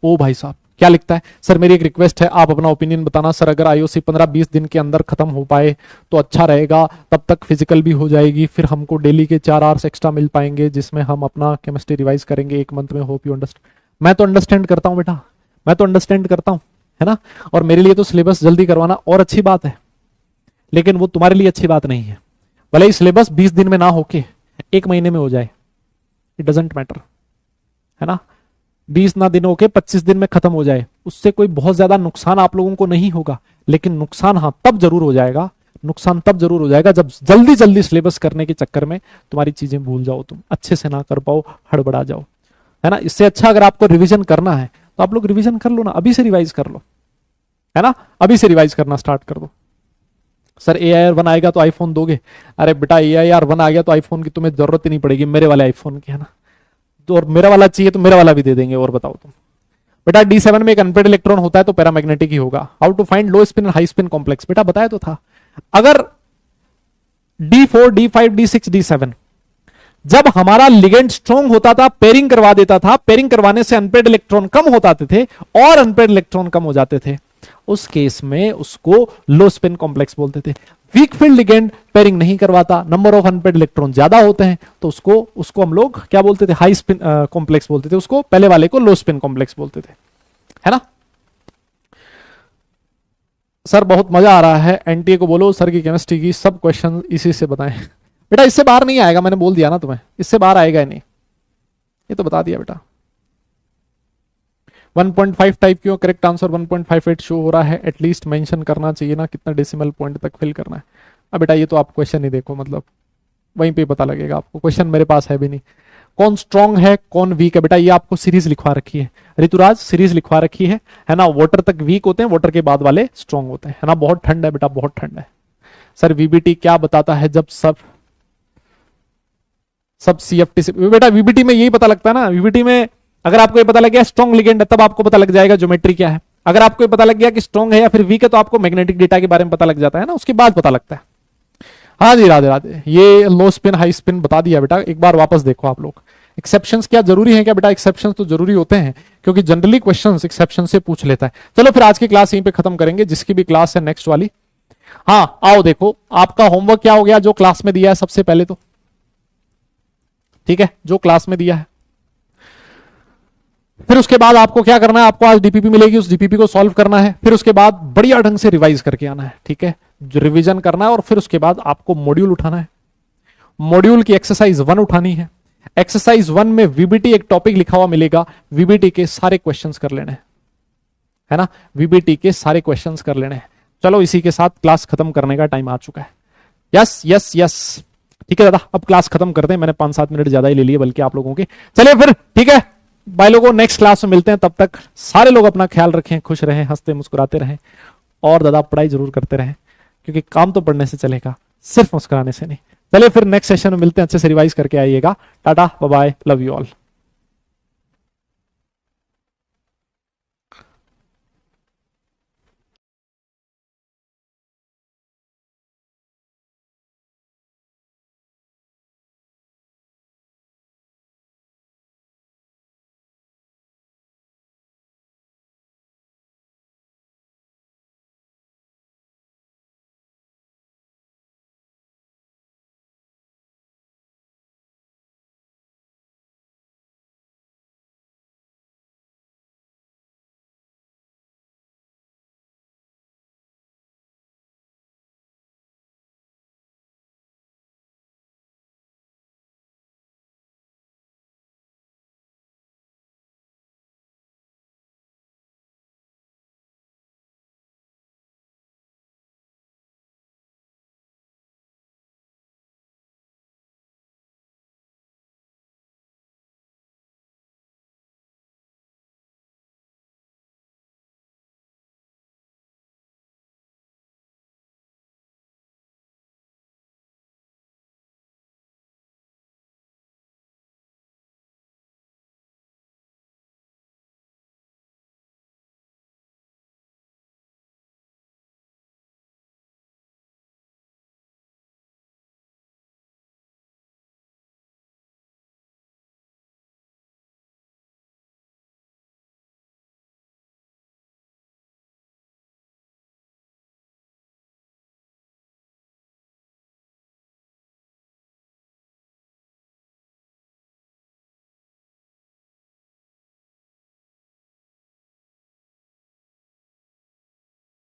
ओ भाई साहब, क्या लिखता है? सर मेरी एक रिक्वेस्ट है, आप अपना ओपिनियन बताना। सर अगर आईओसी 15-20 दिन के अंदर खत्म हो पाए तो अच्छा रहेगा, तब तक फिजिकल भी हो जाएगी, फिर हमको डेली के 4 आवर्स एक्स्ट्रा मिल पाएंगे जिसमें हम अपना केमिस्ट्री रिवाइज करेंगे 1 मंथ में। Hope you understand. मैं तो अंडरस्टैंड करता हूं बेटा, मैं तो अंडरस्टैंड करता हूं, है ना। और मेरे लिए तो सिलेबस जल्दी करवाना और अच्छी बात है, लेकिन वो तुम्हारे लिए अच्छी बात नहीं है। भले ही सिलेबस 20 दिन में ना होके 1 महीने में हो जाए, इट डजंट मैटर, है ना। 20 ना दिन होके 25 दिन में खत्म हो जाए, उससे कोई बहुत ज्यादा नुकसान आप लोगों को नहीं होगा। लेकिन नुकसान हाँ तब जरूर हो जाएगा, नुकसान तब जरूर हो जाएगा जब जल्दी जल्दी सिलेबस करने के चक्कर में तुम्हारी चीजें भूल जाओ, तुम अच्छे से ना कर पाओ, हड़बड़ा जाओ, है ना। इससे अच्छा अगर आपको रिवीजन करना है तो आप लोग रिवीजन कर लो ना, अभी से रिवाइज कर लो, है ना। अभी से रिवाइज करना स्टार्ट कर दो। सर AIR1 आएगा तो आईफोन दोगे? अरे बेटा AIR1 आ गया तो आईफोन की तुम्हें जरूरत ही नहीं पड़ेगी, मेरे वाले आईफोन की, है ना। तो और मेरा वाला चाहिए तो मेरा वाला भी दे देंगे। और बताओ तुम। बेटा D7 में एक अनपेड इलेक्ट्रॉन होता है तो पैरामैग्नेटिक ही होगा। How to find low spin and high spin complex? बेटा बताया तो था। अगर D4 D5 D6 D7 जब हमारा लिगेंड स्ट्रॉन्ग होता था, पेयरिंग करवा देता था, पेयरिंग करवाने से अनपेड इलेक्ट्रॉन कम हो जाते थे और अनपेड इलेक्ट्रॉन कम हो जाते थे, उस केस में उसको लो स्पिन कॉम्प्लेक्स बोलते थे। वीक फील्ड लिगेंड पेयरिंग नहीं करवाता, नंबर ऑफ अनपेड इलेक्ट्रॉन ज्यादा होते हैं, तो उसको हम लोग क्या बोलते थे? हाई स्पिन कॉम्प्लेक्स बोलते थे। उसको पहले वाले को लो स्पिन कॉम्प्लेक्स बोलते थे, है ना। सर बहुत मजा आ रहा है, एनटीए को बोलो सर की केमिस्ट्री की सब क्वेश्चन इसी से बताएं। बेटा इससे बाहर नहीं आएगा, मैंने बोल दिया ना तुम्हें, इससे बाहर आएगा ही नहीं, ये तो बता दिया बेटा। 1.5 टाइप क्यों? करेक्ट आंसर 1.58 शो हो रहा है। एटलीस्ट मेंशन करना चाहिए ना कितना डेसिमल पॉइंट तक फिल करना है। अब बेटा ये तो आप क्वेश्चन ही देखो, मतलब वहीं पे पता लगेगा आपको। क्वेश्चन मेरे पास है भी नहीं। कौन स्ट्रांग है कौन वीक है? बेटा ये आपको सीरीज लिखवा रखी है, ऋतुराज सीरीज लिखवा रखी है ना। वाटर तक वीक होते हैं, वाटर के बाद वाले स्ट्रांग होते हैं, है ना। बहुत ठंड है बेटा, बहुत ठंड है। सर वीबीटी क्या बताता है जब सब CFT से? बेटा वीबीटी में यही पता लगता है ना। वीबीटी में अगर आपको ये पता लग गया स्ट्रॉन्ग लिगेंड है, तब आपको पता लग जाएगा ज्योमेट्री क्या है। अगर आपको ये पता लग गया कि स्ट्रॉन्ग है या फिर वीक है, तो आपको मैग्नेटिक डेटा के बारे में पता लग जाता है ना, उसके बाद पता लगता है। हाँ जी, राधे राधे। ये लो स्पिन हाई स्पिन बता दिया बेटा, एक बार वापस देखो आप लोग। एक्सेप्शंस क्या जरूरी है क्या? बेटा एक्सेप्शंस तो जरूरी होते हैं, क्योंकि जनरली क्वेश्चंस एक्सेप्शन से पूछ लेता है। चलो फिर आज की क्लास यहीं पे खत्म करेंगे, जिसकी भी क्लास है नेक्स्ट वाली। हाँ आओ देखो, आपका होमवर्क क्या हो गया जो क्लास में दिया है सबसे पहले तो, ठीक है, जो क्लास में दिया है। फिर उसके बाद आपको क्या करना है? आपको आज डीपीपी मिलेगी, उस डीपीपी को सॉल्व करना है। फिर उसके बाद बढ़िया ढंग से रिवाइज करके आना है, ठीक है, रिवीजन करना है। और फिर उसके बाद आपको मॉड्यूल उठाना है, मॉड्यूल की एक्सरसाइज 1 उठानी है। एक्सरसाइज 1 में वीबीटी एक टॉपिक लिखा हुआ मिलेगा, वीबीटी के सारे क्वेश्चंस कर लेने हैं, है ना। वीबीटी के सारे क्वेश्चंस कर लेने हैं। चलो इसी के साथ क्लास खत्म करने का टाइम आ चुका है। यस यस यस, ठीक है दादा, अब क्लास खत्म करते हैं। मैंने 5-7 मिनट ज्यादा ही ले लिए बल्कि आप लोगों के। चलिए फिर ठीक है भाई लोगों, नेक्स्ट क्लास में मिलते हैं। तब तक सारे लोग अपना ख्याल रखें, खुश रहें, हंसते मुस्कुराते रहें, और दादा पढ़ाई जरूर करते रहें, क्योंकि काम तो पढ़ने से चलेगा, सिर्फ मुस्कुराने से नहीं। चलिए फिर नेक्स्ट सेशन में मिलते हैं, अच्छे से रिवाइज करके आइएगा। टाटा bye bye, love you all.